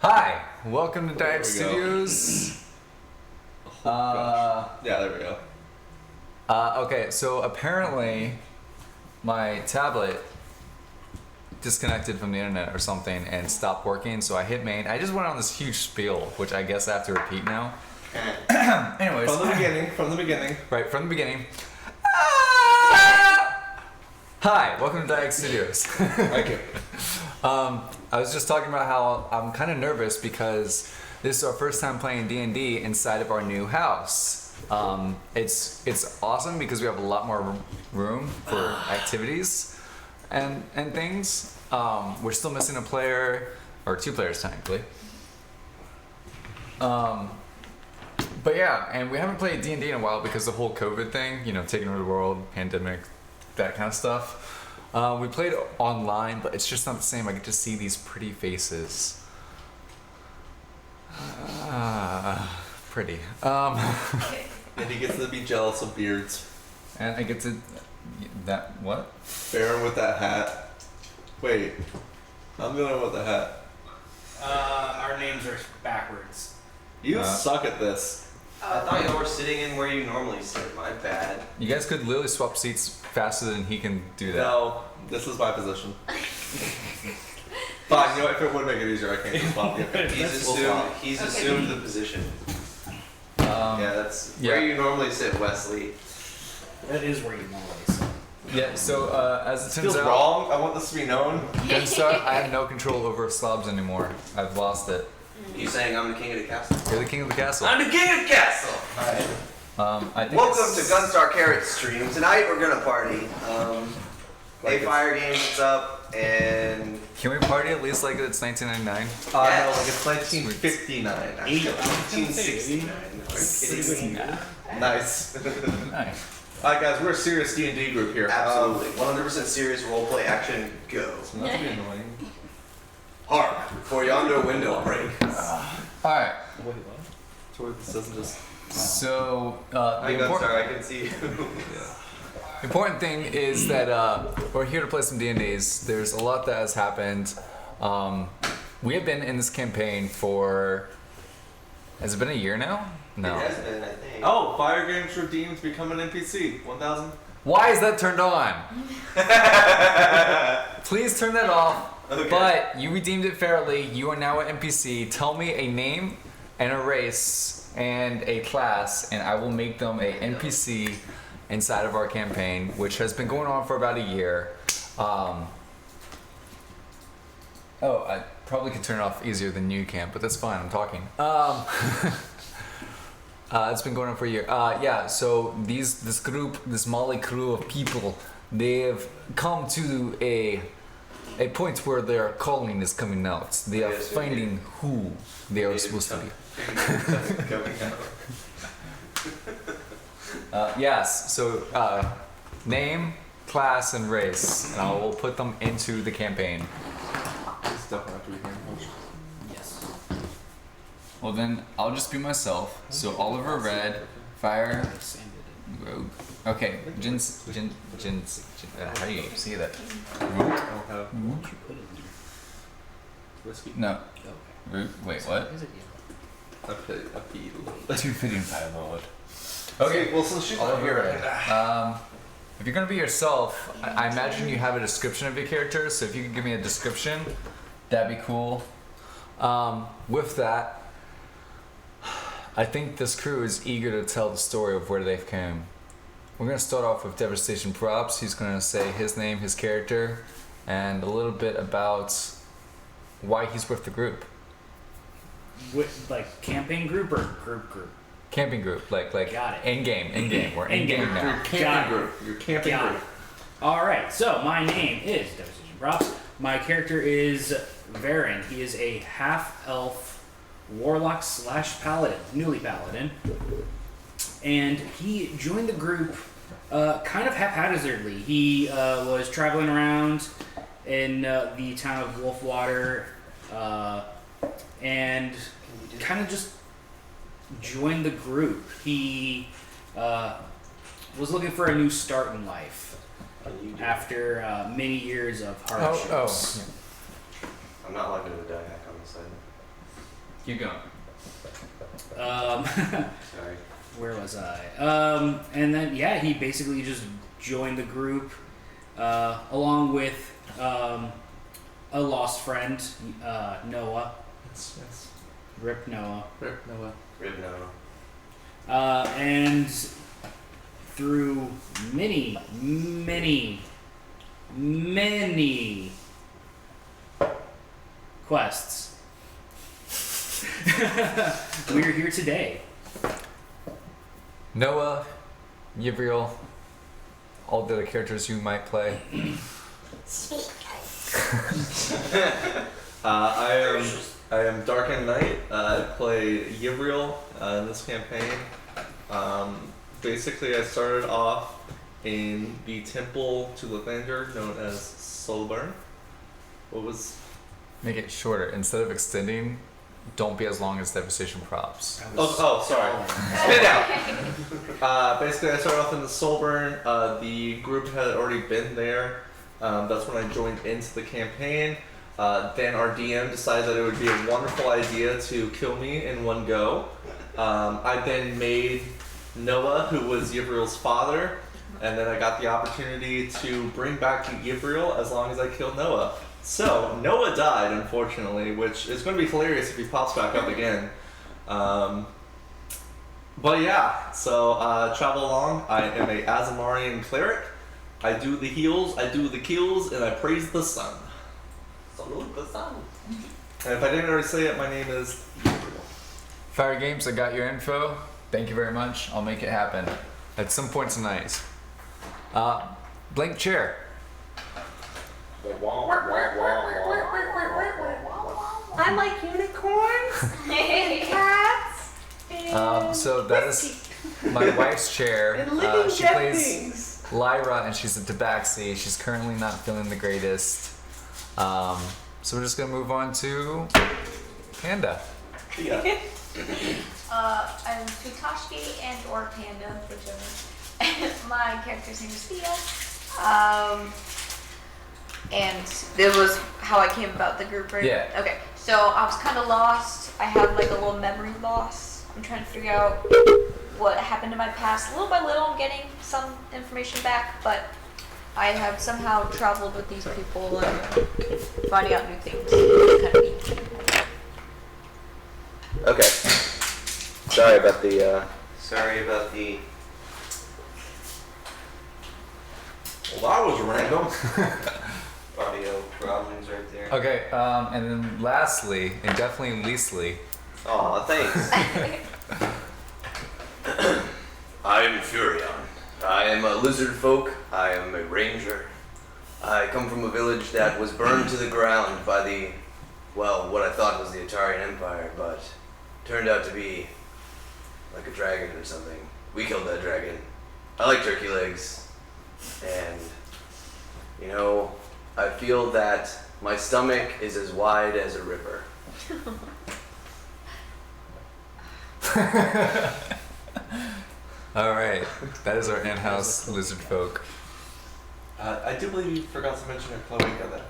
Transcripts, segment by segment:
Hi, welcome to Diet There we go. Studios. Oh, gosh. Yeah, there we go. Okay, so apparently my tablet disconnected from the internet or something and stopped working, so I hit main. I just went on this huge spiel, which I guess I have to repeat now. Anyways. From the beginning. Right, from the beginning. Hi, welcome to Diet Studios. Thank you. I was just talking about how I'm kind of nervous because this is our first time playing D&D inside of our new house. It's awesome because we have a lot more room for activities and things. We're still missing a player, or two players technically. But yeah, and we haven't played D&D in a while because the whole COVID thing, taking over the world, pandemic, that kind of stuff. We played online, but it's just not the same. I get to see these pretty faces. Pretty. And he gets to be jealous of beards. And I get to... what? Baron with that hat. Wait. I'm the only one with the hat. Our names are backwards. You suck at this. I thought y'all were sitting in where you normally sit. My bad. You guys could literally swap seats faster than he can do that. No, this is my position. Fine, you know what? If it would make it easier, I can't just swap you. He's assumed the position. That's where you normally sit, Wesley. That is where you normally sit. Yeah, so as it turns Feels out... wrong. I want this to be known. Gunstar, I have no control over slobs anymore. I've lost it. You saying I'm the king of the castle? You're the king of the castle. I'm the king of the castle! I think Welcome to Gunstar Carrot Stream. Tonight we're gonna party. Hey, Fire Games, what's up? And... Can we party at least like it's 1999? No, like it's 1959. actually. 1969. Nice. Nice. Alright guys, we're a serious D&D group here. Absolutely. 100% serious roleplay action, go. Not to be annoying. Hark, for yonder window break. Alright, Wait, what? So this doesn't just... so Hi, the Gunstar, I can see you. important thing is that we're here to play some D&Ds. There's a lot that has happened. We have been in this campaign for... Has it been a year now? No. It has been, I think. Oh, Fire Games redeemed become an NPC. 1,000. Why is that turned on? Please turn that off. Okay. But you redeemed it fairly. You are now an NPC. Tell me a name and a race and a class, and I will make them a NPC inside of our campaign, which has been going on for about a year. I probably could turn it off easier than you can, but that's fine. I'm talking. It's been going on for a year. So this group, this motley crew of people, they have come to a point where their calling is coming out. They are finding who they are supposed to be. Yes, so name, class, and race, and I will put them into the campaign. This definitely have to be here. Yes. Well then, I'll just be myself. So Oliver Red, Fire, Rogue. Okay, Jins, how do you say that? Rogue? Whiskey. No. Rogue? Wait, what? I peed a little bit. Too fitting, Fire Lord. Okay, well, since she's not Oliver here, Red. If you're gonna be yourself, I imagine you have a description of your character, so if you could give me a description, that'd be cool. With that, I think this crew is eager to tell the story of where they've come. We're gonna start off with Devastation Props. He's gonna say his name, his character, and a little bit about why he's with the group. With, like, campaign group or group? Camping group, like Got it. in game. We're in game now. Your camping group. Your camping Got group. it. Alright, so my name is Devastation Props. My character is Varen. He is a half-elf warlock / paladin, newly paladin. And he joined the group kind of haphazardly. He was traveling around in the town of Wolfwater and kind of just joined the group. He was looking for a new start in life after many years of hardships. Oh. I'm not liking the die hack on the side. Keep going. Sorry. Where was I? And then yeah, he basically just joined the group along with a lost friend, Noah. Yes. Rip Noah. Rip Noah. Rib no. And through many quests, we're here today. Noah, Yivriel, all the other characters you might play. I am Darkened Knight. I play Yivriel in this campaign. Basically, I started off in the temple to Lathander, known as Soulburn. What was? Make it shorter. Instead of extending, don't be as long as devastation props. Sorry. Spit out. Basically, I started off in the Soulburn. The group had already been there. That's when I joined into the campaign. Then our DM decided that it would be a wonderful idea to kill me in one go. I then made Noah, who was Yivriel's father, and then I got the opportunity to bring back Yivriel as long as I killed Noah. So, Noah died, unfortunately, which is going to be hilarious if he pops back up again. But yeah, so travel along. I am a Azamarian cleric. I do the heals, I do the kills, and I praise the sun. Salute the sun. And if I didn't already say it, my name is Yivriel. Fire Games, I got your info. Thank you very much. I'll make it happen at some point tonight. Blank chair. I like unicorns and cats and So that is my wife's chair. and living She dead plays things. Lyra, and she's a tabaxi. She's currently not feeling the greatest. So we're just gonna move on to Panda. Yeah. I'm Futoshki and or Panda, whichever. My character's name is Thea. And this was how I came about the group, right? Yeah. Okay. So I was kind of lost. I have like a little memory loss. I'm trying to figure out what happened in my past. Little by little, I'm getting some information back, but I have somehow traveled with these people and finding out new things. It's kind of neat. Okay. Sorry about the. Well, that was random. Audio problems right there. Okay, and then lastly, and definitely leastly, Aw, thanks. I am Furion. I am a lizard folk. I am a ranger. I come from a village that was burned to the ground by the, well, what I thought was the Atarian Empire, but turned out to be like a dragon or something. We killed that dragon. I like turkey legs. And, you know, I feel that my stomach is as wide as a river. all right, that is our in-house lizard folk. I do believe you forgot to mention your cloaca there.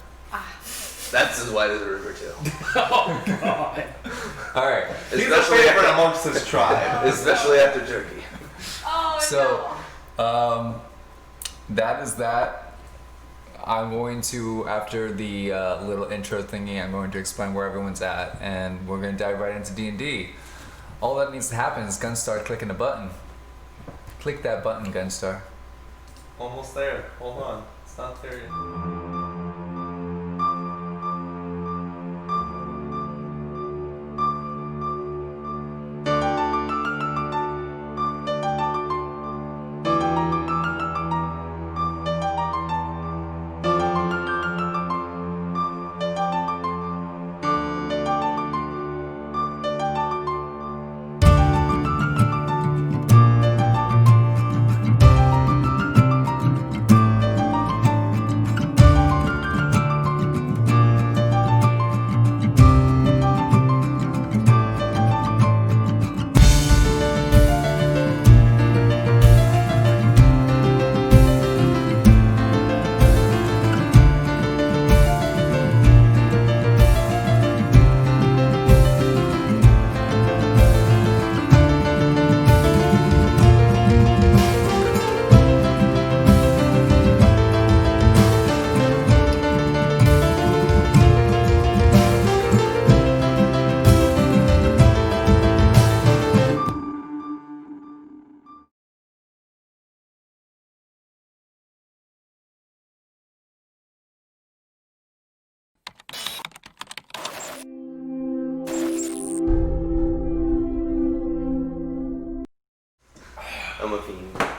That's as wide as a river, too. Oh god. All right, He's a Especially favorite after, amongst his tribe. especially after turkey. Oh so that is that. I'm going to, after the little intro thingy, I'm going to explain where everyone's at, and we're going to dive right into D&D. All that needs to happen is Gunstar clicking a button. Click that button, Gunstar. Almost there. Hold on. It's not there yet.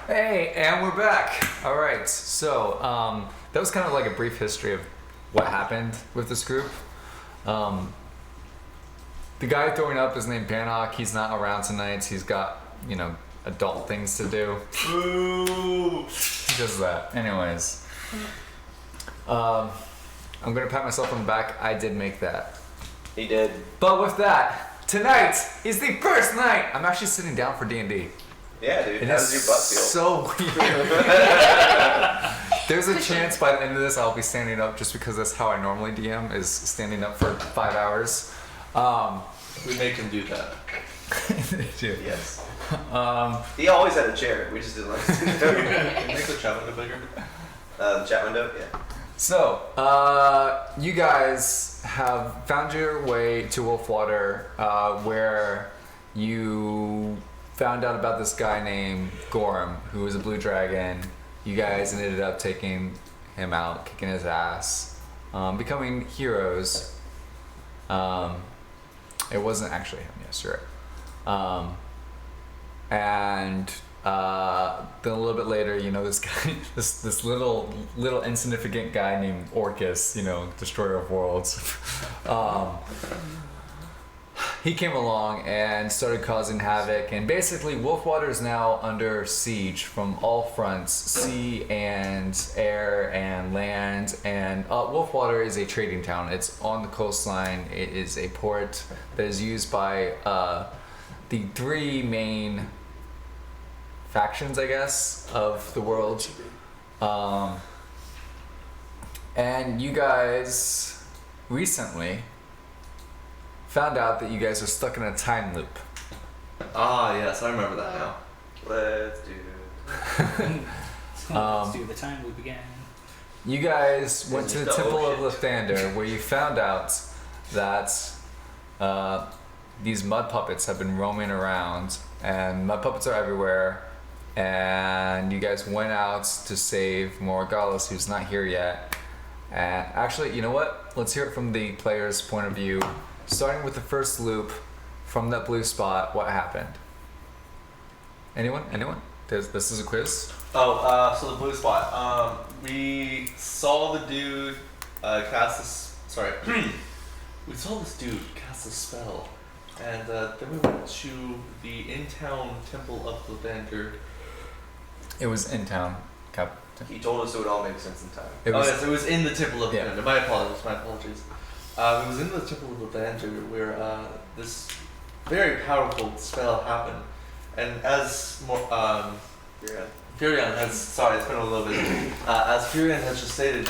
Hey, and we're back. All right, so that was kind of like a brief history of what happened with this group. The guy throwing up is named Bannock. He's not around tonight. He's got, adult things to do. Ooh. He does that. Anyways, I'm gonna pat myself on the back. I did make that. He did. But with that, tonight is the first night. I'm actually sitting down for D&D. Yeah, dude. It How is does your butt feel? so weird. There's a chance by the end of this I'll be standing up just because that's how I normally DM, is standing up for 5 hours. We make him do that. Dude. Yes. He always had a chair. We just didn't like to Make the chat window bigger. The chat window? Yeah. So, you guys have found your way to Wolfwater, where you found out about this guy named Gorm, who was a blue dragon. You guys ended up taking him out, kicking his ass, becoming heroes. It wasn't actually him, yes, you're right. And then a little bit later, this guy, this little insignificant guy named Orcus, destroyer of worlds. He came along and started causing havoc, and basically Wolfwater is now under siege from all fronts, sea and air and land. And Wolfwater is a trading town. It's on the coastline. It is a port that is used by the three main factions, I guess, of the world. And you guys recently found out that you guys are stuck in a time loop. Ah, yes, I remember that now. Let's do it. Let's do the time loop again. You guys went to the Oh, Temple of shit. Lathander, where you found out that these mud puppets have been roaming around, and mud puppets are everywhere. And you guys went out to save Morgalis, who's not here yet. And actually, you know what? Let's hear it from the player's point of view. Starting with the first loop from that blue spot, what happened? Anyone? This is a quiz. Oh, so the blue spot. We saw the dude cast this. Sorry. We saw this dude cast a spell, and then we went to the in-town Temple of Lathander. It was in town, Captain. He told us it would all make sense in time. It was, Yes, it was in the Temple of Yeah. Lathander. My apologies. It was in the Temple of Lathander where this very powerful spell happened, and as Furion has, sorry, it's been a little bit. As Furion has just stated,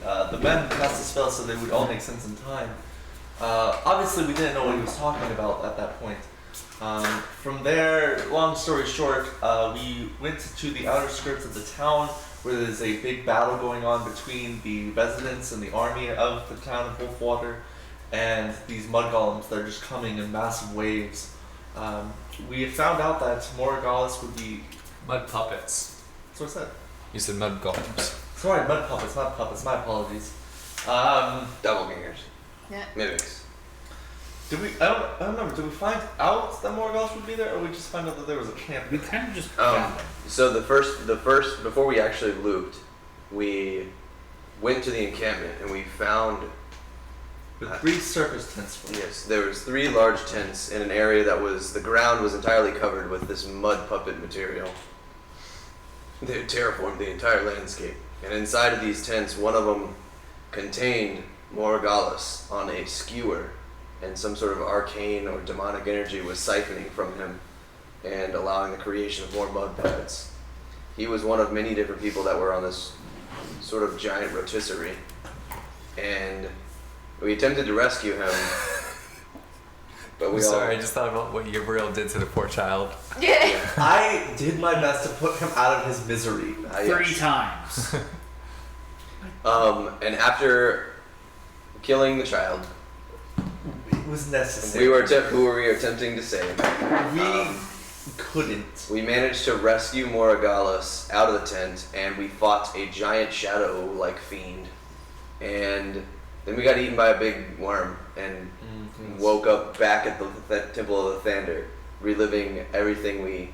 the men cast a spell so they would all make sense in time. Obviously, we didn't know what he was talking about at that point. From there, long story short, we went to the outer skirts of the town where there's a big battle going on between the residents and the army of the town of Wolfwater and these mud golems that are just coming in massive waves. We had found out that Morgalis would be. mud puppets. That's what I said. You said mud golems. Sorry, mud puppets, not puppets. My apologies. Doppelgangers. Yeah. Mimics. Did we? I don't remember. Did we find out that Morgalis would be there, or we just find out that there was a camp? We kind of just Um, found it. So the first, before we actually looped, we went to the encampment and we found, With 3 circus tents for yes, there was 3 large tents in an area that the ground was entirely covered with this mud puppet material. They had terraformed the entire landscape. And inside of these tents, one of them contained Morgalis on a skewer, and some sort of arcane or demonic energy was siphoning from him and allowing the creation of more mud puppets. He was one of many different people that were on this sort of giant rotisserie, and we attempted to rescue him, but I'm we sorry, I all... just thought about what Gabriel did to the poor child. Yeah. I did my best to put him out of his misery. 3 yes. times. And after killing the child, It was necessary. who we were attempting to save, We couldn't. we managed to rescue Morgalis out of the tent, and we fought a giant shadow-like fiend. And then we got eaten by a big worm, and woke up back at the Temple of Lathander, reliving everything we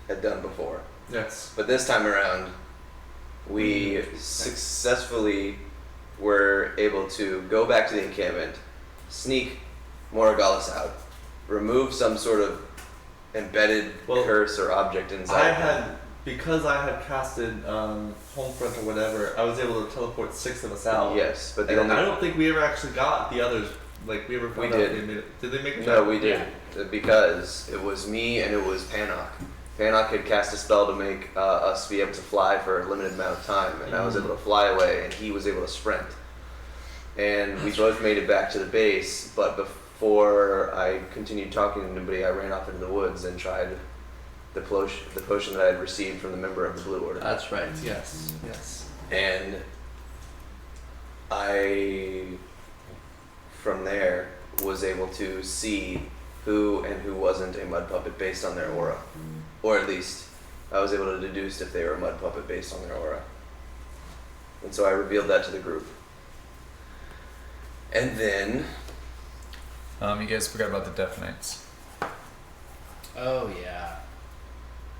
had done before. Yes. But this time around, we successfully were able to go back to the encampment, sneak Moragalis out, remove some sort of embedded curse or object inside. Because I had casted Homefront or whatever, I was able to teleport 6 of us out. Yes, but And I don't think we ever actually got the others. Like, we ever found out did. they made it. Did they make it? No, we did. Because it was me and it was Panok. Panok had cast a spell to make us be able to fly for a limited amount of time, and I was able to fly away, and he was able to sprint. And we both made it back to the base, but before I continued talking to anybody, I ran off into the woods and tried the potion that I had received from the member of the Blue Order. That's right. Yes. Yes. And I, from there, was able to see who and who wasn't a mud puppet based on their aura. Or at least, I was able to deduce if they were a mud puppet based on their aura. And so I revealed that to the group. And then... You guys forgot about the Death Knights. Oh yeah.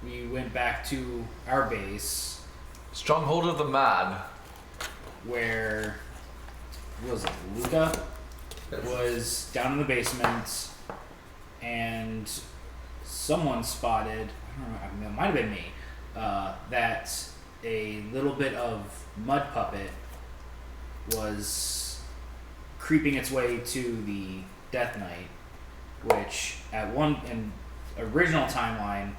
We went back to our base Stronghold of the Mad. where what was it? Luca was down in the basement, and someone spotted. I don't know. It might have been me. That a little bit of mud puppet was creeping its way to the Death Knight, which at one in original timeline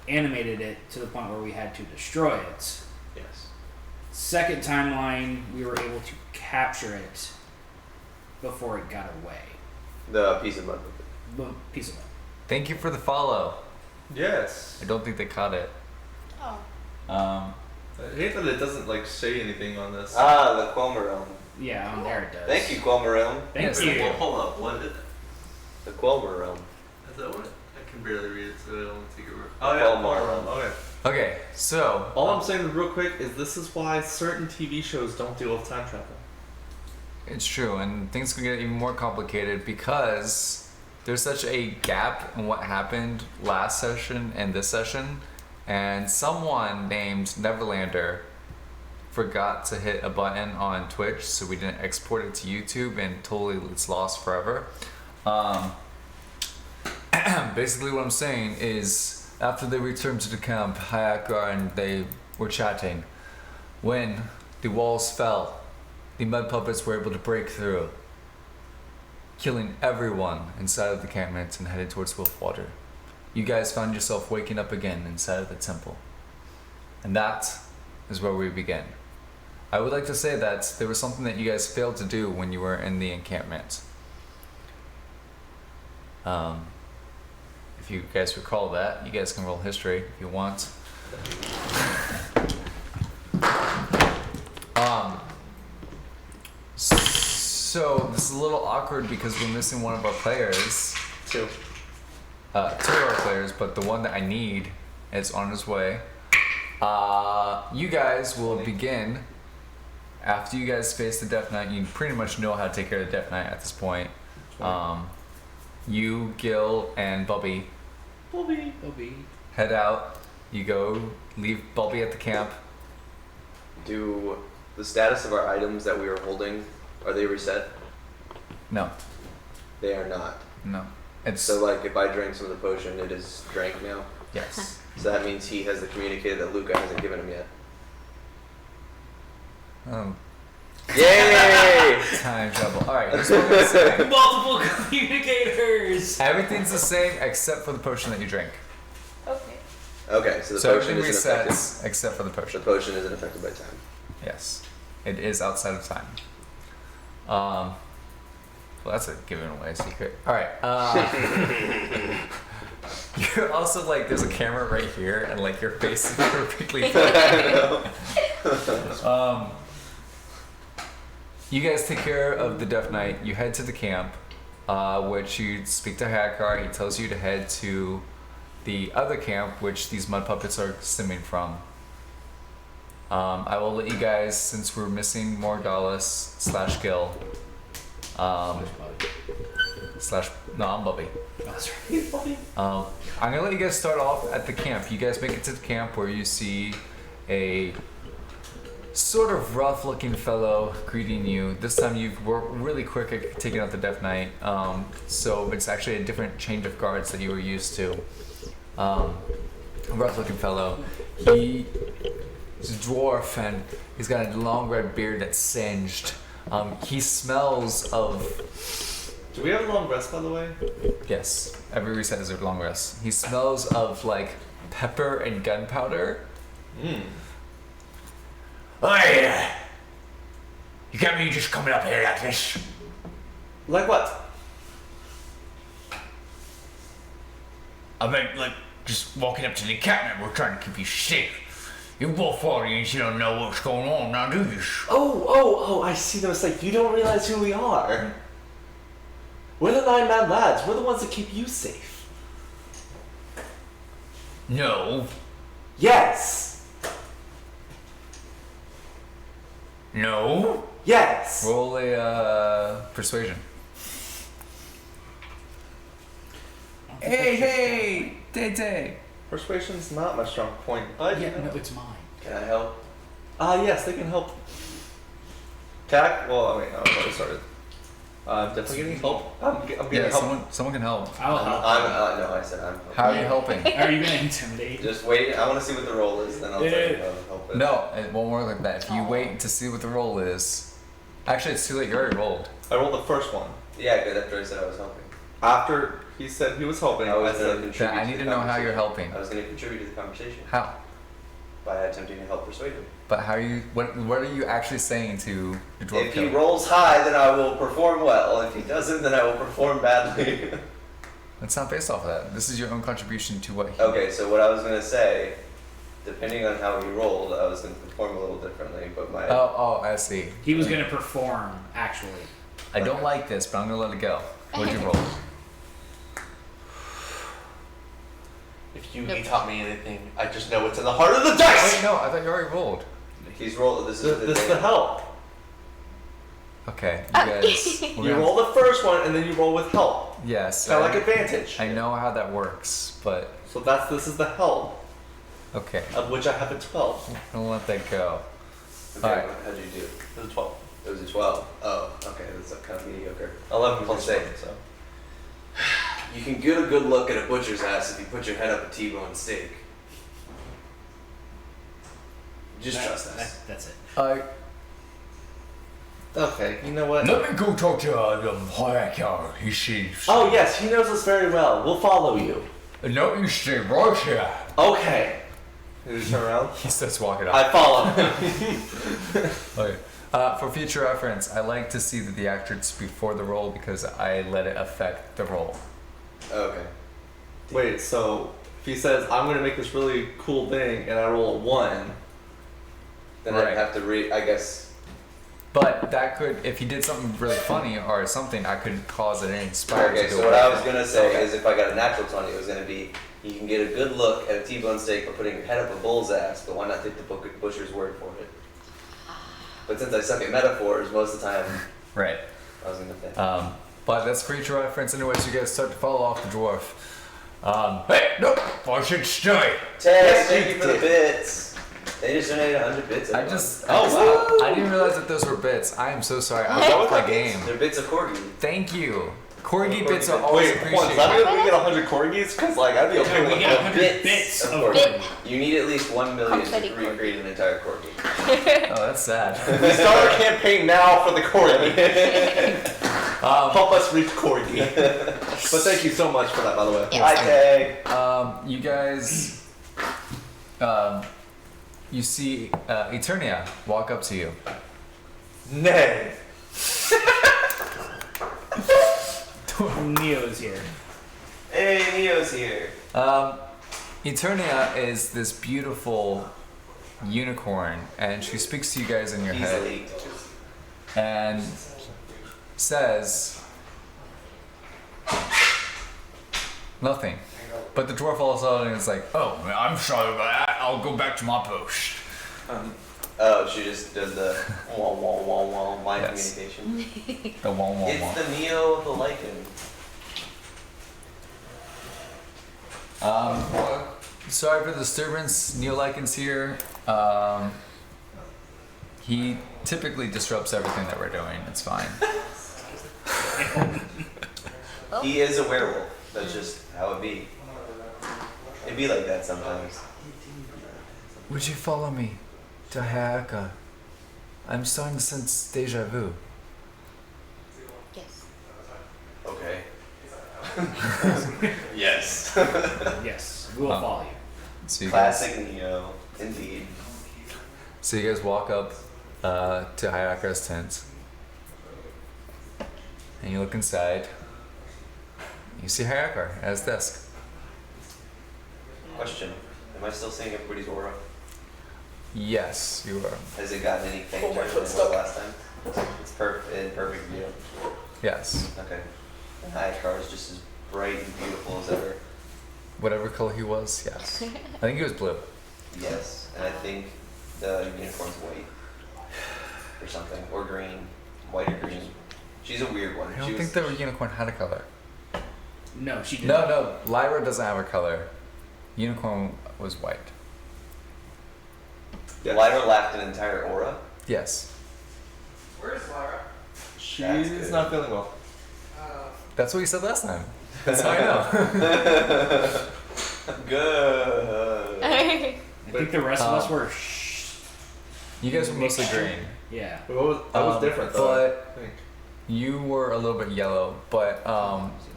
animated it to the point where we had to destroy it. Yes. Second timeline, we were able to capture it before it got away. The piece of mud puppet. Piece of it. Thank you for the follow. Yes. I don't think they caught it. Oh. I hate that it doesn't like say anything on this. Ah, the Quelmer Realm. Yeah, on there it does. Thank you, Quelmer Realm. Thank Yes, you. Well, hold up. What is it? The Quelmer Realm. Is that what? I can barely read it, so I don't take it. Oh, yeah. Quelmer. Okay. Okay, so All I'm saying real quick is this is why certain TV shows don't deal with time travel. it's true, and things can get even more complicated because there's such a gap in what happened last session and this session, and someone named Neverlander forgot to hit a button on Twitch, so we didn't export it to YouTube, and totally it's lost forever. Basically what I'm saying is after they returned to the camp, Hayakar and they were chatting. When the walls fell, the mud puppets were able to break through, killing everyone inside of the campment and headed towards Wolfwater. You guys found yourself waking up again inside of the temple. And that is where we begin. I would like to say that there was something that you guys failed to do when you were in the encampment. If you guys recall that, you guys can roll history if you want. So this is a little awkward because we're missing one of our players. Two. Two of our players, but the one that I need is on his way. You guys will begin after you guys face the Death Knight. You pretty much know how to take care of the Death Knight at this point. You, Gil, and Bubby Bobby. head out. You go leave Bubby at the camp. Do the status of our items that we are holding, are they reset? No, They are not. no. It's So like if I drink some of the potion, it is drank now. yes. So that means he has communicated that Luca hasn't given him yet. Yay! Time travel. All right. Here's what I'm gonna say. Multiple communicators. Everything's the same except for the potion that you drink. Okay. Okay, so the So potion everything isn't affected. resets except for the The potion. potion isn't affected by time. Yes, it is outside of time. Well, that's a giving away secret. All right. You're also like, there's a camera right here, and like your face is perfectly fine. You guys take care of the Death Knight. You head to the camp, which you speak to Hakar. He tells you to head to the other camp, which these mud puppets are stemming from. I will let you guys, since we're missing Morgalis / Gil, no, I'm Bubby. Oh, sorry. He's funny. I'm gonna let you guys start off at the camp. You guys make it to the camp where you see a sort of rough-looking fellow greeting you. This time you were really quick at taking out the Death Knight, so it's actually a different change of guards that you were used to. A rough-looking fellow. He's a dwarf and he's got a long red beard that's singed. He smells of... Do we have a long rest, by the way? Yes, every reset is a long rest. He smells of like pepper and gunpowder. Hey, you got me just coming up here like this? Like what? I mean, like, just walking up to the encampment, we're trying to keep you safe. You wolf warriors, you don't know what's going on now, do you? Oh, I see the mistake. You don't realize who we are. We're the 9-man lads. We're the ones that keep you safe. No. Yes. No. Yes. Roll a persuasion. Hey, Tay. Persuasion's not my strong point, but Yeah, no, it's mine. Can I help? yes, they can help. Tack? Well, I mean, I've already started. Definitely getting help. I'm getting Yeah, help. someone can help. I'll help. No, I said I'm helping. How are you helping? Are you gonna intimidate? Just wait. I want to see what the roll is, then I'll tell you how to help it. No, it won't work like that. If you wait to see what the roll is... Actually, it's too late. You already rolled. I rolled the first one. Yeah, good. After I said I was helping. After he said he was helping, I was I going to said, contribute. I need to know how you're helping. I was going to contribute to the conversation How? by attempting to help persuade him. But how are you... What are you actually saying to the dwarf If he killer? rolls high, then I will perform well. If he doesn't, then I will perform badly. It's not based off of that. This is your own contribution to what he... Okay, so what I was going to say, depending on how he rolled, I was going to perform a little differently, but my... Oh, I see. He was gonna perform, actually. I don't like this, but I'm gonna let it go. What'd you roll? if you Nope. taught me anything, I just know it's in the heart of the dice! Wait, no, I thought you already rolled. He's rolled... This is This is thing. the help. Okay, you guys... we're You gonna- roll the first one, and then you roll with help. Yes. Kind of like advantage. I know how that works, but... So this is the help, Okay, of which I have a 12. I'm gonna let that go. Okay, Alright. how'd you do? It was a 12. It was a 12. Oh, okay, that's kind of mediocre. 11 plus Say. 1, so. You can get a good look at a butcher's ass if you put your head up a T-bone steak. Just trust us. That's it. Okay, you know what? Let me go talk to Hoyak. He seems. Oh, yes, he knows us very well. We'll follow you. No, you stay right here. Okay. Did you turn around? He starts walking up. I follow him. Okay. For future reference, I like to see the actors before the roll because I let it affect the roll. Okay. Wait, so if he says, I'm going to make this really cool thing, and I roll a 1, Then Right. I'd have to read, I guess. But that could, if he did something really funny or something, I could cause it and inspire Okay, to do so it. what I was gonna say Okay. is if I got a natural 20, it was gonna be you can get a good look at a T-bone steak by putting your head up a bull's ass, but why not take the butcher's word for it? But since I suck at metaphors most of the time, Right. I was gonna think. But that's future reference. Anyways, you guys start to follow off the dwarf. Hey, no, I should stay. Tay, thank you for the bits. They just donated 100 bits. I everyone. just, Oh, I didn't realize that those were bits. I am so sorry. I that was was off my game. They're bits of corgi. Thank you. Corgi Corgi bits are bits. always Wait, hold on, does appreciated. that mean that we get 100 corgis? Because, like, I'd be okay We with get a 100 bits of course. Bit. You need at least 1 million Confetti to corgi. recreate an entire corgi. Oh, that's sad. We start our campaign now for the corgi. Help us reach corgi. But thank you so much for that, by the way. Yeah. Hi, Tay. You guys, you see Eternia walk up to you. Nay. Neo's here. Hey, Neo's here. Eternia is this beautiful unicorn, and she speaks to you guys in your head Easily. and says nothing. But the dwarf all of a sudden is like, Oh, I'm sorry about that. I'll go back to my post. Oh, she just does the wah wah wah wah line Yes. communication. the wong wong It's wong. the Neo of the lichen. Sorry for the disturbance. Neil Lycan's here. He typically disrupts everything that we're doing. It's fine. He is a werewolf. That's just how it be. It be like that sometimes. Would you follow me to Hayaka? I'm starting to sense deja vu. Yes. Okay. Yes. Yes, we will follow you. So you guys, Classic Neo, indeed. so you guys walk up to Hayaka's tent, and you look inside. You see Hayaka at his desk. Question. Am I still seeing everybody's aura? Yes, you are. Has it gotten any fainter than it was last time? It's in perfect view. Yes. Okay. And Hayakar is just as bright and beautiful as ever. Whatever color he was, yes. I think he was blue. Yes. And I think the unicorn's white. Or something. Or green. White or green. She's a weird one. I don't think the unicorn had a color. No, she did No, not. no. Lyra doesn't have a color. Unicorn was white. Yes. Lyra lacked an entire aura. Yes. Where's Lara? She's good. not feeling well. That's what you said last time. That's how I know. Good. I think the rest of us were. You guys were mostly Mixture. green. Yeah. That was different though. But I think. you were a little bit yellow, but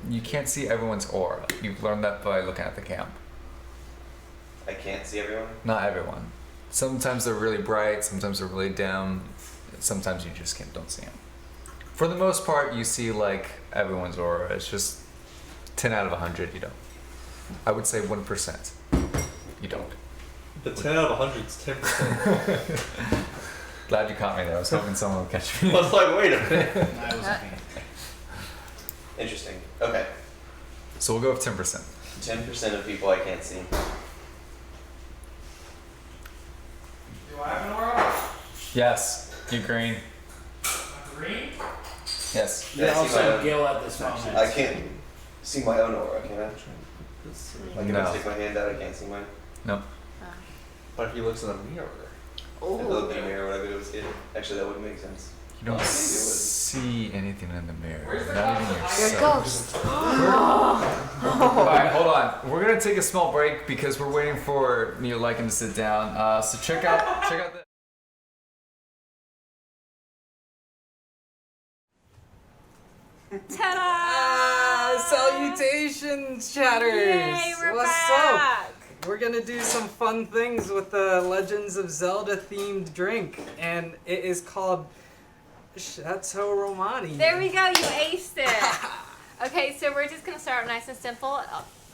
you can't see everyone's aura. You've learned that by looking at the camp. I can't see everyone. Not everyone. Sometimes they're really bright, sometimes they're really dim, sometimes you just don't see them. For the most part, you see like everyone's aura. It's just 10 out of 100 you don't. I would say 1%. You don't. The 10 out of 100 is 10%. Glad you caught me there. I was hoping someone would catch me. I was like, wait a minute. I wasn't paying. Interesting. Okay. So we'll go with 10%. 10% of people I can't see. Do I have an aura? Yes, you green. Green? Yes. You're Yeah, I see my also own. Gil at this moment. I can't see my own aura, can I? Like if No. I stick my hand out, I can't see mine. No. But if he looks in a mirror. If I look in the mirror when I go to skate. Actually, that wouldn't make sense. You don't Maybe it would. see anything in the mirror. Where's the Not even ghost? You're a yourself. ghost. Alright, hold on. We're gonna take a small break because we're waiting for Neil Lycan to sit down. So check out the. Ta-da! Salutations, chatters! Yay, we're What's back! up? We're gonna do some fun things with the Legends of Zelda themed drink, and it is called Chateau Romani. There we go, you aced it. Okay, so we're just gonna start nice and simple.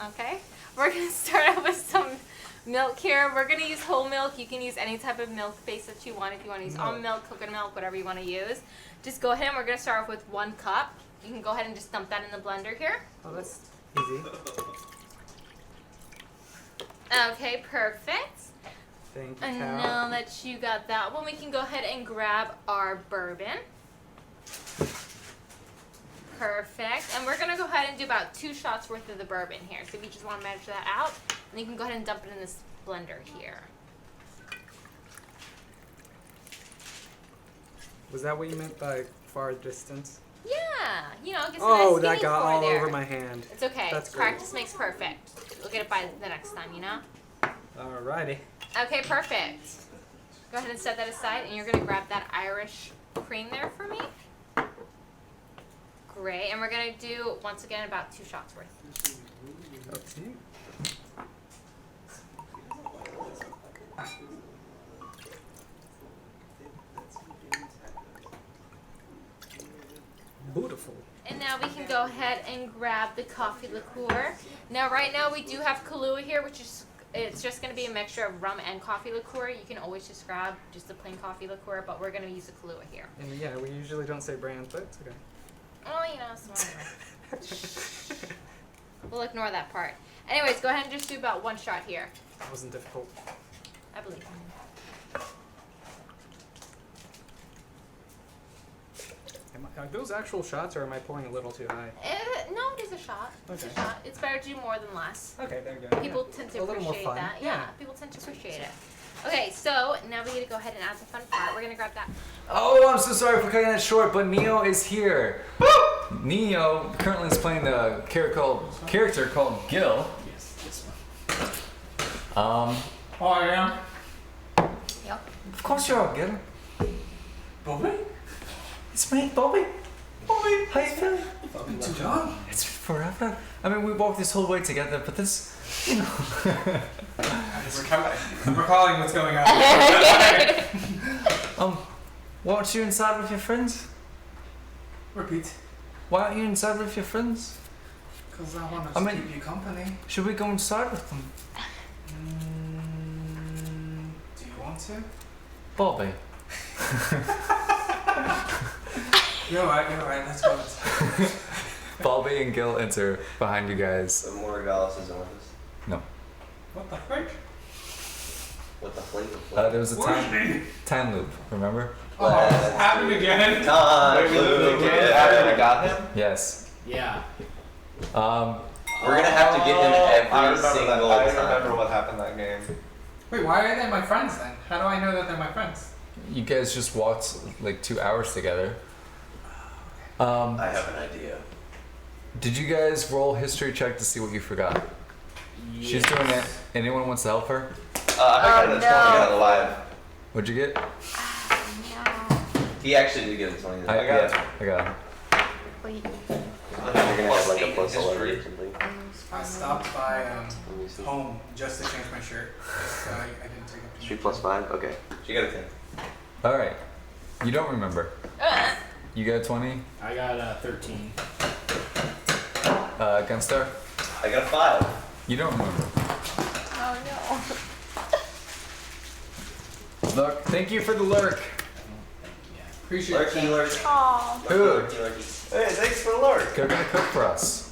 Okay, we're gonna start out with some milk here. We're gonna use whole milk. You can use any type of milk base that you want. If you want to use almond milk, coconut milk, whatever you want to use. Just go ahead and we're gonna start off with 1 cup. You can go ahead and just dump that in the blender here. Oh, that's easy. Okay, perfect. Thank you, And Cal. now that you got that one, we can go ahead and grab our bourbon. Perfect. And we're going to go ahead and do about 2 shots worth of the bourbon here. So if you just want to measure that out, and you can go ahead and dump it in this blender here. Was that what you meant by far distance? Yeah, you know, get some Oh, nice that steaming got pour all there. over my hand. It's okay. That's great. Practice makes perfect. We'll get it by the next time, you know? Alrighty. Okay, perfect. Go ahead and set that aside, and you're going to grab that Irish cream there for me. Great, and we're going to do, once again, about 2 shots worth. Okay. Beautiful. And now we can go ahead and grab the coffee liqueur. Now, right now, we do have Kahlua here, which is, it's just going to be a mixture of rum and coffee liqueur. You can always just grab just the plain coffee liqueur, but we're going to use the Kahlua here. And yeah, we usually don't say brands, but it's okay. Oh, you know, so whatever. We'll ignore that part. Anyways, go ahead and just do about 1 shot here. That wasn't difficult. I believe. Are those actual shots, or am I pouring a little too high? No, it is a shot. It's a Okay. shot. It's better to do more than less. Okay, there you go. People tend to A little more appreciate fun. that. Yeah. People tend to appreciate it. Okay, so now we need to go ahead and add the fun part. We're gonna grab that. Oh, I'm so sorry for cutting that short, but Neo is here. Neo currently is playing the character called Gil. Yes, this one. Oh, I am. Yep. Of course you are, Gil. Bobby? It's me, Bobby. Bobby, how you feeling? Too long? It's forever. I mean, we walked this whole way together, but this, you know. I'm recalling what's going on. Why aren't you inside with your friends? Repeat. Why aren't you inside with your friends? Because I want I to mean- keep you company. Should we go inside with them? Do you want to? Bobby. You're right, let's go. Bobby and Gil enter behind you guys. So Morgalis is on this. What the frick? What the flavor? There was a time loop, remember? Oh, it's happened again. Time. After we got him? Yes. Yeah. We're gonna have to get him I every remember single that. I time. remember what happened that game. Wait, why are they my friends then? How do I know that they're my friends? You guys just walked like 2 hours together. I have an idea. Did you guys roll history check to see what you forgot? She's doing it. Anyone wants to help her? I got a 20 out of 5. What'd you get? No. He actually did get a 20. I got it. I got it. Wait. You're gonna have like a plus 11 or something. I stopped by home just to change my shirt. So I didn't take up 3 plus 5? Okay. She got a 10. All right. You don't remember. You got a 20? I got 13. Gunstar? I got a 5. You don't remember. Oh Look, thank you for the lurk. Appreciate Lurky, that. lurky. no. Aw. Who? Lurky, lurky. Hey, thanks for the lurk. They're gonna cook for us.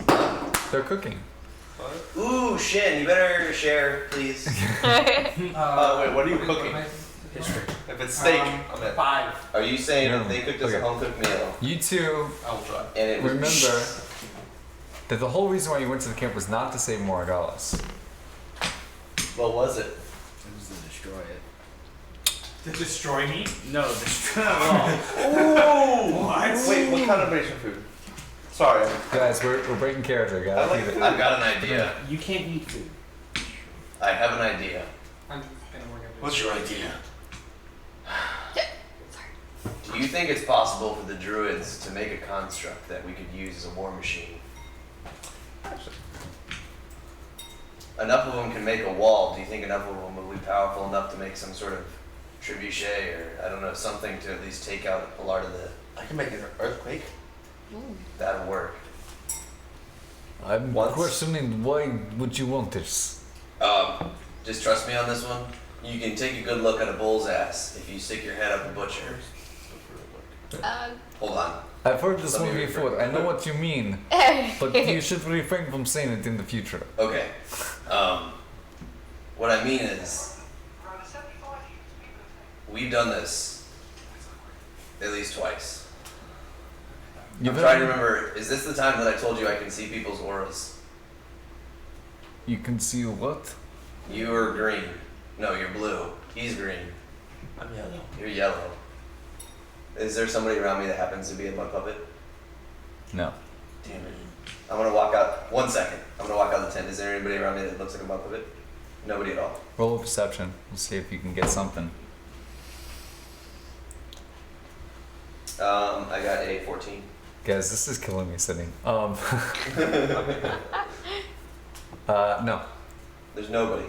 They're cooking. Ooh, Shin, you better share, please. Wait, what are you cooking? History. If it's steak, I'm in. 5. Are you saying No. that they cooked us a Okay. home cooked meal You two I'll try. and it was remember that the whole reason why you went to the camp was not to save Morgalis. What was it? It was to destroy it. To destroy me? No, destroy. Well, Oh! What? Wait, what kind of Asian food? Sorry. Guys, we're breaking character, I guys. like Keep it- food. I've got an idea. you can't eat food. I have an idea. I'm gonna work at What's your idea? Do you think it's possible for the druids to make a construct that we could use as a war machine? Enough of them can make a wall. Do you think enough of them will be powerful enough to make some sort of trebuchet or, I don't know, something to at least take out a lot of the... I can make an earthquake. That'll work. I'm Once. questioning why would you want this? Just trust me on this one. You can take a good look at a bull's ass if you stick your head up a butcher. Hold on. I've heard this Let me one before. refresh. I know what you mean, but you should refrain from saying it in the future. Okay. What I mean is, we've done this at least twice. I'm trying to remember, is this the time that I told you I can see people's auras? You can see what? You are green. No, you're blue. He's green. I'm yellow. You're yellow. Is there somebody around me that happens to be a mud puppet? No. Damn it. I'm gonna walk out. 1 second. I'm gonna walk out the tent. Is there anybody around me that looks like a mud puppet? Nobody at all. Roll a perception. We'll see if you can get something. I got a 14. Guys, this is killing me sitting. No. There's nobody.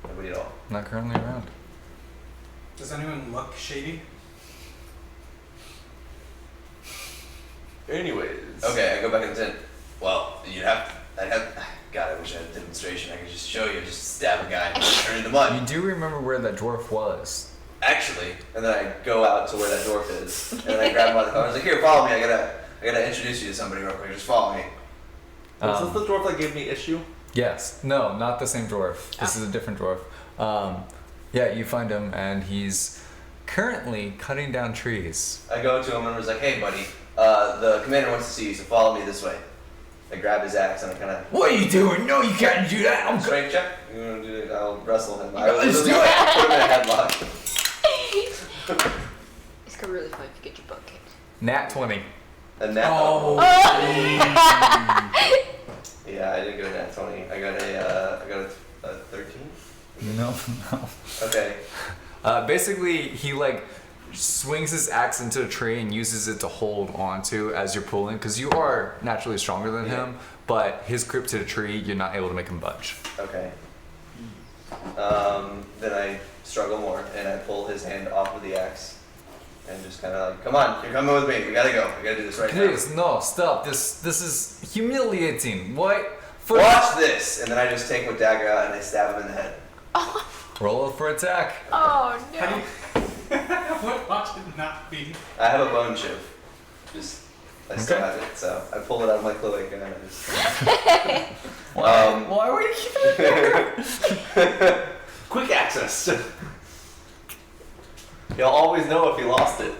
Nobody at all. Not currently around. Does anyone look shady? Anyways. Okay, I go back in the tent. Well, God, I wish I had a demonstration. I could just show you, just stab a guy and turn into You mud. do remember where that dwarf was. Actually, and then I go out to where that dwarf is, and then I grab him by the collar. I was like, "Here, follow me. I gotta introduce you to somebody real quick. Just follow me." Was this the dwarf that gave me issue? Yes. No, not the same dwarf. This is a different dwarf. Yeah, you find him, and he's currently cutting down trees. I go to him and was like, "Hey, buddy, the commander wants to see you, so follow me this way." I grab his axe and I kind of. What are you doing? No, you can't do that. I'm Strength check. You want to do it? I'll wrestle him. I Let's literally do it. put him in a headlock. It's gonna be really fun if you get your butt kicked. Nat 20. And that. Oh. Yeah, I didn't get a nat 20. I got a 13. No. Okay. Basically, he like swings his axe into a tree and uses it to hold onto as you're pulling, because you are naturally stronger than him, but his grip to the tree, you're not able to make him budge. Okay. Then I struggle more and I pull his hand off of the axe and just kind of like, come on, you're coming with me. We gotta go. We gotta do this right Please, no, stop. This is humiliating. What? now. Watch this. And then I just take my dagger out and I stab him in the head. Roll for attack. Oh no. How do you... what ought it not be? I have a bone chip. I still Okay. have it, so I pull it out of my cloak and I just. Why were you keeping it there? Quick access. You'll always know if you lost it.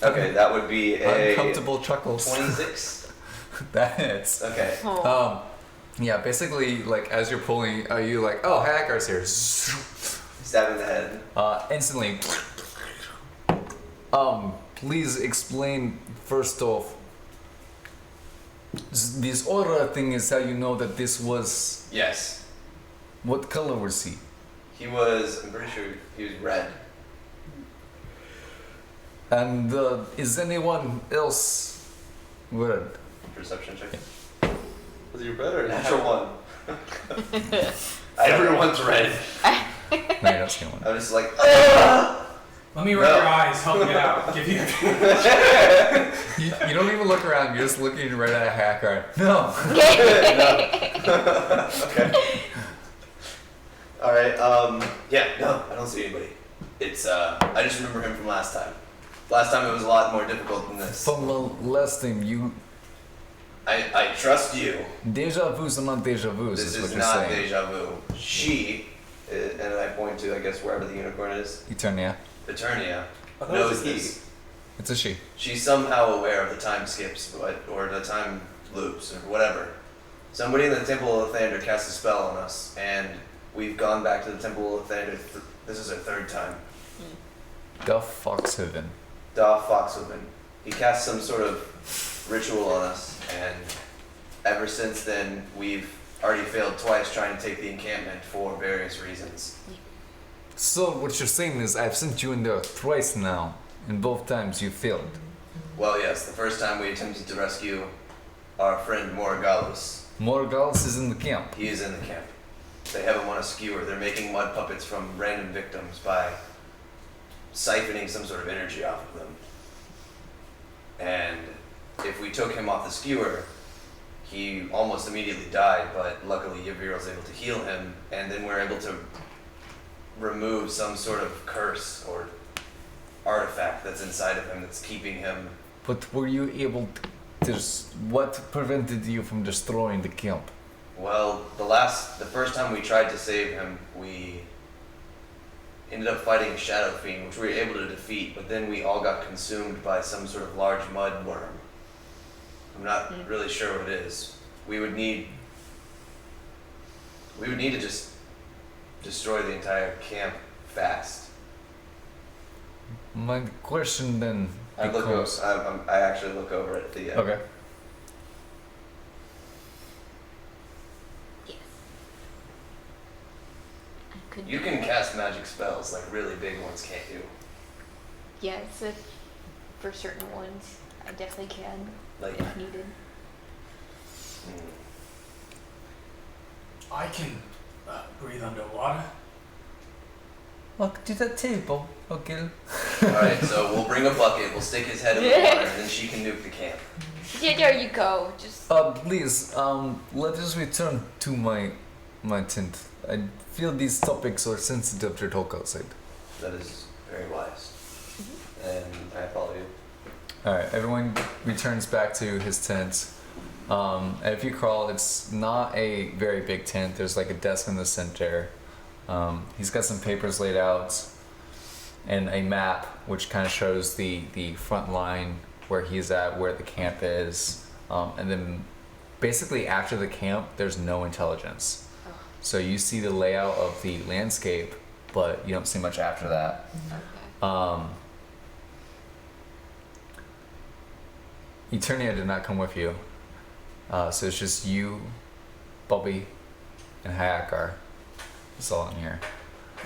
Okay, that would be a Uncomfortable chuckles. 26. That hits. Okay. Oh. Yeah, basically, like, as you're pulling, are you like, oh, Hacker's here. Stab in the head. Instantly. Please explain first off. This aura thing is how you know that this was. Yes. What color was he? He was, I'm pretty sure he was red. And is anyone else red? Perception check. Was he red or natural one? Everyone's red. No, you're not seeing one. I'm just like, "Ugh!" Let me rub No. your eyes, help me out, give you You don't even look around. You're just looking right at a Hacker. No. Okay. All right. Yeah. No, I don't see anybody. It's. I just remember him from last time. Last time it was a lot more difficult than this. From the last time, you I trust you. deja vus are not deja vus. This is what is you're not saying. deja vu. She, and I point to I guess wherever the unicorn is, Eternia. Eternia, I thought it knows was a he. this. It's a she. She's somehow aware of the time skips, or the time loops, or whatever. Somebody in the Temple of Thander cast a spell on us, and we've gone back to the Temple of Thander. This is our third time. The Foxhaven. Da Foxwoman. He cast some sort of ritual on us, and ever since then, we've already failed twice trying to take the encampment for various reasons. So what you're saying is I've sent you in there thrice now, and both times you failed. Well, yes, the first time we attempted to rescue our friend Morgalis. Morgals is in the camp. He is in the camp. They have him on a skewer. They're making mud puppets from random victims by siphoning some sort of energy off of them. And if we took him off the skewer, he almost immediately died, but luckily Yavir was able to heal him, and then we're able to remove some sort of curse or artifact that's inside of him that's keeping him. But were you able to... What prevented you from destroying the camp? Well, the first time we tried to save him, we ended up fighting a shadow fiend, which we were able to defeat, but then we all got consumed by some sort of large mud worm. I'm not really sure what it is. We would need to just destroy the entire camp fast. My question then I becomes... actually look over at the. Okay. Yes. I could You do can that. cast magic spells, like really big ones can't you? Yes, for certain ones, I definitely can, Like, if needed. I can breathe underwater. Look to the table. Okay. Alright, so we'll bring a bucket, we'll stick his head in the water, and then she can nuke the camp. Yeah, there you go. Just Please, let us return to my tent. I feel these topics are sensitive to talk outside. That is very wise. And I follow you. Alright, everyone returns back to his tent. And if you crawl, it's not a very big tent. There's like a desk in the center. He's got some papers laid out and a map which kind of shows the front line where he's at, where the camp is, and then basically after the camp there's no intelligence. So you see the layout of the landscape, but you don't see much after that. Okay. Eternia did not come with you, so it's just you, Bobby, and Hayakar. It's all in here.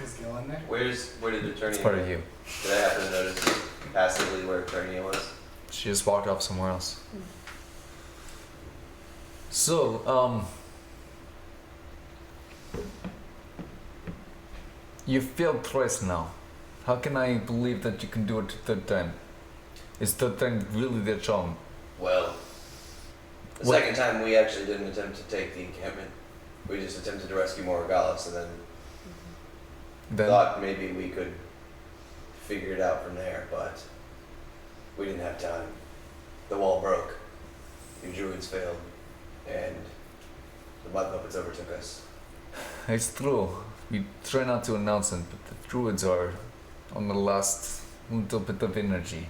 Is Gil in there? Where did It's Eternia? part of you. Did I happen to notice passively where Eternia was? She just walked off somewhere else. So, you failed twice now. How can I believe that you can do it the third time? Is third time really the charm? Well, the What- second time we actually didn't attempt to take the encampment. We just attempted to rescue Morgalis and then Then thought maybe we could figure it out from there, but we didn't have time. The wall broke. The druids failed, and the mud puppets overtook us. it's true. We try not to announce it, but the druids are on the last little bit of energy.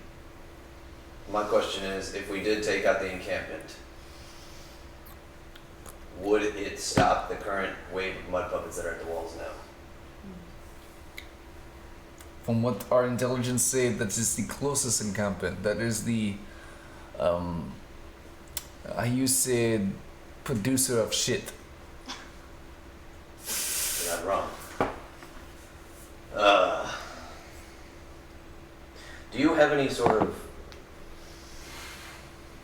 My question is, if we did take out the encampment, would it stop the current wave of mud puppets that are at the walls now? From what our intelligence say, that is the closest encampment. That is the, I use say, producer of shit. You're not wrong. Do you have any sort of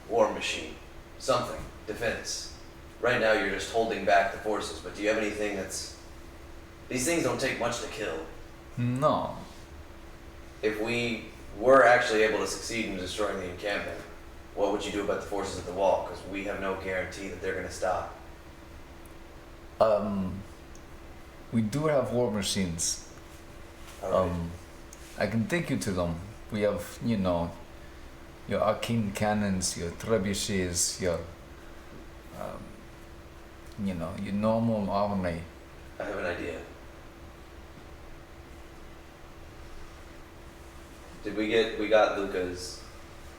war machine? Something. Defense. Right now you're just holding back the forces, but do you have anything that's... These things don't take much to kill. No. If we were actually able to succeed in destroying the encampment, what would you do about the forces at the wall? Because we have no guarantee that they're going to stop. We do have war machines. Alright. I can take you to them. We have, you know, your arcane cannons, your trebuchets, your, you know, your normal army. I have an idea. We got Luca's...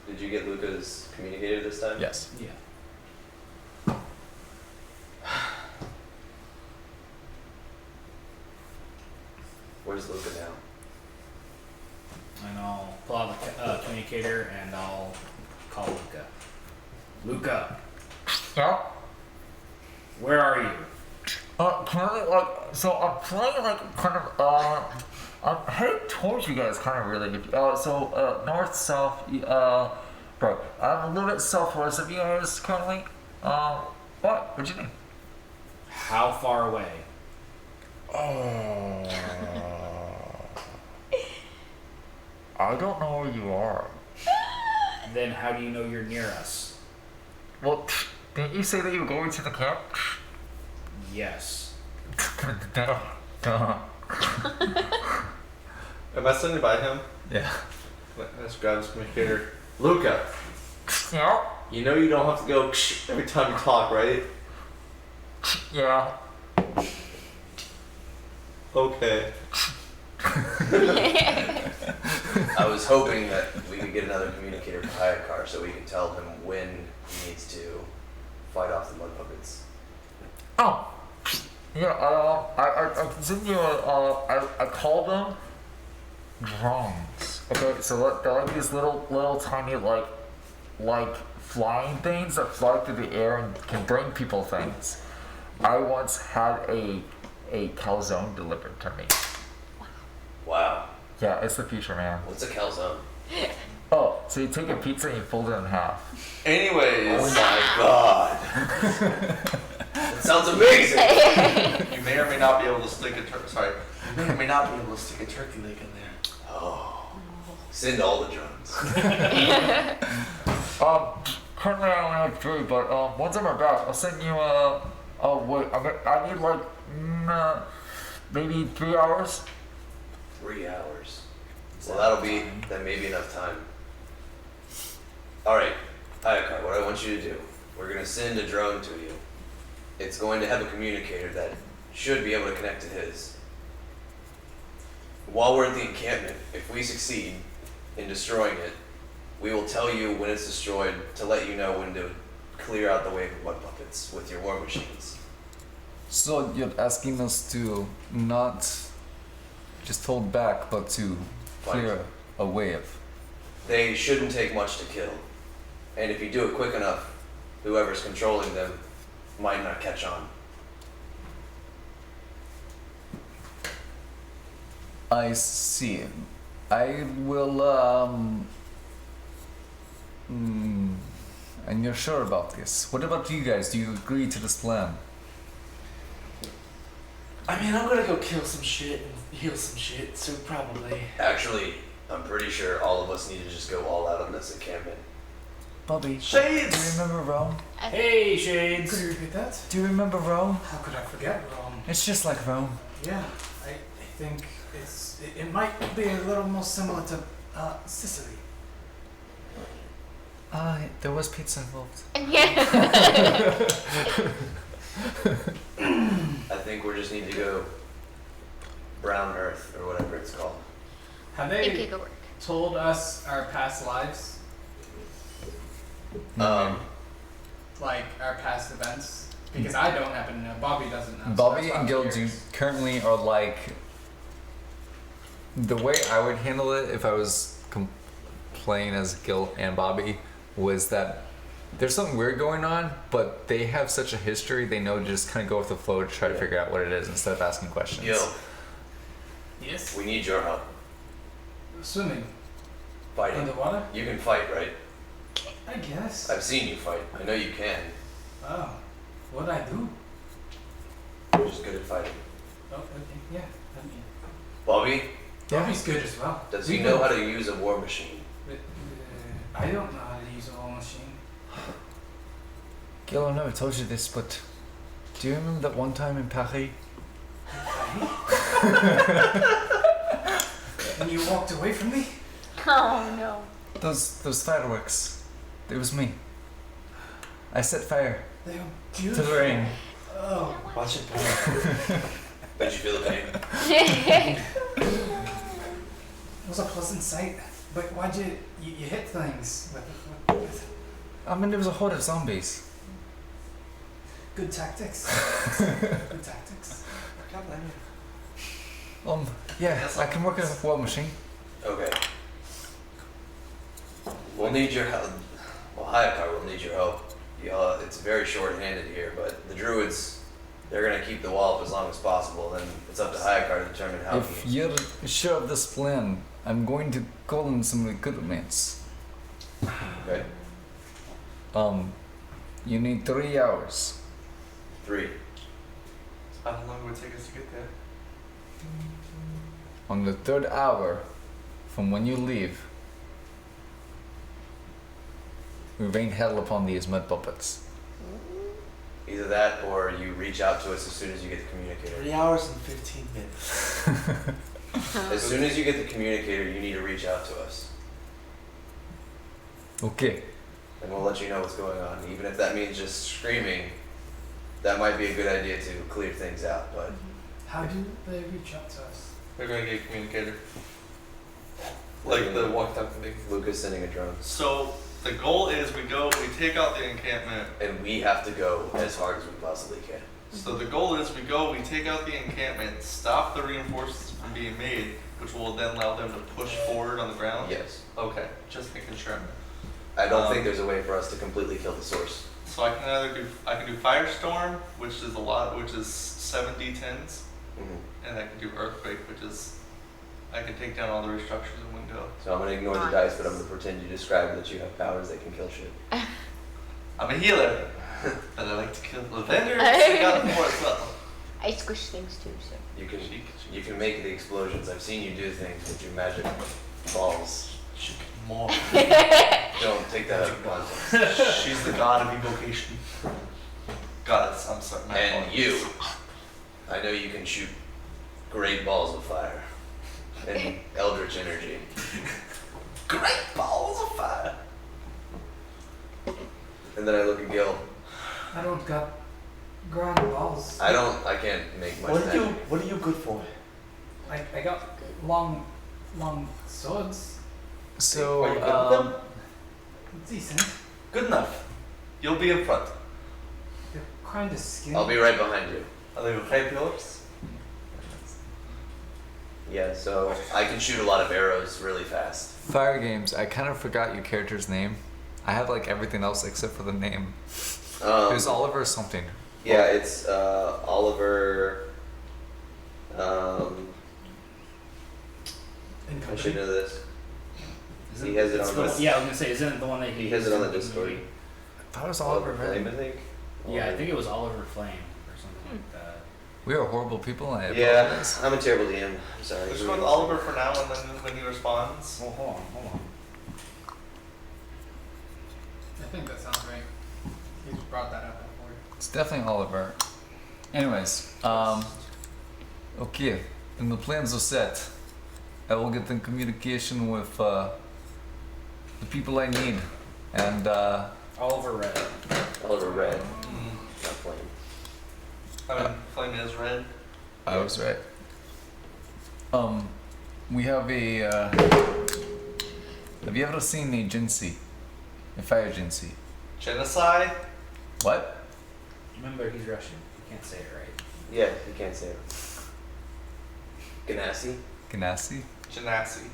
Did you get Luca's communicator this time? Yes. Yeah. Where's Luca now? And I'll pull out the communicator and I'll call Luca. Luca, Yeah. where are you? Currently, like, so I'm playing, like, kind of, I'm heading towards you guys, kind of really. North, south, bro, I'm a little bit southwest of you guys currently. What'd you think? How far away? I don't know where you are. Then how do you know you're near us? Well, didn't you say that you were going to the camp? Yes. Duh. Am I standing by him? Yeah. Let's grab his communicator. Luca, Yeah? you know you don't have to go every time you talk, right? Yeah. Okay. I was hoping that we could get another communicator for Hayakar so we could tell him when he needs to fight off the mud puppets. Oh. Yeah, I can send you I call them drones. Okay, so they're like these little tiny like flying things that fly through the air and can bring people things. I once had a calzone delivered to me. Wow. Yeah, it's the future, man. What's a calzone? Oh, so you take a pizza and you fold it in half. Anyways, Oh my god. That sounds amazing. you may or may not be able to stick a you may or may not be able to stick a turkey leg in there. Oh. Send all the drones. Currently I only have 3, but once I'm back, I'll send you wait, I need like maybe 3 hours. 3 hours. Well, that may be enough time. Alright, Hayakar, what I want you to do, we're going to send a drone to you. It's going to have a communicator that should be able to connect to his. while we're at the encampment, if we succeed in destroying it, we will tell you when it's destroyed to let you know when to clear out the wave of mud puppets with your war machines. So you're asking us to not just hold back, but to clear a wave. They shouldn't take much to kill. And if you do it quick enough, whoever's controlling them might not catch on. I see. I will, and you're sure about this? What about you guys? Do you agree to this plan? I mean, I'm gonna go kill some shit and heal some shit, so probably. Actually, I'm pretty sure all of us need to just go all out on this encampment. Bobby, Shades! do you remember Rome? Hey, Could Shades. you repeat that? Do you remember Rome? How could I forget Rome? It's just like Rome. Yeah, I think it might be a little more similar to Sicily. There was pizza involved. Yeah. I think we just need to go brown earth or whatever it's called. Have It they could go work. told us our past lives? Like our past events? Because I don't happen to know. Bobby doesn't know. so Bobby that's why and I'm Gil curious. currently are like. The way I would handle it if I was playing as Gil and Bobby was that there's something weird going on, but they have such a history, they know to just kind of go with the flow to try to figure out what it is instead of asking questions. Gil, Yes? we need your help. Swimming. Fighting. Underwater? You can fight, right? I guess. I've seen you fight. I know you can. Oh. What'd I do? You're just good at fighting. Oh, okay. Yeah. I mean, Bobby, Bobby's good as well. does he know how to use a war machine? I don't know how to use a whole machine. Gil, I never told you this, but do you remember that one time in Paris? And you walked away from me? Oh no. Those fireworks. It was me. I set fire They were to beautiful. the rain. Oh. Watch it burn. Did you feel the pain? It was a pleasant sight. But why'd you hit things with I mean, there was a horde of zombies. good tactics? Good tactics. God blame you. Yeah, I can work as a war machine. Okay. We'll need your help. Well, Hayakar will need your help. It's very short-handed here, but the druids, they're gonna keep the wall up as long as possible. Then it's up to Hayakar to determine how If he. you're sure of this plan, I'm going to call in some recruitments. Okay. You need 3 hours. 3. How long would it take us to get there? On the 3rd hour from when you leave, we rain hell upon these mud puppets. Either that, or you reach out to us as soon as you get the communicator. 3 hours and 15 minutes. As soon as you get the communicator, you need to reach out to us, Okay. and we'll let you know what's going on. Even if that means just screaming, that might be a good idea to clear things out. But How do they reach out to us? They're gonna get a communicator. Like the walkie-talkie thing. Lucas sending a drone, So the goal is we take out the encampment. and we have to go as hard as we possibly can. So the goal is we take out the encampment, stop the reinforcements from being made, which will then allow them to push forward on the ground. Yes. Okay, just making sure. I don't think there's a way for us to completely kill the source. So I can do Firestorm, which is 7d10s, Mm-hmm. and I can do Earthquake, I can take down all the restructures in one go. So I'm gonna ignore the dice, but I'm gonna pretend you describe that you have powers that can kill shit. I'm a healer, but I like to kill the vendors. I got more as well. I squish things too, so. You can make the explosions. I've seen you do things with your magic balls. More. Don't take that out of context. She's the god of evocation. Goddess, I'm sorry. my And apologies. you, I know you can shoot great balls of fire and eldritch energy. Great balls of fire. And then I look at Gil. I don't got ground balls. I can't make much magic. What are you good for? I got long swords. So, Are you good with them? Decent. Good enough. You'll be in front. They're kind of skinny. I'll be right behind you. Are they regulars? Yeah, so I can shoot a lot of arrows really fast. Fire Games, I kind of forgot your character's name. I have like everything else except for the name. It was Oliver something. Yeah, it's Oliver. I should know this. He has it on the. Yeah, I was gonna say, isn't it the one that He has it on the Discord. I thought it was Oliver Flame, I Red. think. Yeah, I think it was Oliver Flame or something like that. We are horrible people, and I Yeah, apologize. I'm a terrible DM. I'm sorry. Let's go with Oliver for now, and then when he responds. Well, hold on. I think that sounds right. He's brought that up before. It's definitely Oliver. Anyways, okay, and the plans are set. I will get in communication with the people I need, and Oliver Red. Oliver Red. Mm. Not Flame. I mean, Flame is red. I was right. We have a. Have you ever seen a agency? A fire agency? Genocide? What? Remember, he's Russian. You can't say it right. Yeah, you can't say it. Ganassi? Ganassi? Genasi.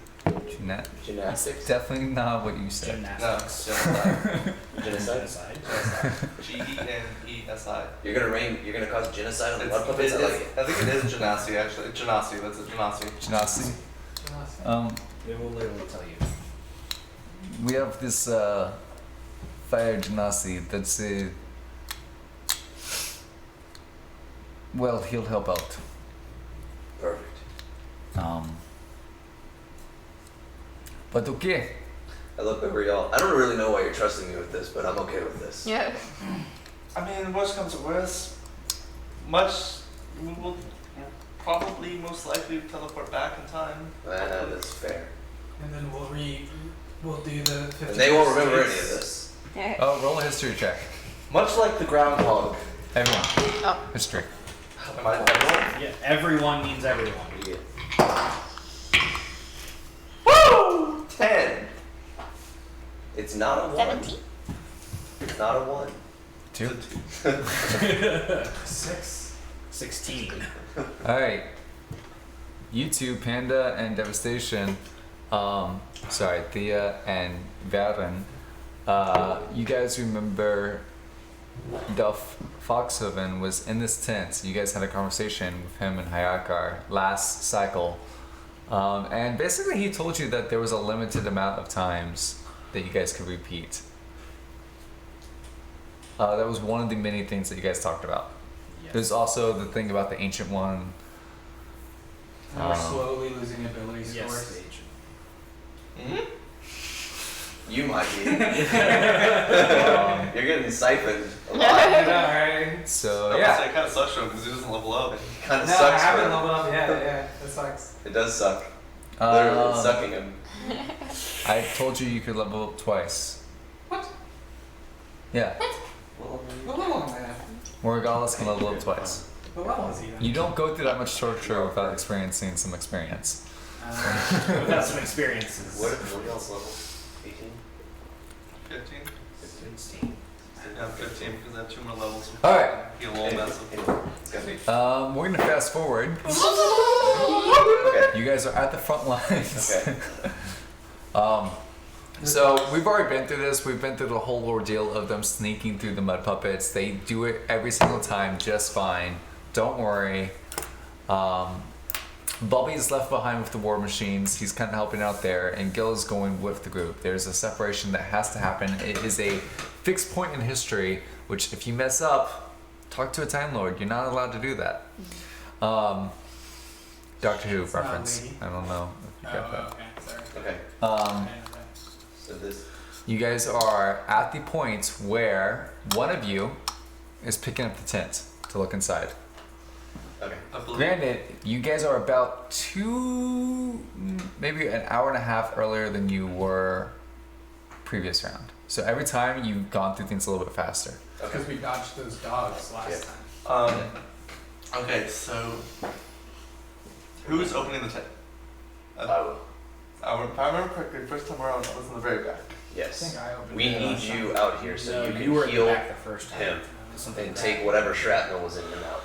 Gymnastics? Definitely not what you said. No, Gymnastics. genocide. Genocide? Genesi. You're gonna cause genocide on the blood It's, puppets? I like it. I think it is Genasi, actually. Genasi, that's it, Genasi. Ganassi? They will literally tell you. We have this fire genasi that's a. Well, he'll help out. Perfect. But okay. I look over y'all. I don't really know why you're trusting me with this, but I'm okay with this. Yeah. I mean, worst comes to worst, we will probably most likely teleport back in time. That's fair. And then we'll do the 50 And they won't remember any of states. this. Oh, roll a history check. Much like the groundhog. Everyone. Oh. History. Am I everyone? Yeah, everyone means everyone. Yeah. Woo! 10. It's not a 1. 17. It's not a 1. 2. 6. 16. Alright. You two, Panda and Devastation, sorry, Thea and Varen, you guys remember Duff Foxhoven was in this tent. You guys had a conversation with him and Hayakar last cycle. And basically he told you that there was a limited amount of times that you guys could repeat. That was one of the many things that you guys talked about. Yes. There's also the thing about the Ancient One. And we're slowly losing ability Yes, scores. the ancient. Mm-hmm. You might be. You're getting siphoned a lot. Alright. So I yeah. it kind of sucks for him because he doesn't level up. It kind of No, I sucks for haven't him. leveled up yet. Yeah, that sucks. It does suck. Literally, it's Um, sucking him. I told you you could level up twice. What? Yeah. What level am I at? Morgales can level up twice. What level is he then? You don't go through that much torture without experiencing some experience. Without some experiences. What else level? 18? 15? 16. Yeah, 15 because I have 2 more levels. Alright. Heal all massive. It's gonna be. We're gonna fast forward. Okay. You guys are at the front lines. Okay. So we've already been through this. We've been through the whole ordeal of them sneaking through the mud puppets. They do it every single time just fine. Don't worry. Bubby's left behind with the war machines. He's kind of helping out there, and Gil is going with the group. There's a separation that has to happen. It is a fixed point in history, which if you mess up, talk to a Time Lord. You're not allowed to do that. Doctor Who It's not a reference. lady. I don't know if you got that. Oh, okay. Sorry. Okay. I didn't know that. So this. You guys are at the point where one of you is picking up the tent to look inside. Okay. I believe. Granted, you guys are about maybe an hour and a half earlier than you were previous round. So every time you've gone through things a little bit faster. Because we dodged those dogs last Yeah. time. Okay, so Who's opening the tent? I will. If I remember correctly, first time around, I was in the very back. Yes. I opened We it need last you time. out here so No, you can you were in the heal back the first time. him Something and bad. take whatever shrapnel was in him out.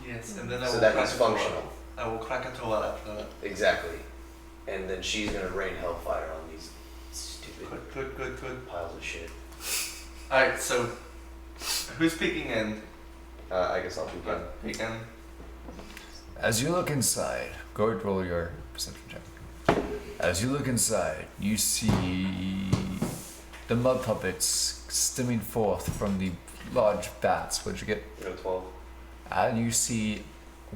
Yes, and then I So will that crack he's into a well. functional. I will crack into a well after that. Exactly. And then she's gonna rain hellfire on these stupid Good. piles of shit. Alright, so who's peeking in? I guess I'll peek in. Peek in. As you look inside, go ahead and roll your perception check. As you look inside, you see the mud puppets stemming forth from the large vats. What'd you get? 12. And you see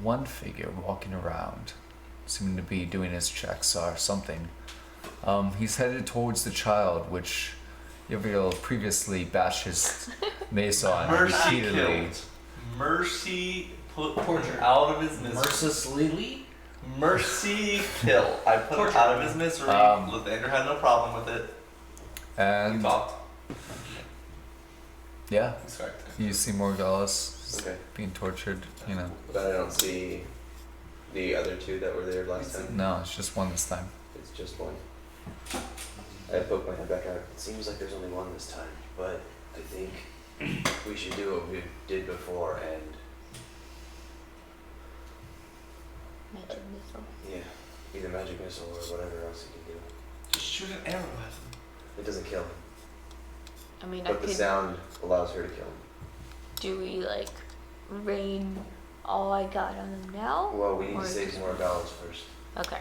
one figure walking around, seeming to be doing his checks or something. He's headed towards the child, which Yaviel previously bashed his mace on Mercy repeatedly. killed. Mercy put Torture. him out of his misery. Mercilessly? Mercy kill. I put him out of his misery. Lathander had no problem with it. He And talked. yeah, He's correct. you see Morgellus Okay. being tortured, you know. But I don't see the other two that were there last time. No, it's just one this time. It's just one. I poke my head back out. It seems like there's only one this time, but I think we should do what we did before and Magic missile. yeah, either magic missile or whatever else you can do. Just shoot an arrow at him. It doesn't kill him, I mean, I but the could. sound allows her to kill him. Do we like rain all I got on them now? Well, we need Or to save just- more dollars first. Okay,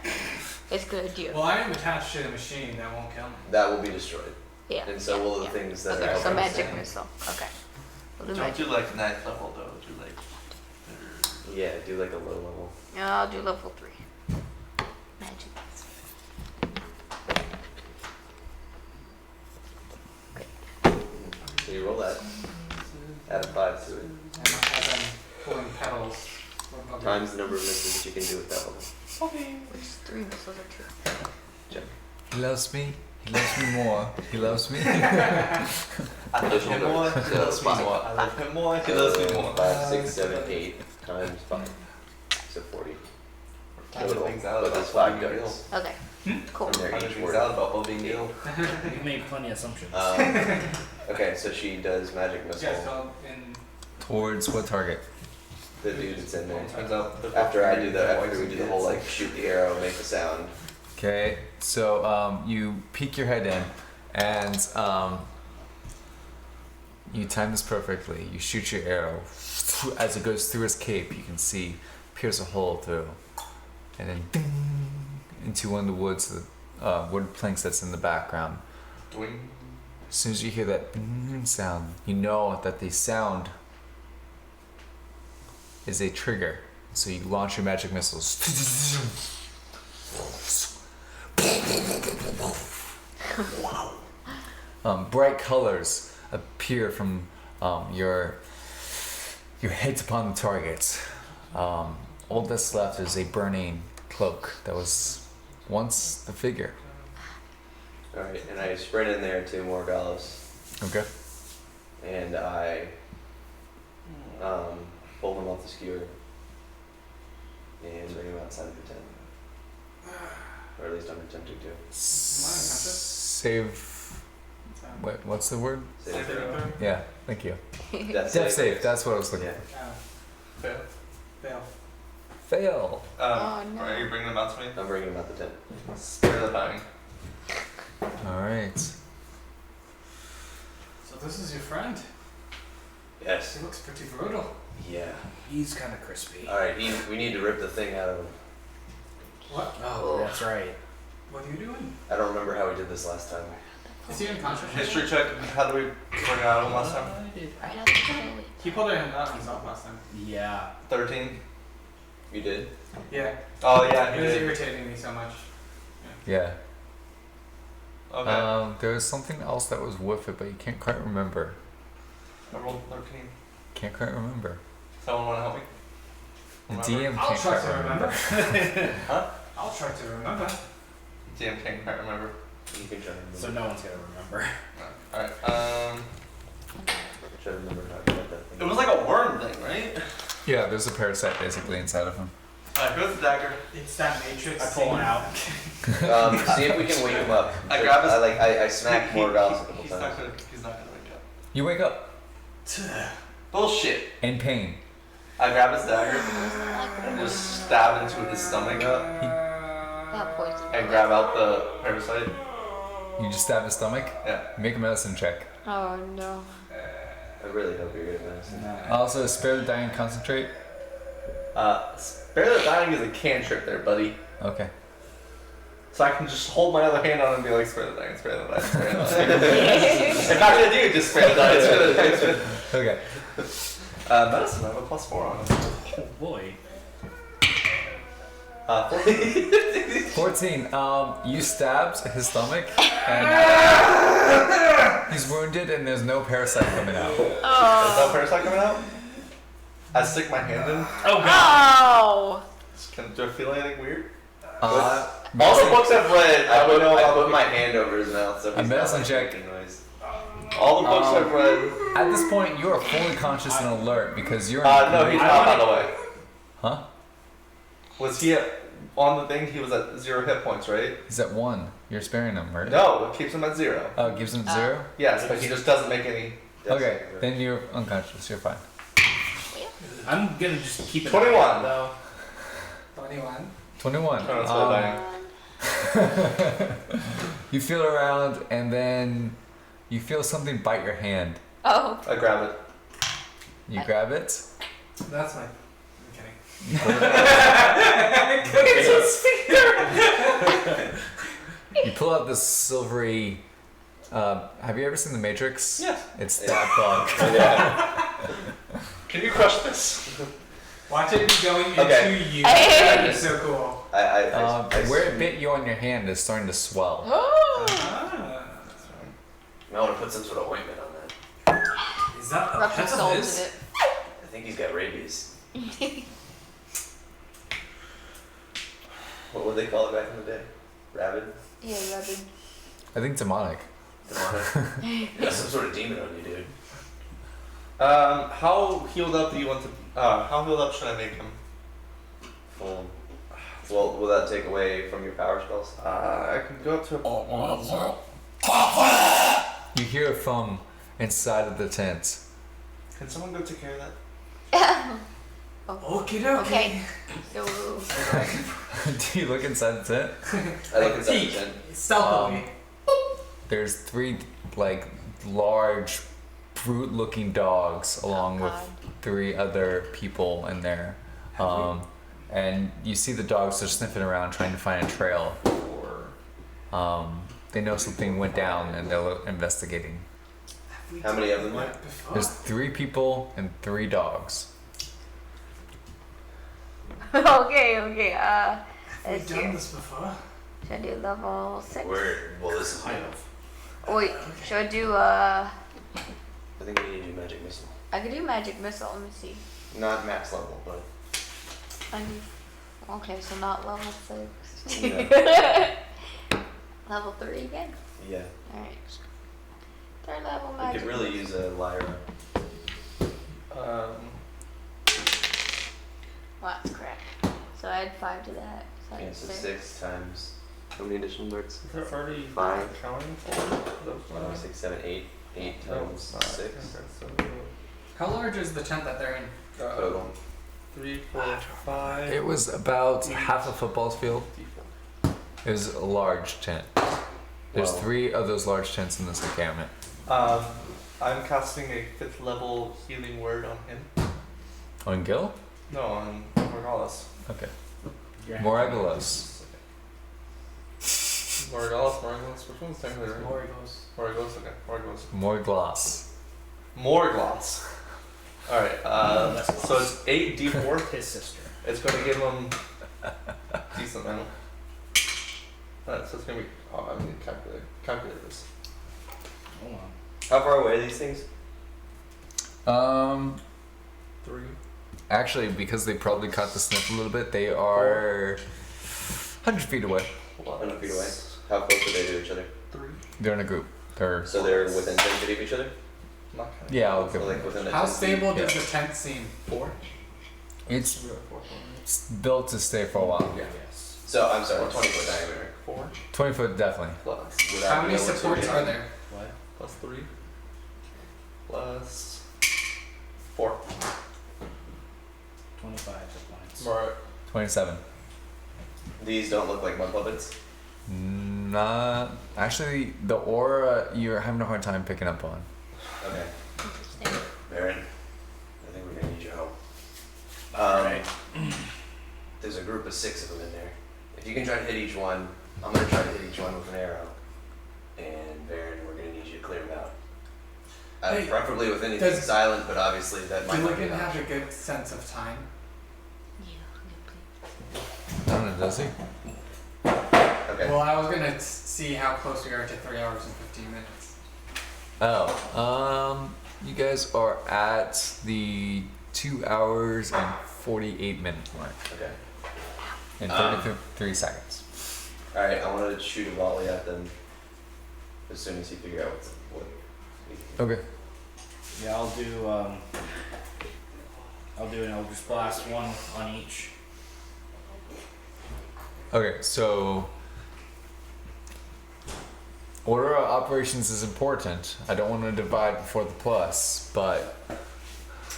it's a good idea. Well, I am attached to the machine. That won't kill me. That will be destroyed, Yeah. and so yeah, will the yeah. things that Okay, are so out there. magic missile. Okay. We'll do Don't magic. do like ninth level though. Do like. Yeah, do like a low level. Yeah, I'll do level 3. Magic missile. So you roll that. Add a 5 to it. And as I'm pulling petals. I'll do- Times the number of misses that you can do with that level. Which 3 missiles are 2. Check. He loves me. He loves me more. He loves me. I love him more. He So loves me five. more. I love him more. He loves me more. 5, 6, 7, 8 times 5. So 40. Finding Total. things out But about there's 5 Bobby guns. Okay. Cool. And they're Finding each things worth out about Bobby Gill. You've made plenty of assumptions. Okay, so she does magic You missile. guys fell in. Towards what target? The dude that's in there. Turns out. After we do the whole like shoot the arrow, make the sound. Okay, so you peek your head in, and you time this perfectly. You shoot your arrow. As it goes through his cape, you can see pierce a hole through, and then ding, into one of the wood planks that's in the background. Doing. As soon as you hear that ding sound, you know that the sound is a trigger. So you launch your magic missiles. Bright colors appear from your hits upon the targets. All that's left is a burning cloak that was once the figure. Alright, and I sprint in there to Morgellus Okay. and I pull him off the skewer and bring him outside of the tent. Or at least I'm attempting to. Save. What's the word? Save throw. Yeah, thank you. Death Death save. That's what I was looking Yeah. Fail. Fail. for. Fail. Oh, no. Are you bringing them out to me? I'm bringing him out the tent. Spare the dying. All right. So this is your friend. Yes. He looks pretty brutal. Yeah. He's kind of crispy. Alright, we need to rip the thing out of him. What? Oh, that's right. What are you doing? I don't remember how we did this last time. Is he unconscious? History check. How do we bring out of him last time? Right out the belly. He pulled it out himself last time. Yeah. 13. You did? Yeah. Oh yeah, It he was did. irritating me so much. Yeah. Okay. There was something else that was with it, but you can't quite remember. I rolled 13. Can't quite remember. Someone want to help me? The Remember? DM I'll can't try quite to remember. Huh? I'll try to remember. DM can't quite remember. You can try to remember. So no one's gonna remember. Alright. Try to remember how to get that thing. It was like a worm thing, right? Yeah, there's a parasite basically inside of him. Where's the dagger? It's that matrix. I pull one out. See if we can wake him up. I grab his- I smack Morgals a couple He's times. not gonna wake up. You wake up Bullshit. in pain. I grab his dagger and just stab into his stomach That poison. and grab out the parasite. You just stab his stomach. Yeah. Make a medicine check. Oh no. I really hope you're good at medicine. Also, spare the dying, concentrate. Spare the dying is a cantrip there, buddy. Okay. So I can just hold my other hand on and be like, spare the dying, spare the dying, spare the dying. In fact, I do just spare the dying, spare the dying, spare the Okay. medicine, I have a +4 on it. Oh boy. 14. 14. You stabbed his stomach, and he's wounded, and there's no parasite coming out. Is that parasite coming out? I stick my hand in. Oh god. Oh. Do I feel anything weird? Uh, All the books I've read, I would know I how put my hand over his mouth so A he's not medicine like, check. making noise. all the books I've read. At this point, you are fully conscious and alert because you're. No, he's not, by the way. Huh? Was he on the thing? He was at 0 hit points, right? He's at 1. You're sparing him, right? No, it keeps him at 0. Oh, it gives him 0? Yes, but he just doesn't make any. Okay, then you're unconscious. You're fine. I'm gonna just keep it 21. though. 21. 21. Oh, that's what I You feel around, and then you feel something bite your hand. Oh. I grab it. You grab it. That's my. I'm kidding. You pull out this silvery. Have you ever seen The Matrix? Yes. It's that bug. Can you crush this? Watch it be going into Okay. you. That is so cool. Where it bit you on your hand is starting to swell. Oh. Ah. I want to put some sort of ointment on that. Is that Rub some salt in this? it. I think he's got rabies. What would they call it back in the day? Rabid? Yeah, rabid. I think demonic. Demonic? You got some sort of demon on you, dude. How healed up do you want to? How healed up should I make him? Full. Well, will that take away from your power spells? I can go up to. You hear it from inside of the tent. Can someone go take care of that? Okay. Okay. Go. Do you look inside the tent? I look inside the Peek. tent. Stealthily. There's 3 like large, brute-looking dogs, along with God. 3 other people in there. And you see the dogs are sniffing around trying to find a trail. They know something went down and they're investigating. How many of them are? There's 3 people and 3 dogs. Okay. We've Let's done see. this before. Should I do level 6? Well, this is new. Wait, should I do I think we need to do magic missile. I could do magic missile. Let me see. Not max level, but I do. Okay, so not level 6. Level 3 again. yeah. All right. 3rd level We magic. could really use a Lyra. Well, that's correct. So I add 5 to that. So I Yeah, had so 6. 6 times. How many additional darts? Is there already 5. counting for? 5, 6, 7, 8. 8 times 6. How large is the tent that they're in? Total. 3, 4, 5. It was about half a football field. It was a large tent. There's Wow. 3 of those large tents in this encampment. I'm casting a 5th level healing word on him. On Gil? No, on Morgalis. Okay. Yeah. Moragulus. Morgalis. Which one's technically right? Morgos. Morgalis. Okay, Morgalis. Morgloss. Morgloss. All right. So it's 8d4. His sister. It's going to give him decent amount. Alright, so it's going to be. Oh, I need to calculate this. Hold on. How far away are these things? 3. Actually, because they probably caught the sniff a little bit, they are 100 feet away. 100 feet away. How close are they to each other? 3. They're in a group. They're So they're within 10 feet of each other? Not kind yeah. I'll So give like them. within the How 10 feet? stable does Yeah. the tent seem? 4? It's 3 or 4. built to stay for a while. Yeah. Yes. So I'm sorry, 20-foot diameter. 4 20 foot definitely. Plus. Would I How be many able to- supports are there? What? plus 3 plus 4. 25 hit points. Right. 27. These don't look like mud puppets. Not actually. The aura you're having a hard time picking up on. Okay. Interesting. Baron, I think we're gonna need your help. Alright. There's a group of 6 of them in there. If you can try to hit each one, I'm gonna try to hit each one with an arrow. And Baron, we're gonna need you to clear them out. Hey, Preferably with anything does- silent, but obviously that might not be Gilligan an have a option. good sense of time? I don't know. Does he? Okay. Well, I was gonna see how close we are to 3 hours and 15 minutes. Oh. You guys are at the 2 hours and 48 minute mark Okay. in 33 seconds. Alright, I want to shoot a volley at them as soon as you figure out what Okay. Yeah, I'll do an Eldritch Blast, one on each. Okay. So. Order of operations is important. I don't want to divide before the plus, but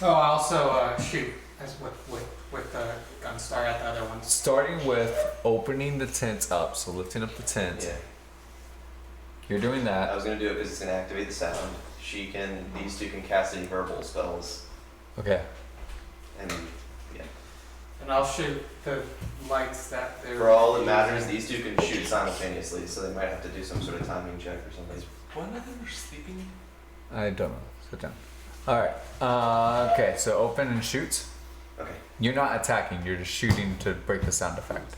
Oh, I also shoot as with the Gunstar at the other ones. starting with opening the tent up, so lifting up the tent. Yeah. You're doing I that. was gonna do it because it's gonna activate the sound. These two can cast any verbal spells, Okay. and yeah. And I'll shoot the lights that they're. For all that matters, these two can shoot simultaneously, so they might have to do some sort of timing check or something. One of them are sleeping. I don't know. Sit down. All right. Okay. So open and shoot. Okay. You're not attacking. You're just shooting to break the sound effect.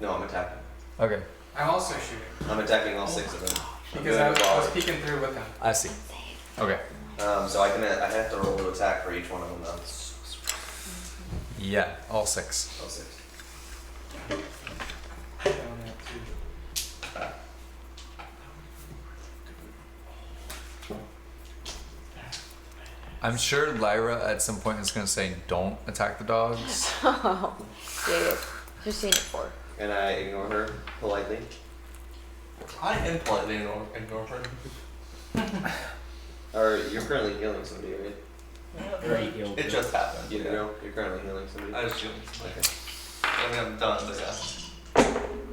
No, I'm attacking. Okay. I'm also shooting I'm attacking all 6 of them. I'm because doing I a was volley. peeking through with them. I see. Okay. So I have to roll to attack for each one of them though. Yeah. All 6. All 6. I'm sure Lyra at some point is going to say, "Don't attack the dogs." Oh, yeah. Who's seen it for? And I ignore her politely. I am politely ignore her. Or you're currently healing somebody, right? Already healed. It just happened. You know, you're currently healing somebody. I was feeling something. Okay. I mean, I'm done, but yeah.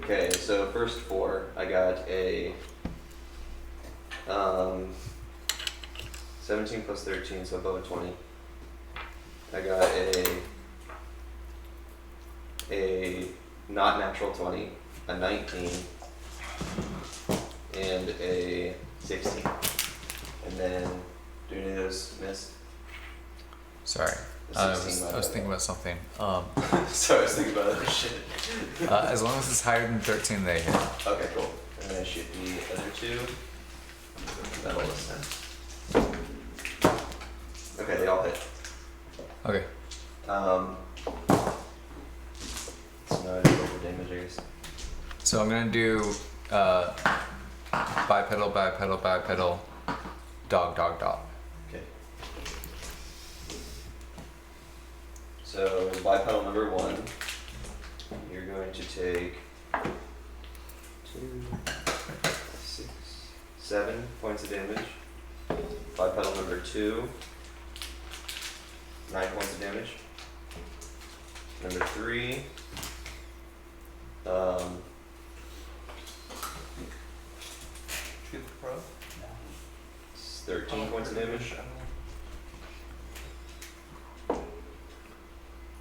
Okay, so first 4, I got a 17 plus 13, so above a 20. I got a not natural 20, a 19, and a 16. And then, do any of those miss? Sorry. The I 16 was thinking about something. Sorry, I was thinking about other shit. As long as it's higher than 13, they hit. Okay, cool. And then I shoot the other 2. That'll listen. Okay, they all hit. Okay. So now I roll for damage, I guess. So I'm gonna do bipedal, bipedal, bipedal, dog, dog, dog. Okay. So bipedal number 1, you're going to take 2, 6, 7 points of damage. Bipedal number 2, 9 points of damage. Number 3, Shoot the pro. it's 13 points of damage.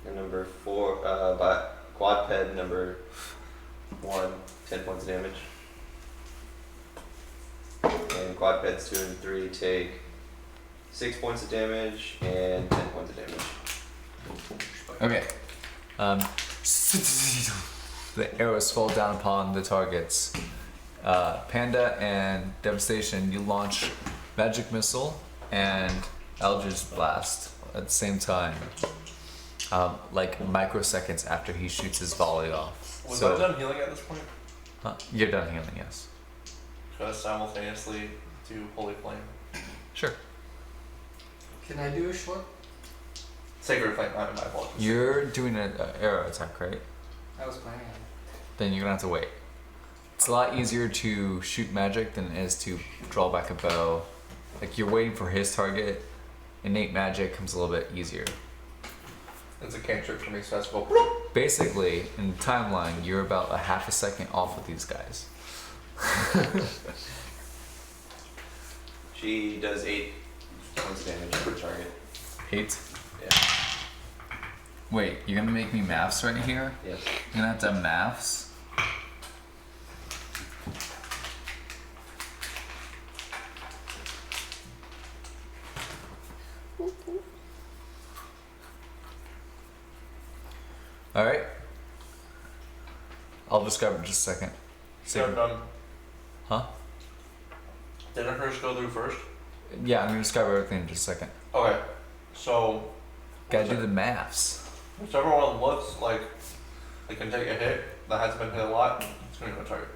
And number 4, quadped number 1, 10 points of damage. And quadpeds 2 and 3 take 6 points of damage and 10 points of damage. Okay. The arrows fall down upon the targets. Panda and Devastation, you launch Magic Missile and Eldritch Blast at the same time. Like microseconds after he shoots his volley off. Was So- I done healing at this point? You're done healing, yes. Could I simultaneously do Holy Flame? Sure. Can I do a short? Sacred Flame, my apologies. You're doing an arrow attack, right? I was planning on it. Then you're gonna have to wait. It's a lot easier to shoot magic than it is to draw back a bow. Like you're waiting for his target. Innate magic comes a little bit easier. It's a cantrip for me, so that's go. Basically, in the timeline, you're about a half a second off with these guys. She does 8 points of damage per target. 8. Yeah. Wait, you're gonna make me maths right here? Yes. You're gonna have to have maths? Alright. I'll describe it in just a second. So done. Huh? Didn't hers go through first? Yeah, I'm gonna describe everything in just a second. Okay. So Gotta do the maths. whichever one looks like it can take a hit that hasn't been hit a lot, it's gonna go target.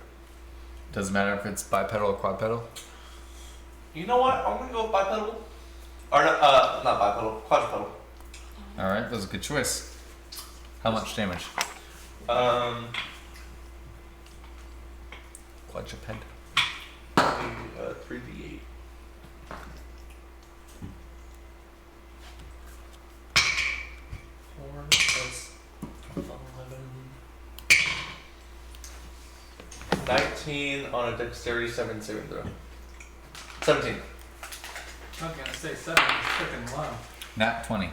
Doesn't matter if it's bipedal or quadpedal. You know what? I'm gonna go with bipedal. Or not bipedal, quadrupedal. Alright, that was a good choice. How much damage? Quadruped. 3d8. 4 plus 11. 19 on a dexterity 7 saving throw. 17. I was gonna say 7 is freaking low. Nat 20.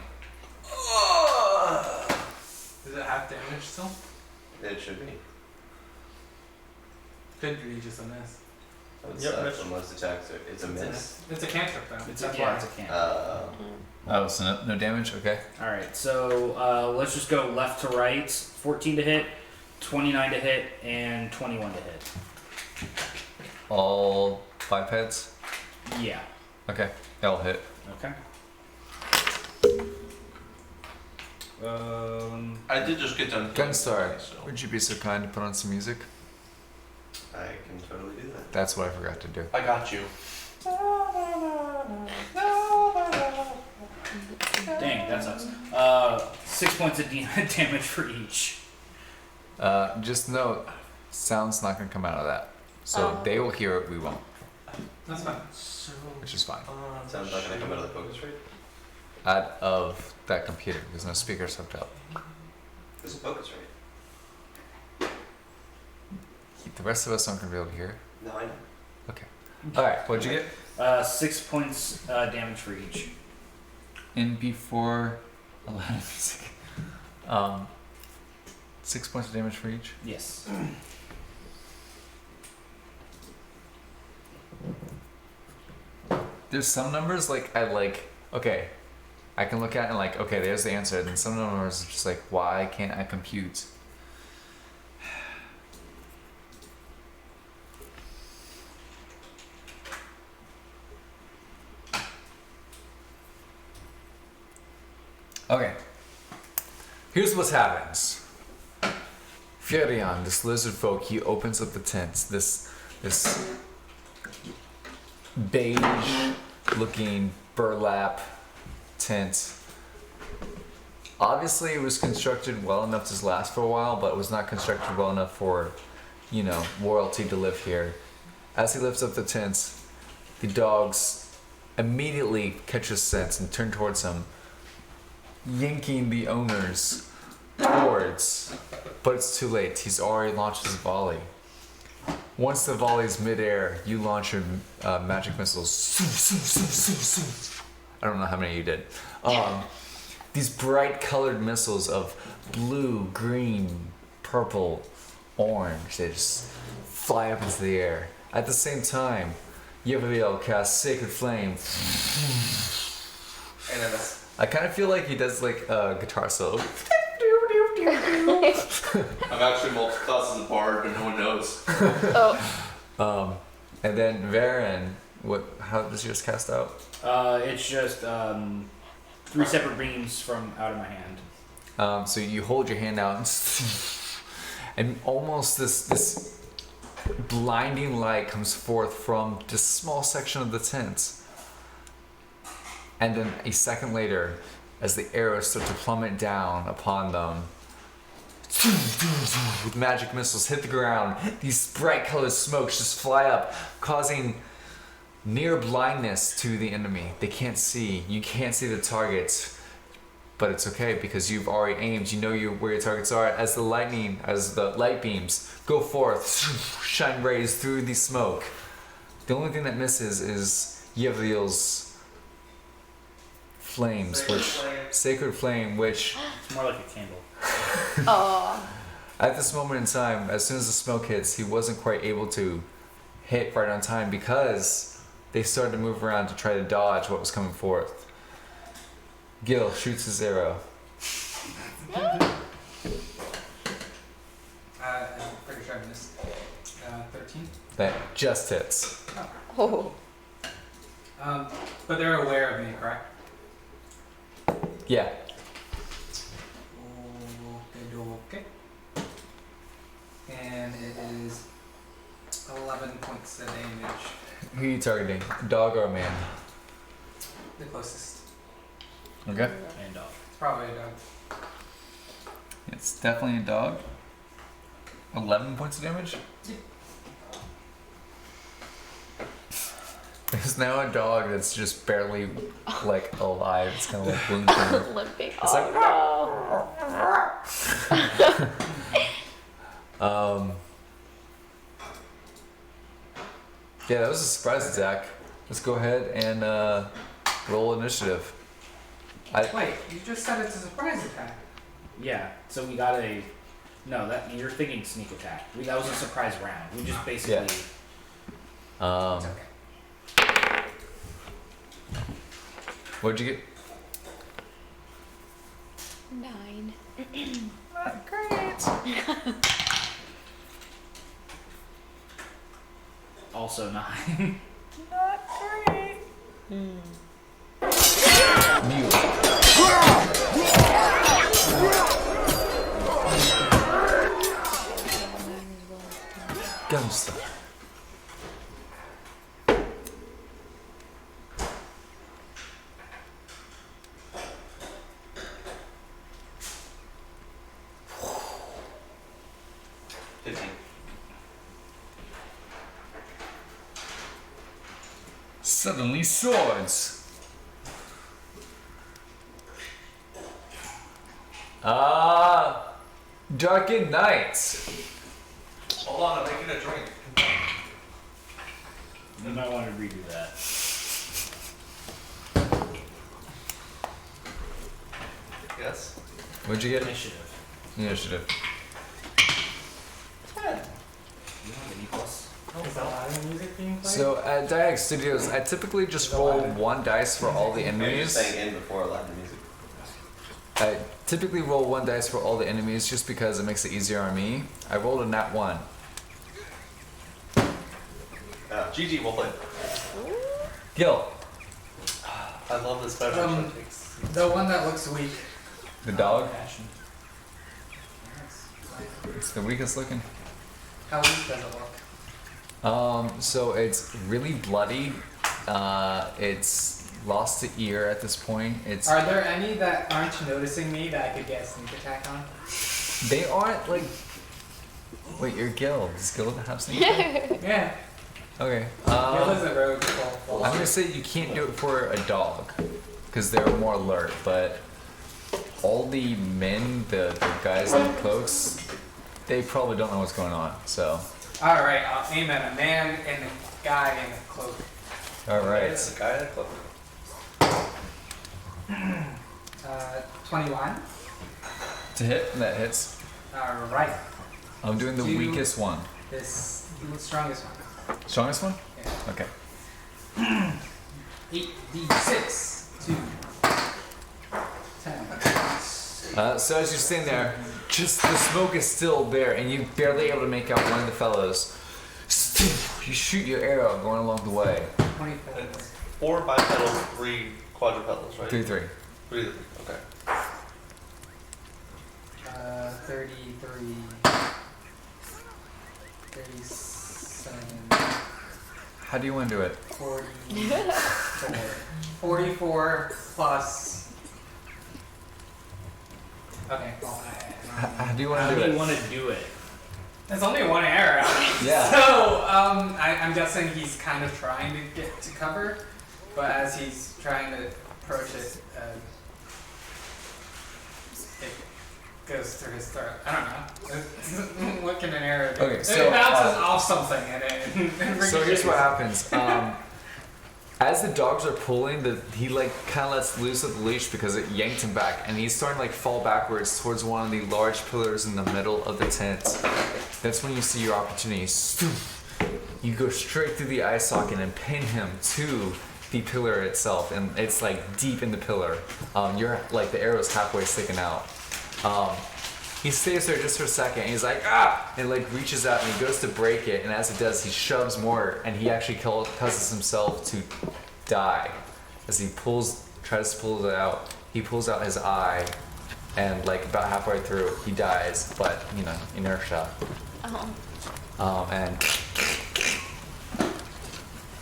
Is it half damage still? It should be. Could be just a miss. It's, Yep, miss. for most attacks, it's a miss. It's a cantrip though. It's That's yeah, why. it's a can. Oh, so no damage? Okay. Alright, so let's just go left to right. 14 to hit, 29 to hit, and 21 to hit. All bipeds? Yeah. Okay, they'll hit. Okay. I did just get done. Gunstar, So. would you be so kind to put on some music? I can totally do that. That's what I forgot to do. I got you. Dang, that sucks. 6 points of damage for each. Just note, sound's not gonna come out of that. So they will hear it, we won't, That's fine. So, which is fine. Sounds not gonna come out of the focus rate. Out of that computer, there's no speakers hooked up. There's a focus rate. The rest of us aren't gonna be able to hear. No, I know. Okay. Alright, what'd you get? 6 points damage for each. In before Aladdin music. 6 points of damage for each. Yes. There's some numbers okay, I can look at it and like, okay, there's the answer. And then some numbers are just like, why can't I compute? Okay. Here's what happens. Furion, this lizard folk, he opens up the tent. This beige looking burlap tent. Obviously it was constructed well enough to last for a while, but it was not constructed well enough for, royalty to live here. As he lifts up the tent, the dogs immediately catch his scent and turn towards him, yanking the owners towards, but it's too late. He's already launched his volley. Once the volley's midair, you launch your magic missiles. I don't know how many you did. These bright colored missiles of blue, green, purple, orange, they just fly up into the air. At the same time, Yevriel casts Sacred Flame. And then I kind of feel like he does like a guitar solo. I'm actually multi-class as a bard, but no one knows. And then Varen, how does yours cast out? It's just 3 separate beams from out of my hand. So you hold your hand out and almost this blinding light comes forth from just a small section of the tent. And then a second later, as the arrows start to plummet down upon them. With magic missiles hit the ground, these bright colored smokes just fly up, causing near blindness to the enemy. They can't see. You can't see the targets, but it's okay because you've already aimed. You know where your targets are. As the light beams go forth, shine rays through the smoke. The only thing that misses is Yevliel's flames, sacred flame, which It's more like a candle. Oh. at this moment in time, as soon as the smoke hits, he wasn't quite able to hit right on time because they started to move around to try to dodge what was coming forth. Gil shoots his arrow. I'm pretty sure I missed. 13. That just hits. Oh. But they're aware of me, correct? Yeah. Okay. And it is 11 points of damage. Who are you targeting? A dog or a man? The closest. Okay. And dog. It's probably a dog. It's definitely a dog. 11 points of damage? There's now a dog that's just barely like alive. It's kind of like wounded. Limping. It's yeah, that was a surprise attack. Let's go ahead and roll initiative. Wait, you just said it's a surprise attack. Yeah, so we got a. No, that you're thinking sneak attack. That was a surprise round. We just basically. Yeah. It's okay. What'd you get? 9. Not great. Also 9. Not great. Mule. Gunster. Suddenly swords. Darkened nights. Hold on, I'm making a drink. You might want to redo that. Yes. What'd you get? Initiative. Initiative. 10. You have an E+. Is that loud music being played? So at Diag Studios, I typically just roll one dice for all the Maybe enemies. just saying in before Latin music. I typically roll one dice for all the enemies just because it makes it easier on me. I rolled a nat 1. GG, we'll play. Gil, I love this beverage. The one that looks weak. the dog. Passion. It's the weakest looking. How weak does it look? So it's really bloody. It's lost the ear at this point. It's Are there any that aren't noticing me that I could get a sneak attack on? they aren't like. Wait, you're Gil. Does Gil have sneak attack? Yeah. Okay. Gil is a rogue. Full I'm gonna say you can't do it for a dog because they're more alert, but all the men, the guys in the cloaks, they probably don't know what's going on. So, Alright, I'll aim at a man and a guy in a cloak. all right. It's a guy in a cloak. 21. To hit, that hits. Alright. I'm doing the Do- weakest one. This the strongest one. Strongest one? Yeah. Okay. 8d6 to 10. So as you're sitting there, just the smoke is still there, and you're barely able to make out one of the fellows. You shoot your arrow going along the way. 24. It's 4 bipedals, 3 quadrupedals, right? 3-3. 3 to 3. Okay. 33. 37. How do you want to do it? 44. 44 plus Okay. Well, How do you want How to do do you it? want to do it? there's only one arrow. Yeah. So I'm guessing he's kind of trying to get to cover, but as he's trying to approach it, it goes through his throat. I don't know. What can an arrow do? Okay, so, it bounces off something and it So here's what ricochets. happens. As the dogs are pulling, he like kind of lets loose of the leash because it yanked him back, and he's starting to like fall backwards towards one of the large pillars in the middle of the tent. That's when you see your opportunity. You go straight through the eye socket and pin him to the pillar itself, and it's like deep in the pillar. You're like the arrow's halfway sticking out. He stays there just for a second, and he's like, ah! And like reaches out and he goes to break it, and as it does, he shoves more, and he actually causes himself to die. As he tries to pull it out, he pulls out his eye, and like about halfway through, he dies, but you know, inertia. And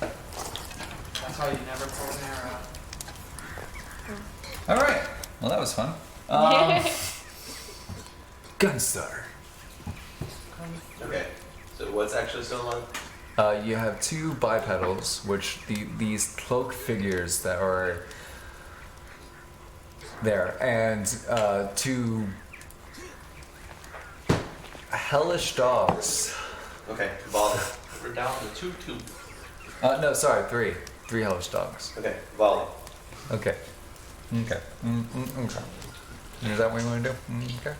That's why you never pull an arrow. alright, well that was fun. Gunstar. Okay. So what's actually still alive? You have two bipedals, which these cloaked figures that are there, and two hellish dogs. Okay. Volley. We're down to 2-2. No, sorry, three. Three hellish dogs. Okay. Volley. Okay. Okay. Okay. Is that what you want to do? Okay.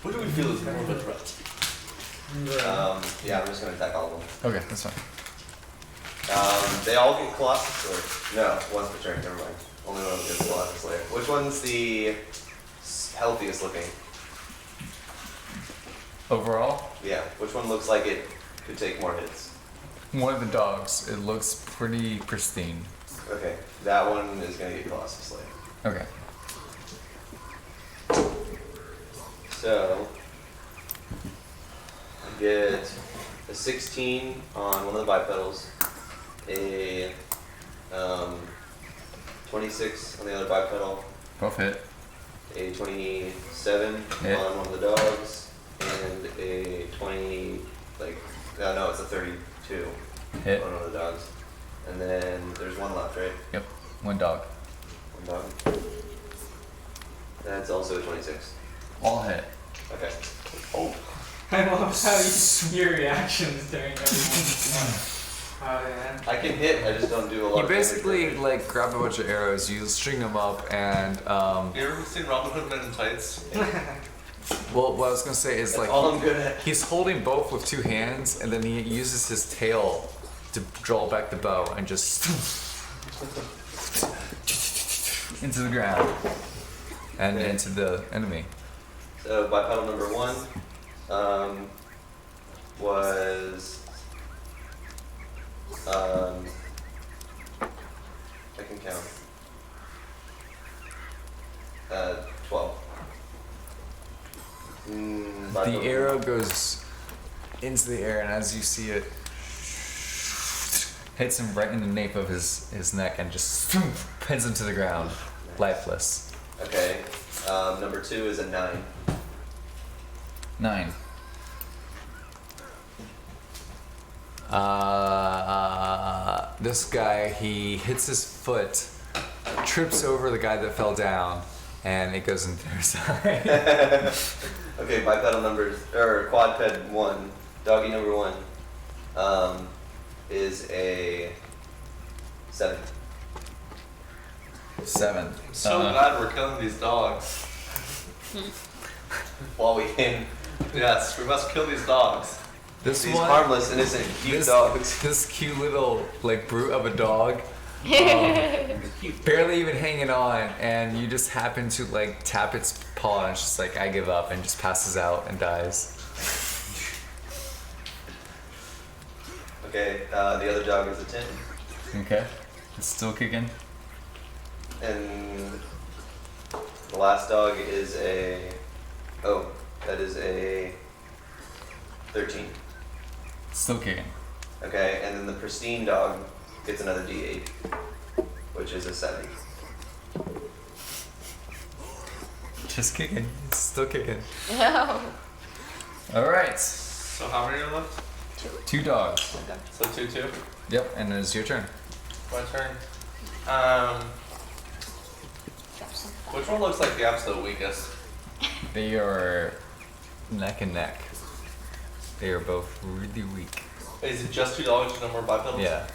What do we feel is more of a threat? Yeah, I'm just gonna attack all of them. Okay, that's fine. They all get Colossus Slayer. No, one's per turn, never mind. Only one of them gets Colossus Slayer. Which one's the healthiest looking? Overall, Yeah, which one looks like it could take more hits? one of the dogs. It looks pretty pristine. Okay, that one is gonna get Colossus Slayer. Okay. So, I get a 16 on one of the bipedals, a 26 on the other bipedal, Both hit. a 27 Hit. on one of the dogs, and a 20, no, it's a 32 Hit. on one of the dogs. And then there's one left, right? Yep. One dog. One dog. That's also a 26. All hit. Okay. I love how your reactions during everything. Oh man. I can hit, I just don't do a lot You of damage. basically like grab a bunch of arrows, you string them up, and You ever seen Robin Hood Men in Tights? well, what I was gonna say is That's like all I'm good at. he's holding both with two hands, and then he uses his tail to draw back the bow and just into the ground and Okay. into the enemy. So bipedal number 1 was I can count 12. The Bipedal arrow goes into the air, and as you see it, hits him right in the nape of his neck and just pins him to the ground, lifeless. Okay. Number 2 is a 9. 9. This guy, he hits his foot, trips over the guy that fell down, and it goes into his eye. Okay, bipedal numbers or quadped 1, doggy number 1, is a 7. 7. I'm so glad we're killing these dogs. While we can. Yes, we must kill these dogs. This These one, harmless, innocent, cute this, dogs. this cute little like brute of a dog, barely even hanging on, and you just happen to like tap its paw, and it's just like I give up, and just passes out and dies. Okay, the other dog is a 10. Okay, it's still kicking. And the last dog is a. Oh, that is a 13. Still kicking. Okay, and then the pristine dog gets another D8, which is a 7. Just kicking. It's still kicking. No. All right. So how many are left? 2 dogs. So 2-2. Yep, and it's your turn. My turn. Which one looks like the absolute weakest? They are neck and neck. They are both really weak. Is it just 2 dogs, no more bipedals? Yeah.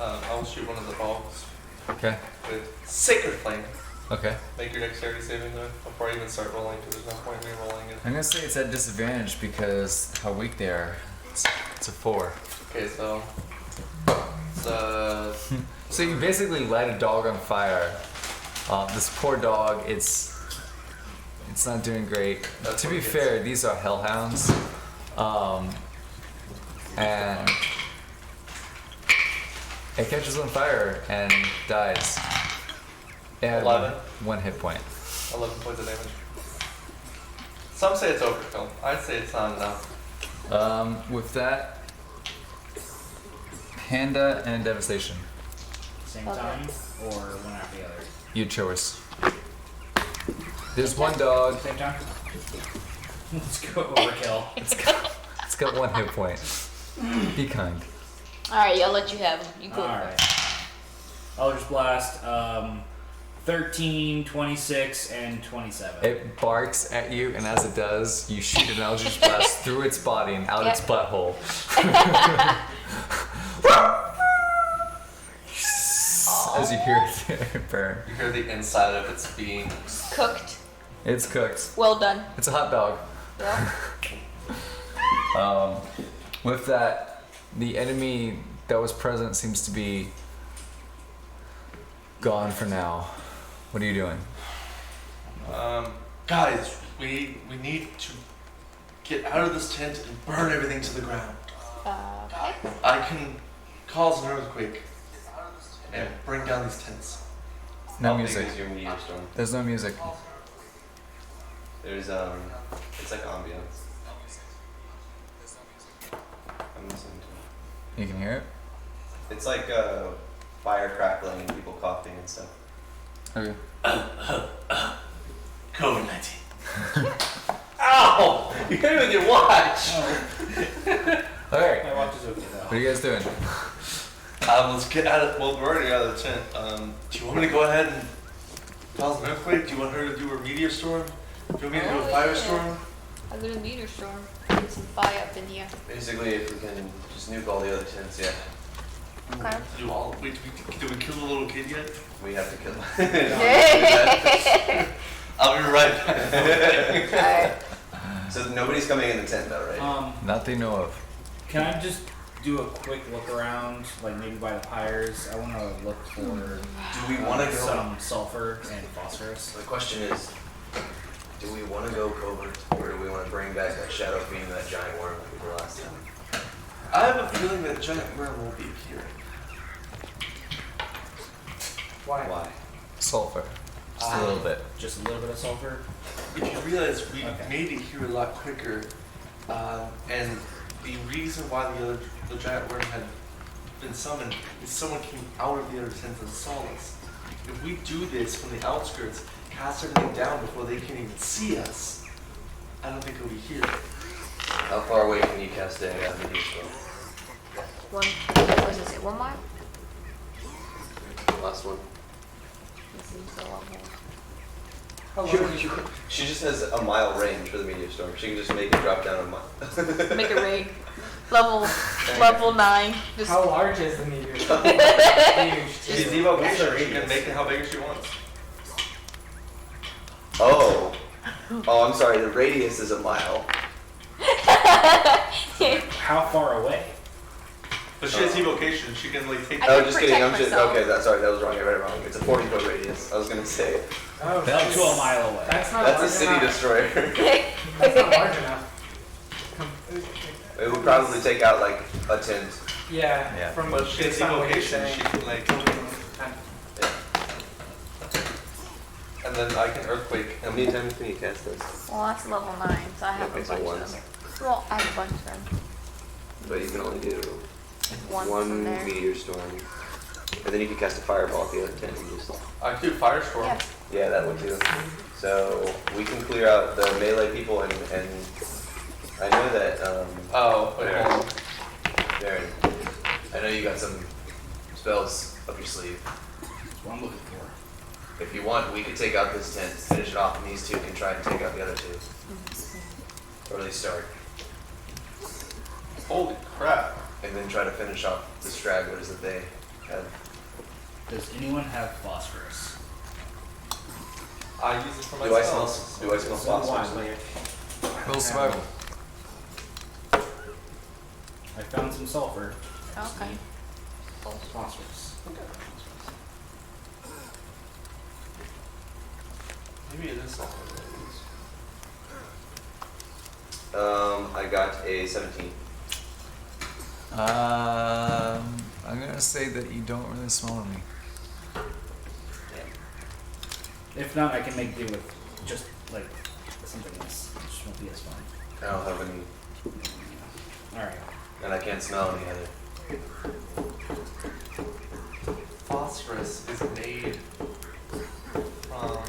I will shoot one of the dogs Okay. with Sacred Flame. Okay. Make your dexterity saving throw before I even start rolling, because there's no point in me rolling it. I'm gonna say it's at disadvantage because how weak they are. It's a 4. Okay, so it's So you basically light a dog on fire. This poor dog, it's not doing great. That's To what be it gets. fair, these are hellhounds, and it catches on fire and dies. It had 11. one hit point. 11 points of damage. Some say it's overkill. I'd say it's not enough. With that, Panda and Devastation. Same time or one after the other? Your choice. There's one dog. Same time? Let's go overkill. It's got 1 hit point. Be kind. Alright, I'll let you have him. You go. Alright. Eldritch Blast, 13, 26, and 27. It barks at you, and as it does, you shoot an Eldritch Blast through its body and out its butthole. As you hear it burn. You hear the inside of its being. Cooked. It's cooked. Well done. It's a hot dog. Yeah. With that, the enemy that was present seems to be gone for now. What are you doing? Guys, we need to get out of this tent and burn everything to the ground. Okay. I can cause an earthquake and bring down these tents. No How music. big is your meteor storm? There's no music. There's it's like ambience. I'm listening to You can hear it? it. It's like fire crackling and people coughing and stuff. Okay. COVID-19. Ow! You hit me with your watch! Alright, My watch is okay though. what are you guys doing? Let's get out of. Well, we're already out of the tent. Do you want me to go ahead and cause an earthquake? Do you want her to do her meteor storm? Do you want me to do a Oh, firestorm? A little meteor storm. Get some fire up in here. Basically, if we can just nuke all the other tents, yeah, Okay. Do all? Wait, did we kill the little kid yet? we have to kill them. I'll be right back. Alright. So nobody's coming in the tent though, right? Not they know of. Can I just do a quick look around, like maybe by the pyres? I want to look for Do we want to go? some sulfur and phosphorus. So the question is, do we want to go covert, or do we want to bring back that shadow beam, that giant worm like we did last time? I have a feeling that giant worm will be appearing. Why? Sulfur. Just a little bit. Just a little bit of sulfur. If you realize we Okay. made it here a lot quicker, and the reason why the giant worm had been summoned is someone came out of the other tent and saw us. If we do this from the outskirts, cast everything down before they can even see us, I don't think it'll be here. How far away can you cast a meteor storm? What does it say? 1 mile? Last one. This seems a lot more. She just has a mile range for the meteor storm. She can just make it drop down a mile. Make it rain. Level 9. Just How large is the meteor? She's evocation. She can make it how big as she wants. Oh, I'm sorry. The radius is a mile. How far away? But she has evocation. She can like take. I Oh, can just kidding. I'm protect just myself. okay. Sorry, that was wrong. I read it wrong. It's a 40-foot radius. I was gonna say Oh, Up to a mile away. That's not that's a large city enough. destroyer. That's not large enough. It would probably take out like a tent. Yeah. Yeah. From But she has based on what you're evocation. saying. She can like. And then I can earthquake. How many times can you cast this? Well, that's level 9, so I have Okay, a so bunch of once. them. Well, I have a bunch of them. But you can only do One from one there. meteor storm. And then you can cast a fireball at the other tent and just... I could do Firestorm. Yeah. Yeah, that would do. So we can clear out the melee people and I know that, Oh, wait, There. hold on. Darren, I know you got some spells up your sleeve. That's what I'm looking for. If you want, we could take out this tent, finish it off, and these two can try and take out the other two. Or at least start. Holy crap. And then try to finish off the stragglers that they had. Does anyone have phosphorus? I use it for my Do I smell spells. phosphorus? Roll survival. I found some sulfur. Okay. Phosphorus. Maybe it is something. I got a 17. I'm gonna say that you don't really smell me. If not, I can make do with just like something else. It just won't be as fun. I don't have any, Alright. and I can't smell any other. Phosphorus is made from.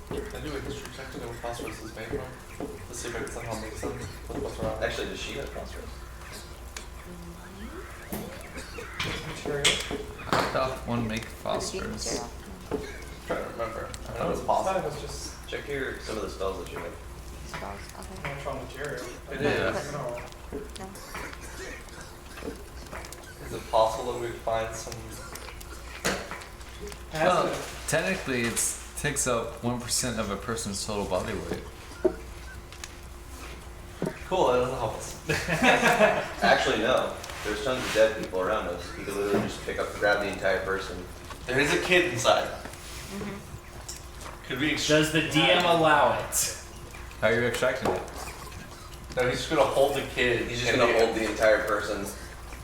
Can I do a history check to know what phosphorus is made from? Let's see if I can somehow mix them with what's around. Actually, does she have phosphorus? Material? How doth one make phosphorus? I'm trying to remember. I know it's possible. It's just Check here some of the spells that you have. Spells. Okay. natural material. It Yeah. is. No. Is it possible that we find some? Well, technically, it takes up 1% of a person's total body weight. Cool, that doesn't help us. Actually, no. There's tons of dead people around us. You could literally just grab the entire person. There is a kid inside. Could we Does the DM allow it? How are you extracting it? No, he's just gonna hold the kid. He's just gonna hold the entire person.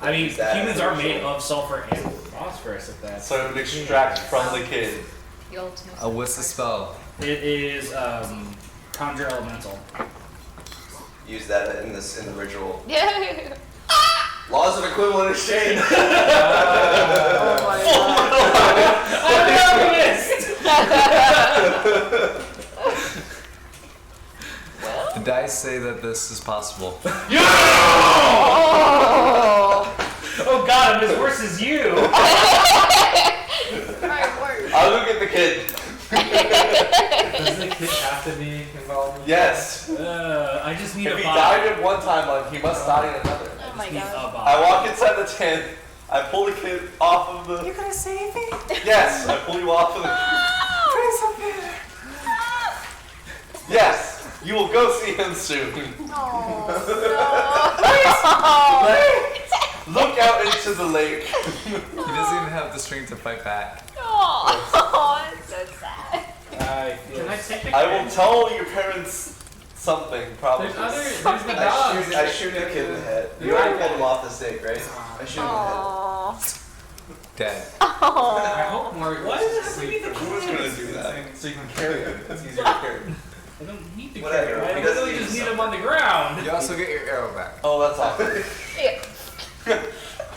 I mean, Use that humans as are a made shield. of sulfur and phosphorus at that. So it would extract from the kid. The ultimate. What's the spell? It is conjure elemental. Use that in the ritual. Yeah. Laws of equivalent exchange. Oh my The dice say that this is possible. Oh god, I'm as worse as you! I'll go get the kid. Does the kid have to be involved? Yes. I just need If a he body. died at one time, like he must die in another. Oh my Need a god. body. I walk inside the tent. I pull the kid off of the. You're gonna save me? Yes, I pull you off of the. Yes, you will go see him soon. Look out into the lake. He doesn't even have the strength to fight back. Oh, it's so sad. Can I take the I will tell your parents something, probably. There's the dogs. I shoot the kid in the head. You already pulled him off the stake, right? I shoot him in the head. Aww. Dead. I Aww. hope Mark Why does it have to be the Who was gonna do that? So you can carry him. It's easier to carry. I don't need to Whatever. carry. I He doesn't literally need just need something. him on the ground. You also get your arrow back. Oh, that's awesome. Yeah.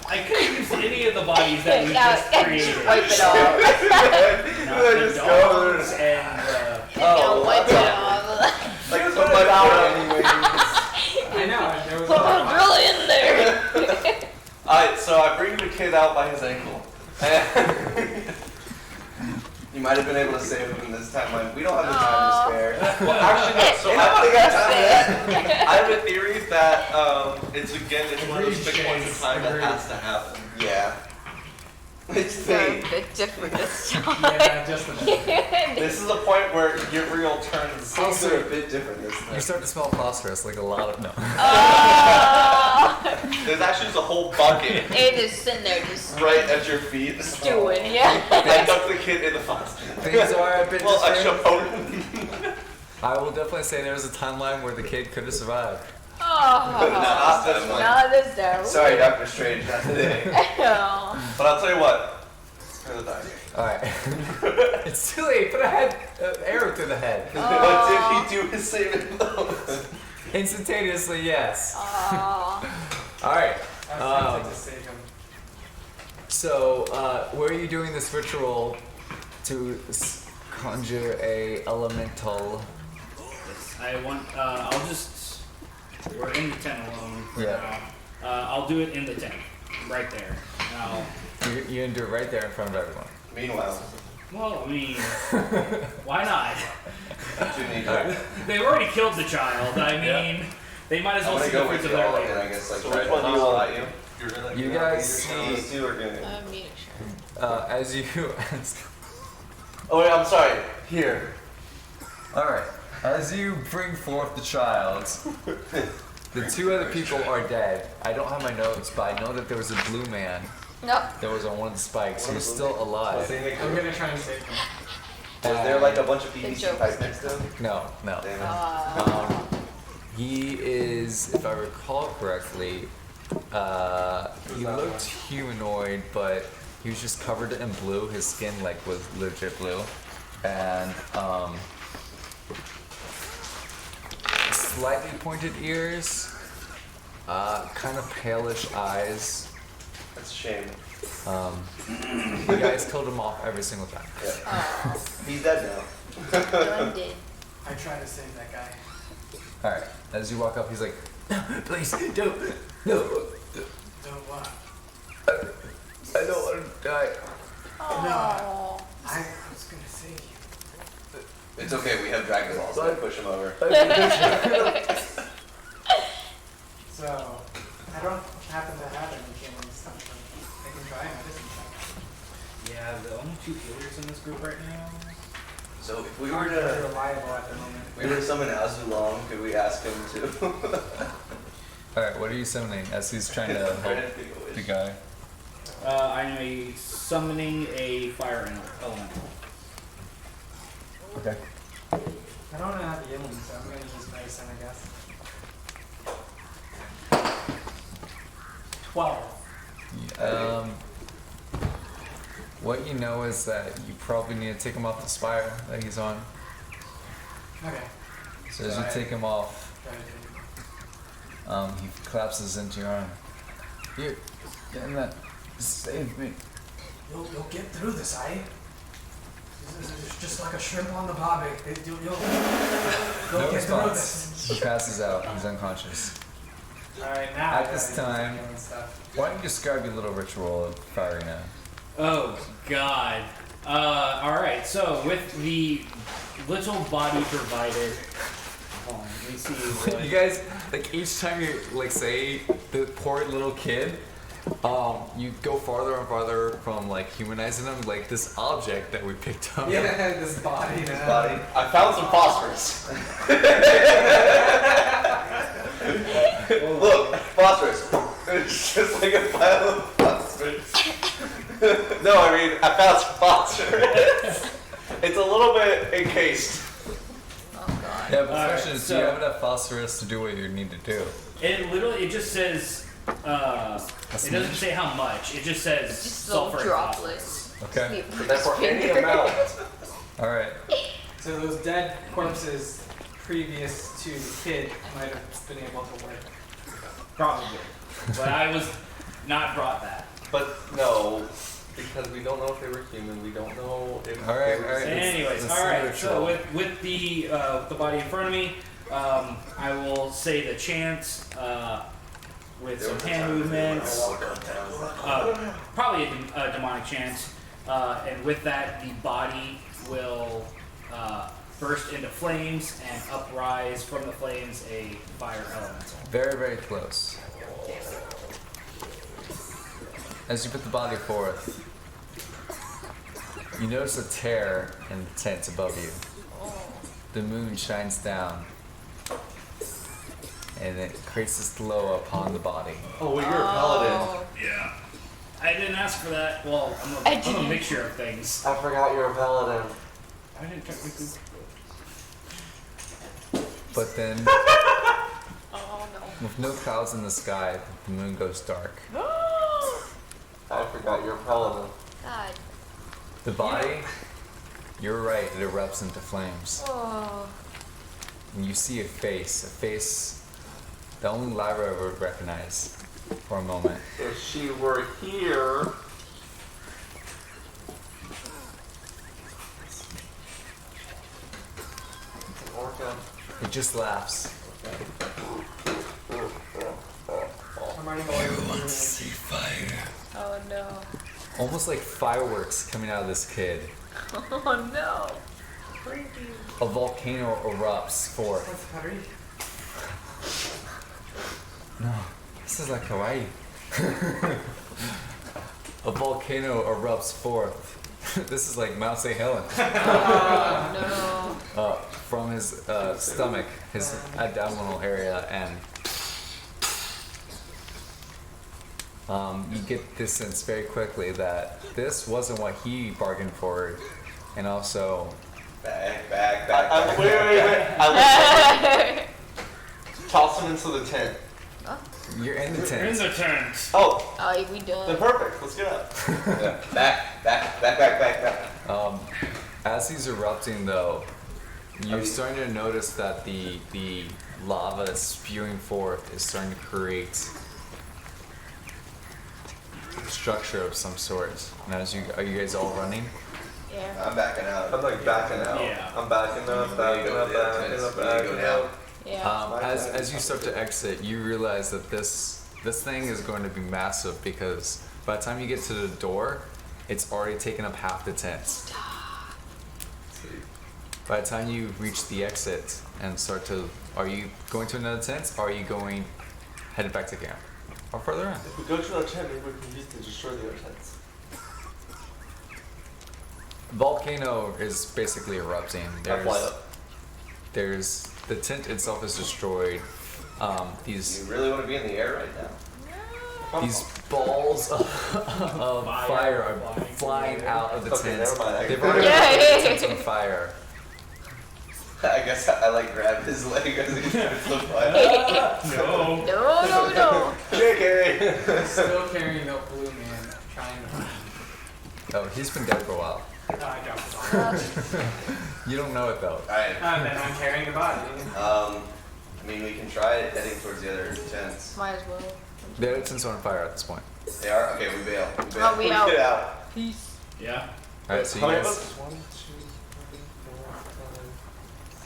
I could have used any of the bodies that we Now, just and created. wipe it off. Not They the just go dogs and Now wipe it off. Like, put my power anyway. I know. There was Put my drill in there. Alright, so I bring the kid out by his ankle. You might have been able to save him in this timeline. We don't have the time to spare. Well, actually, no. So I don't think I have time for that. I have a theory that it's one of those big points in time that has to happen. Yeah. It's They're a fate. bit different this time. Yeah, just a bit. This is the point where Gabriel turns. Things are a bit different this You time. start to smell phosphorus like a lot of no. There's actually just a whole bucket It is sitting there just right at your feet. stewing, yeah. I dumped the kid in the faucet. Things are a bit Well, I different. showed I will definitely say there was a timeline where the kid could have survived. Oh. Not this one. Not this time. Sorry, Dr. Strange, not today. Oh. But I'll tell you what. Spare the die. Alright. It's too late. Put a arrow through the head. What did he do his saving throws? Instantaneously, yes. Aww. Alright. I was tempted to save him. So, where are you doing this ritual to conjure a elemental? I want. I'll just. We're in the tent alone. For Yeah. Now. I'll do it in the tent, right there. Now. You're gonna do it right there in front of everyone. Meanwhile, Well, I mean, why not? Alright. They've already killed the child. I mean, they might as I'm well gonna see the go fruits with of you their all, and labor. I guess like So try which to one do you spot want? you. You're gonna. You you're guys gonna be your see, Those two are gonna. I'm muting sure. as you, Oh wait, I'm sorry. Here. alright, as you bring forth the child, the two other people are dead. I don't have my notes, but I know that there was a blue man Nope. that was on one of the spikes. He was still Was alive. I'm gonna try and save him. there like a bunch of The PVC joke pipe is next to him? No, no. Damn it. He is, if I recall correctly, he looked humanoid, but he was just covered in blue. His skin like was legit blue, and slightly pointed ears, kind of palish eyes. That's a shame. You guys killed him off every single time. Yeah. He's dead now. Dylan did. I tried to save that guy. All right. As you walk up, he's like, "No, please don't, no, Don't what? I don't want to die." Oh. I was gonna save you. It's okay, we have Dragon Balls, so I push him over. So, I don't happen to have any healing stuff, but I can try medicine check. Yeah, the only two healers in this group right now. So if we were Not to very reliable at the moment. summon Azulong, could we ask him to? All right. What are you summoning? As he's trying to help the guy. I'm summoning a fire elemental. Okay. I don't have healing, so I'm gonna use medicine, I guess. 12. What you know is that you probably need to take him off the spire that he's on. Okay. So as you take him off, Try to take it. he collapses into your arm. Here, get in that. Save me. You'll get through this, eh? It's just like a shrimp on the barbie. You'll No get through response. this. He passes out. He's unconscious. Alright, now. At this time- Stuff. Why don't you describe your little ritual of firing now? Oh God. Alright, so with the little body provided. Hold on, let me see. What, You guys, like each time you like say the poor little kid, you go farther and farther from like humanizing them, like this object that we picked up. Yeah, this body now. Body. I found some phosphorus. Look, phosphorus. It's just like a pile of phosphorus. No, I mean I found some phosphorus. It's a little bit encased. Oh god. Yeah, but the Alright, question is, do you so- have enough phosphorus to do what you need to do? it just says. It doesn't say how much. It just says Just little sulfur and droplets. Okay. Therefore, any amount. All right. So those dead corpses previous to the kid might have been able to work. Probably. But I was not brought that. But no, because we don't know if they were human. We don't know if. All right, they were all right. Anyways, let's all see right. the So ritual. with the body in front of me, I will say the chant with some hand movements. Probably a demonic chant, and with that, the body will burst into flames and uprise from the flames a fire elemental. Very, very close. As you put the body forth, you notice a tear in the tent above you. The moon shines down, and it creates this glow upon the body. Oh, well, you're a paladin. Yeah. I didn't ask for that. Well, I I'm a didn't. mixture of things. I forgot you're a paladin. I didn't technically. But then, Oh no. with no clouds in the sky, the moon goes dark. I forgot you're a paladin. God. The body, you're right, it erupts into flames. Oh. And you see a face that only Lyra would recognize for a moment. If she were here, He just laughs. I'm running away from you. Fire. Oh no. Almost like fireworks coming out of this kid. Oh no. A volcano erupts forth. What's Harry? No, this is like Hawaii. A volcano erupts forth. This is like Mount St. Helens. Oh no. From his stomach, his abdominal area, and you get this sense very quickly that this wasn't what he bargained for, and also Back. Wait. I toss him into the tent. you're in the In tent. the tent. Oh, Oh, we then done. perfect. Let's get up. Yeah. Back. As he's erupting, though, you're starting to notice that the lava spewing forth is starting to create a structure of some sort. And are you guys all running? Yeah. I'm backing out. I'm like backing out. Yeah. I'm backing up. Yeah. As you start to exit, you realize that this thing is going to be massive because by the time you get to the door, it's already taken up half the tent. By the time you reach the exit and are you going to another tent? Or are you headed back to camp? Or further on? If we go to our tent, maybe we can use it to destroy the other tents. Volcano is basically erupting. I fly up. There's the tent itself is destroyed. These You really want to be in the air right now? These balls of fire are flying out of the Okay, tent. never mind. They've already Yeah. lit the tent on fire. I guess I like grab his leg as he's trying to flip by. No. No. JK! Still carrying the blue man, trying to. Oh, he's been dead for a while. I dropped it on. You don't know it though. Alright. And then I'm carrying the body. I mean, we can try it heading towards the other tents. Might as well. The other tent's on fire at this point. They are? Okay, we bail. Oh, we out. Get out. Peace. Yeah. Alright, so How you many of guys, us? 1, 2, 3,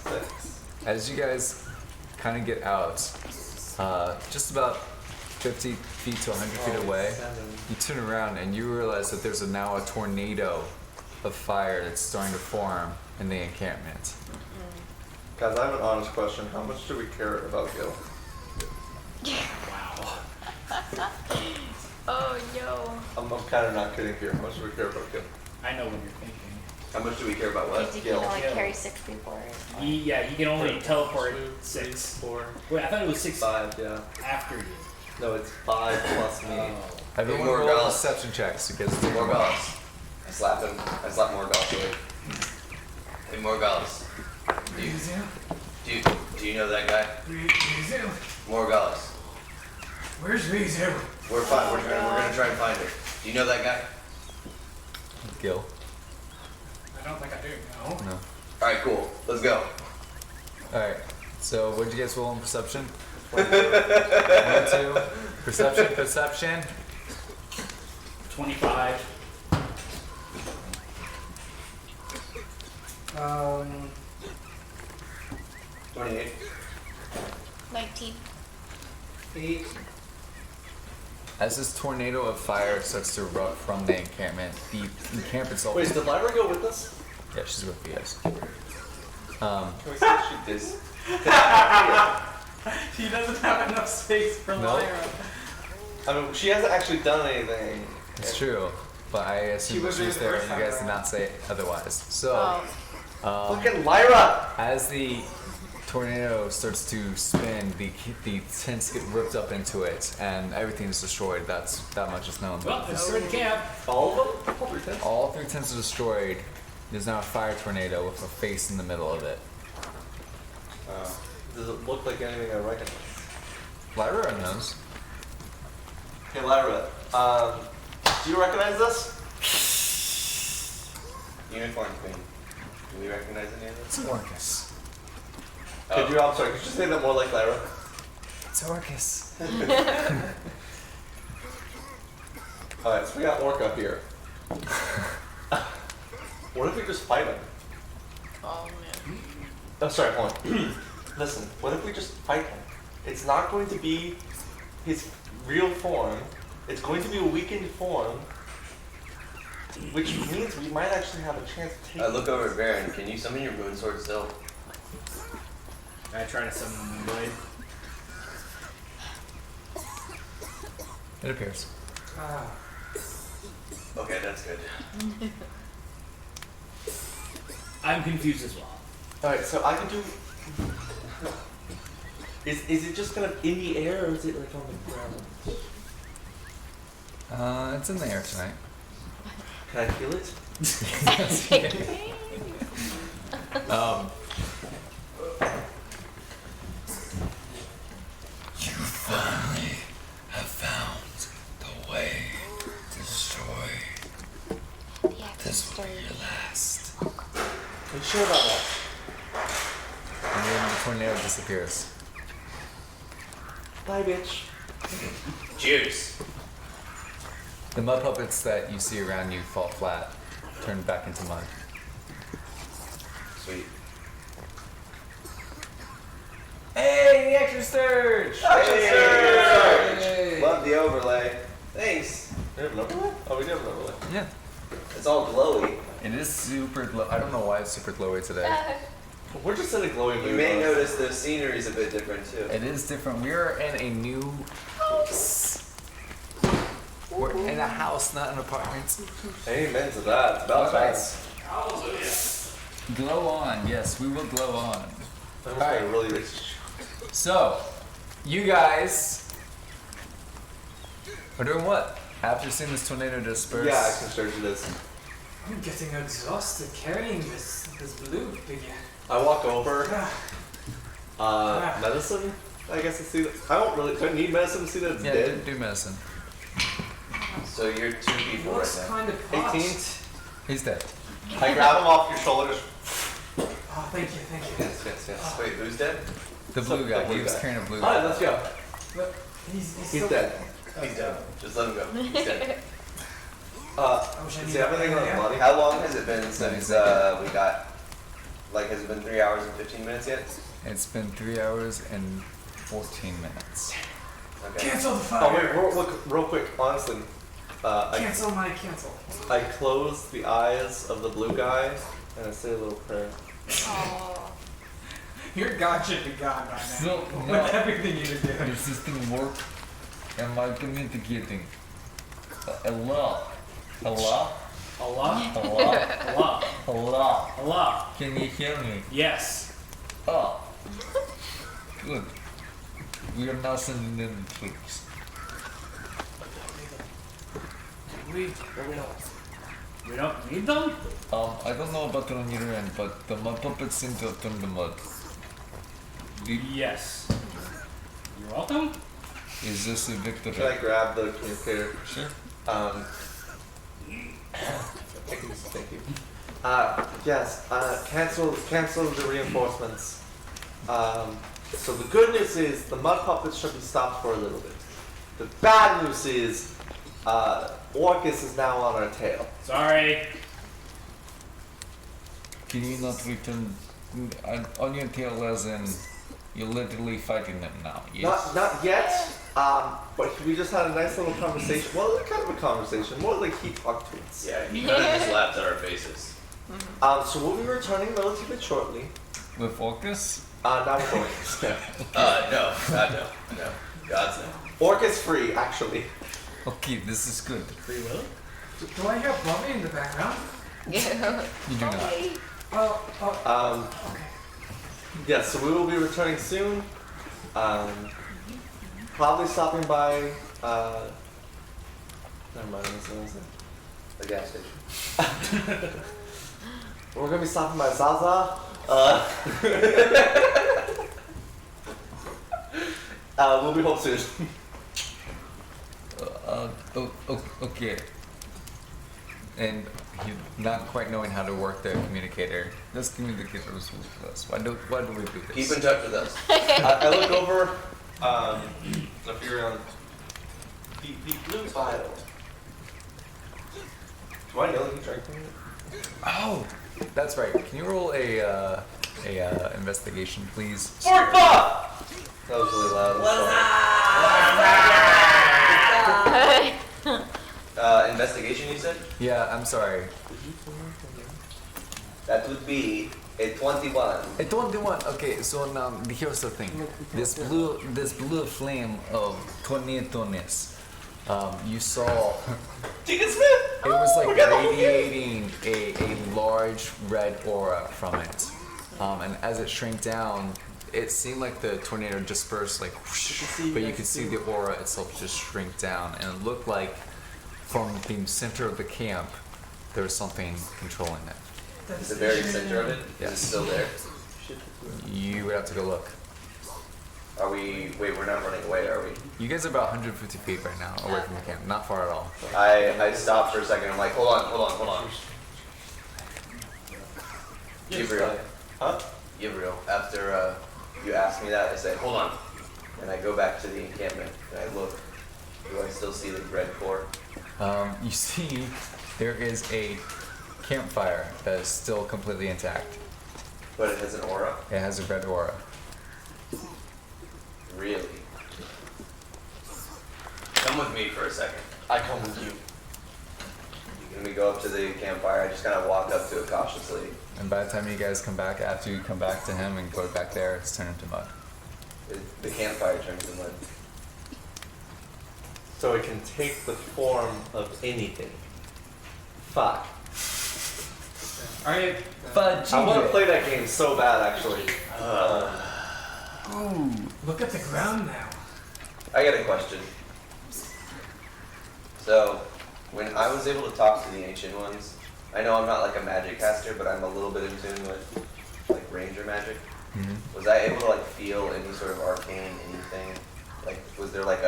4, 5, 6. as you guys kind of get out, just about 50 feet to 100 feet away, 7. you turn around and you realize that there's now a tornado of fire that's starting to form in the encampment. Guys, I have an honest question. How much do we care about Gil? Wow. Oh no. I'm kind of not kidding here. How much do we care about Gil? I know what you're thinking. How much do we care about what? Because you Gil. can only Gil. carry 6 people, right? Yeah, you can only teleport 2, 3, 6. 4, Wait, I thought it was 6 5, yeah. after you. No, it's 5 plus me. Oh. Everyone More roll Gauss. perception checks because it's More Gauss. I slap him. I slap Morgauss away. Hey, Morgauss. Do you know that guy? Rizu. Morgauss. Where's Rizu? We're fine. We're gonna try and find her. Do you know that guy? Gil. I don't think I do, no. No. Alright, cool. Let's go. Alright, so what did you guys roll on perception? 1, 2. Perception. 25. 28. 19. 8. As this tornado of fire starts to erupt from the encampment, the camp itself. Wait, did Lyra go with us? Yeah, she's with you guys. Can we say she did? He doesn't have enough space for No. Lyra. I mean, she hasn't actually done anything. It's true, but I assume that was she was there the there and first you guys time did not say otherwise. So, Oh. Fucking Lyra! as the tornado starts to spin, the tents get ripped up into it, and everything is destroyed. That much is known. Well, destroyed the camp. All of them? All 3 tents? All 3 tents are destroyed. There's now a fire tornado with a face in the middle of it. Does it look like anything I recognize? Lyra knows. Hey Lyra, do you recognize this? Unicorn Queen. Do we recognize any of this? It's Orcus. Could you, I'm sorry, could you say that more like Lyra? It's Orcus. Alright, so we got Orca here. What if we just fight him? Oh man. Oh, sorry, hold on. Listen, what if we just fight him? It's not going to be his real form. It's going to be a weakened form, which means we might actually have a chance to take I look over at Baron. Can you summon your moon sword still? I try to summon the moon blade. It appears. Ah, Okay, that's good. I'm confused as well. Alright, so I can do. Is it just kind of in the air or is it like on the ground? It's in the air tonight. Can I feel it? You finally have found the way to destroy this will be your last. Are you sure about that? And then the tornado disappears. Bye, bitch. Cheers. The mud puppets that you see around you fall flat, turn back into mud. Sweet. Hey, extra sturge! Hey! Love the overlay. Thanks. We have an overlay? Oh, we do have an overlay. Yeah. It's all glowy. It is super glow. I don't know why it's super glowy today. We're just in a glowing mood. You may notice the scenery is a bit different too. It is different. We are in a new house. We're in a house, not an apartment. Amen to that. It's about Nice. time. Glow on. Yes, we will glow on. That was a really rich. So, you guys are doing what? After seeing this tornado disperse? Yeah, I can sure do this. I'm getting exhausted carrying this blue figure. I walk over. Medicine? I guess to see that. I don't really. Do I need medicine to see that it's Yeah, dead? do medicine. So you're 2 people right Looks now. kind of posh. 18th. He's dead. I grab him off your shoulders. Oh, thank you, thank you. Yes, yes, yes. Wait, who's dead? The blue guy. The blue He was guy. carrying a blue Alright, guy. let's go. But he's He's still dead. He's dead. Just let him go. He's dead. I wish I Is knew he everything on that. his Yeah. body? How long has it been he's since dead. we got? Like, has it been 3 hours and 15 minutes yet? It's been 3 hours and 14 minutes. Okay. Cancel the Oh fire. wait, look, real quick. Honestly, Cancel my cancel. I close the eyes of the blue guy and I say a little prayer. Oh. Your God should be God by now. So, With no. everything you're doing. The system work. Am I communicating? Allah. Allah. Allah? Allah. Allah. Allah. Allah. Can you hear me? Yes. Oh. Good. We are now sending in the troops. We don't need them? I don't know about on your end, but the mud puppets seem to have turned the mud. Yes. You're welcome. Is this a victory? Can I grab the communicator? Sure. Thank you. Yes, cancel the reinforcements. So the good news is the mud puppets should be stopped for a little bit. The bad news is, Orcus is now on our tail. Sorry. Can you not return on your tail as in you're literally fighting them now? Yes. Not yet, but we just had a nice little conversation. Well, kind of a conversation, more like he talked to us. Yeah, he kind of just laughed at our faces. So we'll be returning relatively shortly. With Orcus? Not with Orcus. No, no. God's no. Orcus free, actually. Okay, this is good. Free will? Do I hear Bobby in the background? Yeah. You do not. Oh, okay. Yes, so we will be returning soon. Probably stopping by. Never mind, what was it? The gas station. We're gonna be stopping by Zaza. We'll be home soon. Okay. And you not quite knowing how to work the communicator. This communicator was with us. Why do we do this? Keep in touch with us. I look over. If you're on the blue vial. Do I know that you drank from it? Oh, that's right. Can you roll a a investigation, please. Fork buff! That was really loud. Investigation, you said? Yeah, I'm sorry. That would be a 21. A 21. Okay, so now here's the thing. This blue flame of tornadoes. You saw. Deacon Smith! It was like We're gonna radiating a large red aura from it. And as it shrank down, it seemed like the tornado dispersed, like whoosh, but you could see the aura itself just shrink down. And it looked like from the center of the camp, there was something controlling it. Is the very center of it? Yes. Is it still there? You would have to go look. Are we, wait, we're not running away, are we? You guys are about 150 feet right now away from the camp. Not far at all. I stopped for a second. I'm like, hold on. Gabriel. Huh? Gabriel, after you asked me that, I said, hold on. And I go back to the encampment and I look. Do I still see the red core? You see, there is a campfire that is still completely intact. But it has an aura? It has a red aura. Really? Come with me for a second. I come with you. When we go up to the campfire, I just kind of walk up to it cautiously. And by the time you guys come back, after you come back to him and go back there, it's turned into mud. The campfire turns to mud. So it can take the form of anything. Fuck. Alright. I want to play that game so bad, actually. Ooh, look at the ground now. I got a question. So, when I was able to talk to the Ancient Ones, I know I'm not like a magic caster, but I'm a little bit in tune with like ranger magic. Mm-hmm. Was I able to like feel any sort of arcane anything? Like, was there like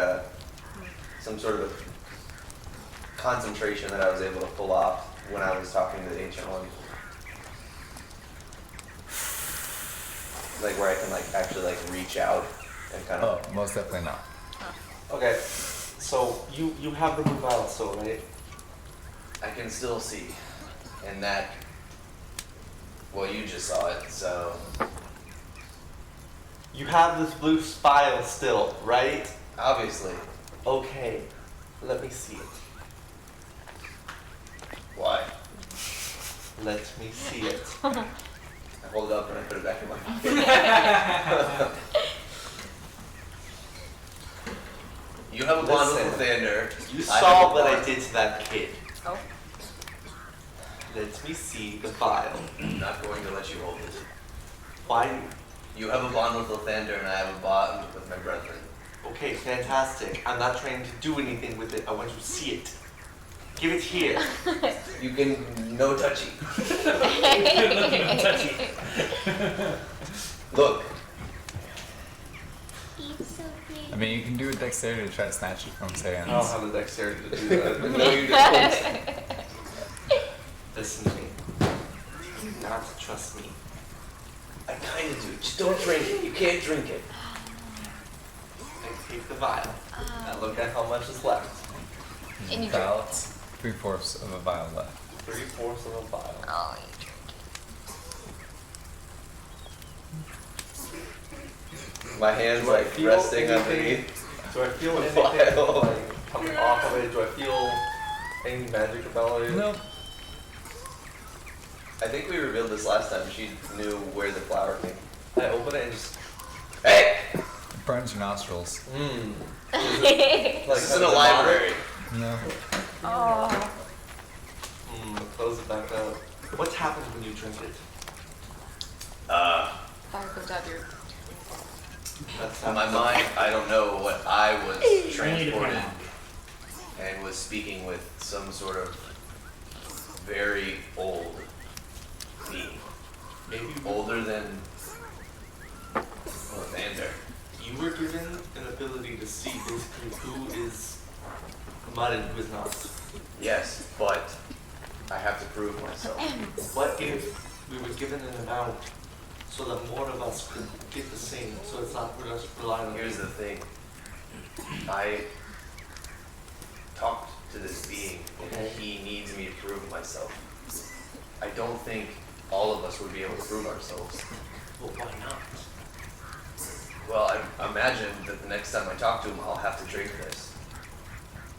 some sort of a concentration that I was able to pull off when I was talking to the Ancient One? Like where I can like actually like reach out and kind of. Oh, most definitely not. Okay, so you have the move out, so right? I can still see, and that. Well, you just saw it, so. You have this blue spile still, right? Obviously. Okay, let me see it. Why? Let me see it. I hold it up and I put it back in my pocket. You have a bond with Listen, Thunder. You I saw have a what I bond. did to that kid. Oh. Let me see the file. I'm not going to let you hold it. Why? You have a bond with Lathander and I have a bond with my brethren. Okay, fantastic. I'm not trying to do anything with it. I want you to see it. Give it here. You can no touchy. Look, He's so pretty. I mean, you can do a dexterity to try to snatch it from his hands. I don't have the dexterity to do that. no, you don't. Listen to me. You do not trust me. I kind of do. Just don't drink it. You can't drink it. I take the vial. I look at how much is left. And you drink. About 3/4 of a vial left. 3/4 of a vial. Oh, you drink My hands Do I like feel resting anything? underneath. Do I feel The anything vial. like coming off of it? Do I feel any magic about it? Nope. I think we revealed this last time. She knew where the flower came. I open it and just. Hey! It burns your nostrils. Mmm. This isn't a library. No. Oh. Close it back up. What happens when you drink it? Fire comes out of your. That's In my mind, I don't know what I was transported and was speaking with some sort of very old being. Maybe Older than Lathander. you were given an ability to see basically who is mud and who is not. Yes, but I have to prove myself. What if we were given an amount so that more of us could get the same, so it's not we're just relying on Here's the thing. I talked to this being and Okay. he needs me to prove myself. I don't think all of us would be able to prove ourselves. Well, why not? Well, I imagine that the next time I talk to him, I'll have to drink this.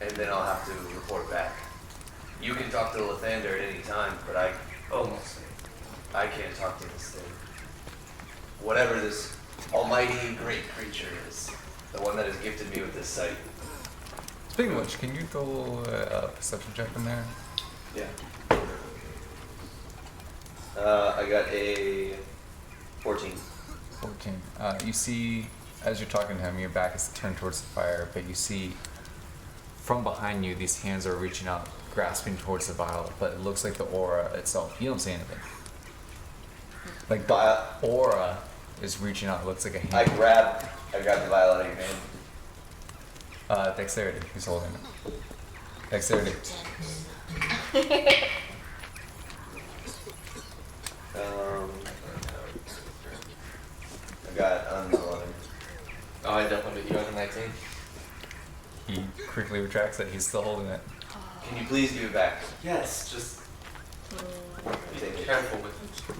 And then I'll have to report back. You can talk to Lathander at any time, but I can't talk to this thing. Whatever this almighty great creature is, the one that has gifted me with this sight. Speaking of which, can you throw a perception check in there? Yeah. I got a 14. 14. You see, as you're talking to him, your back is turned towards the fire, but you see from behind you, these hands are reaching out, grasping towards the vial, but it looks like the aura itself. You don't see anything. Like the aura is reaching out. It looks like a hand. I grab the vial out of your hand. Dexterity. Who's holding it? Dexterity. I got an 11. Oh, I definitely beat you on a 19. He quickly retracts it. He's still holding it. Can you please give it back? Yes, just Take be it. careful with it.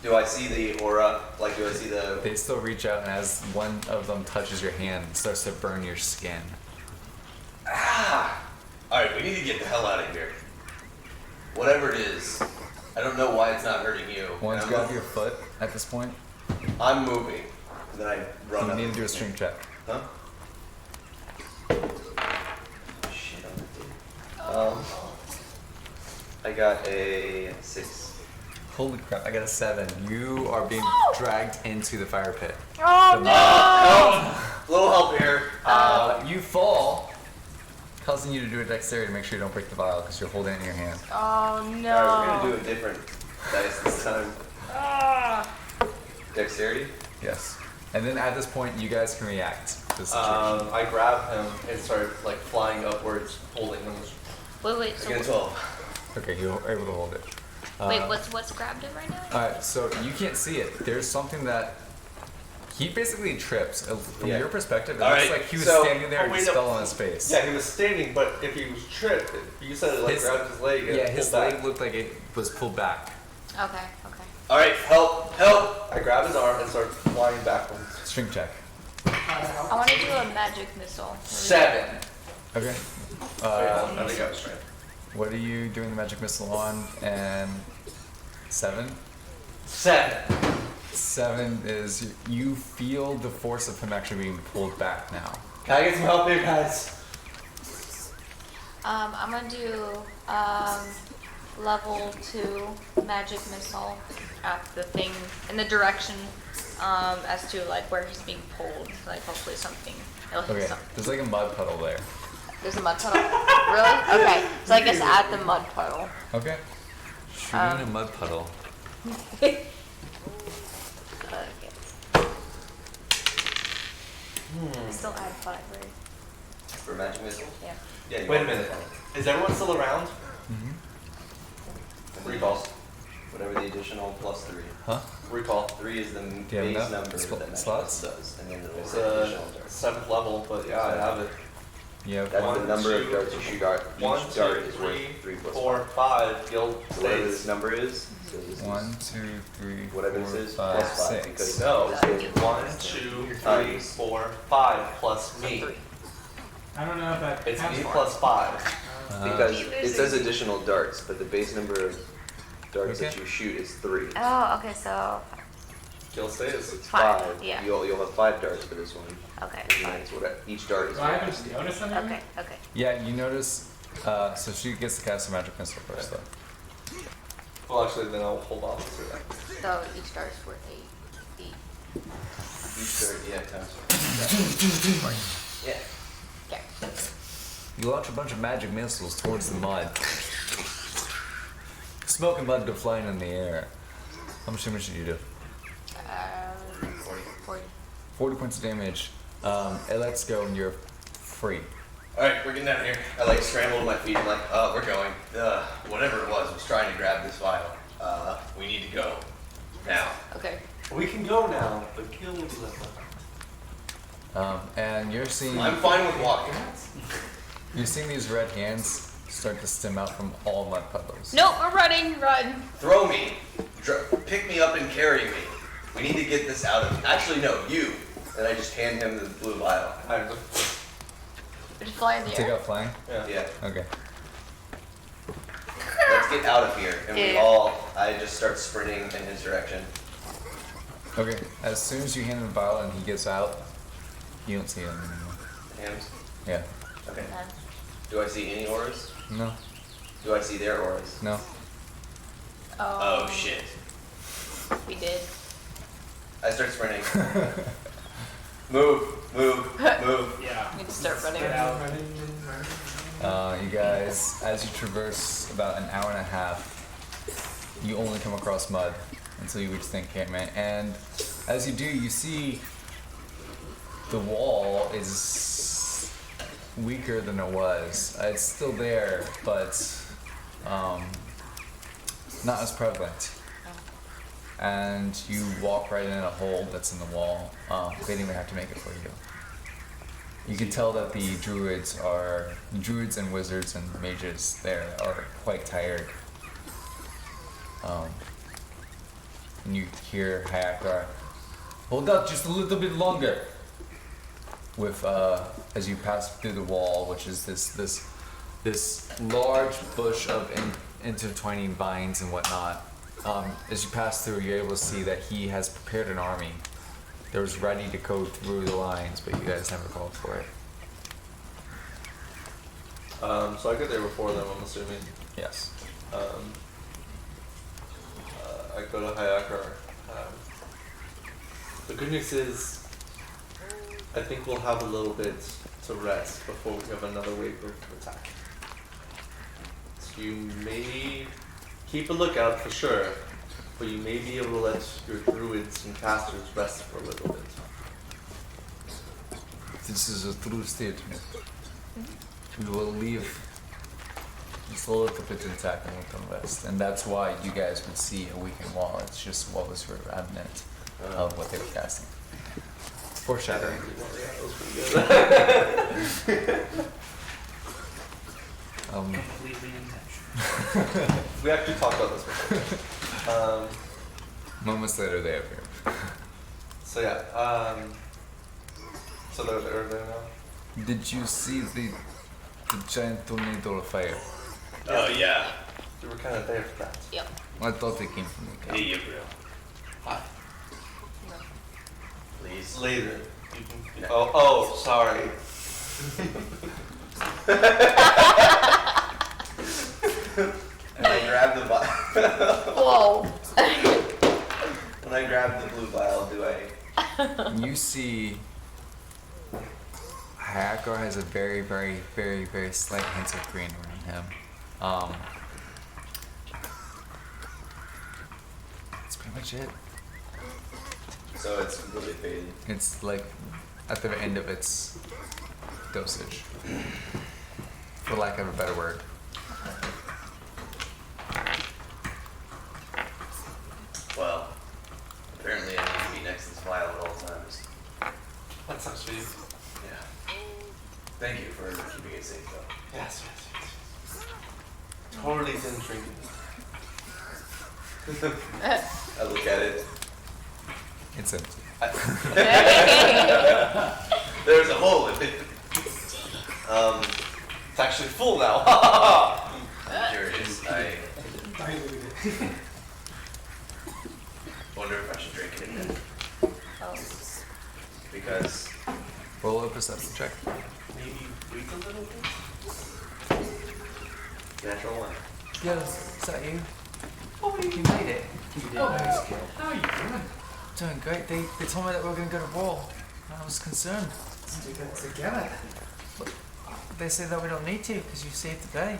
Do I see the aura? Like, do I see the... They still reach out, and as one of them touches your hand, it starts to burn your skin. Alright, we need to get the hell out of here. Whatever it is, I don't know why it's not hurting you. One's And grab your foot at this point. I'm moving. And then I run You up. need to do a strength check. Huh? Shit on the dude. I got a 6. Holy crap, I got a 7. You are being dragged into the fire pit. Oh The- no! Little help here. You fall, causing you to do a dexterity to make sure you don't break the vial because you're holding it in your hand. Oh no! Alright, we're gonna do a different dice this time. Ah. Dexterity? Yes. And then at this point, you guys can react to the situation. I grab him and start like flying upwards, holding him. Wait, I so get a what, 12. Okay, you're able to hold it. what's grabbed it right now? Alright, so you can't see it. There's something that he basically trips. From Yeah. your perspective, it All looks right, like he was so- standing there oh, and wait, just no. fell on his face. Yeah, he was standing, but if he was tripped, you said it like His- grabbed his leg and Yeah, pulled his back. leg looked like it was pulled back. Okay. Alright, help! Help! I grab his arm and start flying backwards. Strength check. I want to do a magic missile. 7. Okay. I think I was right. What are you doing the magic missile on? And 7? 7. 7 is you feel the force of him actually being pulled back now. Can I get some help here, guys? I'm gonna do level 2 magic missile at the thing in the direction as to like where he's being pulled. Like hopefully something it'll hit Okay, something. there's like a mud puddle there. There's a mud puddle. Really? Okay. So I guess at the mud puddle. Okay. Shooting a mud puddle. Okay. I still add 5, right? For magic missile? Yeah. Yeah, you Wait a want minute. Is everyone still around? Recall. Whatever the additional plus 3. Huh? Recall. 3 is the you have base enough number that magic slots? missile does. And then It's there's an additional a dart. 7th level, but yeah, I have it. Yeah. That's One, the number of two, darts you shoot. Each 1, dart 2, is 3, worth 3 plus 4, 5. Guild So whatever stays. this number is, so this is 1, 2, 3, whatever 4, this is, 5, plus 5. 6. Because No. it's 1, 2, 3, 4, 5 plus me. I don't know if that It's counts me for it. plus 5. because it says additional darts, but the base number of darts that Okay. you shoot is 3. Oh, okay. So Guild stays. It's 5, 5. yeah. You'll have 5 darts for this one. okay. And then it's what each dart is. Do I haven't noticed anything? Okay. Yeah, you notice. So she gets to cast a magic missile first, though. Well, actually, then I'll hold off for that. So each dart's worth 8. Each dart, yeah, times. Yeah. Okay. You launch a bunch of magic missiles towards the mud. Smoke and mud go flying in the air. How much damage did you do? 40. 40 points of damage. It lets go and you're free. Alright, we're getting out of here. I like scramble to my feet. I'm like, we're going. Whatever it was trying to grab this vial. We need to go. Now. Okay. We can go now, but Gil will be left behind. And you're seeing. I'm fine with walking. You're seeing these red hands start to stem out from all mud puddles. Nope, I'm running. Run. Throw me. Pick me up and carry me. We need to get this out of. Actually, no, you. And I just hand him the blue vial. Just fly in the Take air. out flying? Yeah. Okay. Let's get out of here. And we Yeah. all. I just start sprinting in his direction. Okay. As soon as you hand him the vial and he gets out, you don't see him anymore. Hands. Yeah. Okay. Do I see any auras? No. Do I see their auras? No. Oh shit. We did. I start sprinting. Move. Yeah. We need to start running. Get out. You guys, as you traverse about an hour and a half, you only come across mud until you reach the encampment. And as you do, you see the wall is weaker than it was. It's still there, but not as prevalent. And you walk right in a hole that's in the wall. They didn't even have to make it for you. You can tell that the druids and wizards and mages there are quite tired. And you hear Hayakar, hold up just a little bit longer. With as you pass through the wall, which is this large bush of intertwining vines and whatnot. As you pass through, you're able to see that he has prepared an army. That was ready to go through the lines, but you guys never called for it. So I get there before them, I'm assuming. Yes. I go to Hayakar. The good news is, I think we'll have a little bit to rest before we have another wave of attack. So you may keep a lookout for sure, but you may be able to let your druids and casters rest for a little bit. This is a true statement. We will leave just a little bit intact and we can rest. And that's why you guys would see a weakened wall. It's just what was for a remnant of what they were casting. Foreshadowing. Completely intentional. We actually talked about this before. Moments later, they appear. So yeah, so they're there now. Did you see the giant tornado of fire? Oh yeah. You were kind of there for that. Yep. I thought they came from the camp. Hey, Gabriel. Hi. Please. Later. You can, oh, sorry. And I grab the vial. Whoa. When I grab the blue vial, do I? You see Hayakar has a very, very, very, very slight hint of green around him. That's pretty much it. So it's completely faded. It's like at the end of its dosage, for lack of a better word. Well, apparently I need to be next to this vial at all times. That sucks for you. Yeah. Thank you for keeping it safe, though. Yes. Totally didn't drink it. I look at it. It's empty. There's a hole in it. It's actually full now. I'm curious. I wonder if I should drink it again. Because Roll a perception check. Maybe wait a little bit. natural one. Yo, is that you? Oh, you made it. How are you doing? Doing great. They told me that we were gonna go to war. I was concerned. Let's do that together. They say that we don't need to because you saved the day.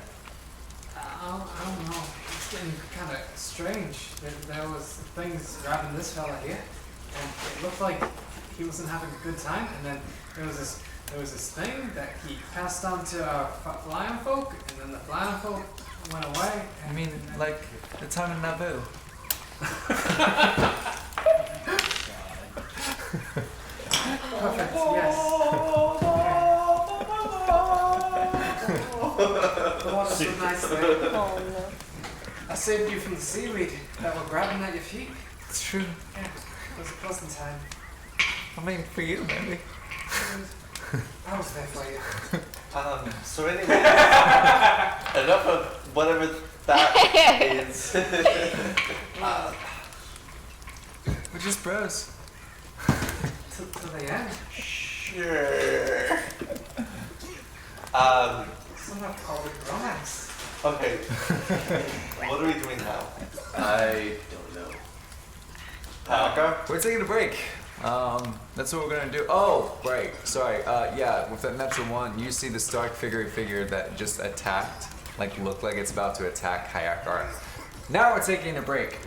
I don't know. It's getting kind of strange. There was things grabbing this fella here, and it looked like he wasn't having a good time. And then there was this thing that he passed on to our flying folk, and then the flying folk went away. I mean, like the time in Naboo. Perfect. Yes. Oh, that's so nice there. Oh no. I saved you from the seaweed that were grabbing at your feet. It's true. Yeah, it was a pleasant time. I mean, for you, maybe. I was there for you. So anyway, enough of whatever that is. We're just bros. To the end. Sure. Some have called it romance. Okay. What are we doing now? I don't know. Taka? We're taking a break. That's what we're gonna do. Oh, right. Sorry. Yeah, with that natural one, you see the Stark figure that just attacked, like looked like it's about to attack Hayakar. Now we're taking a break.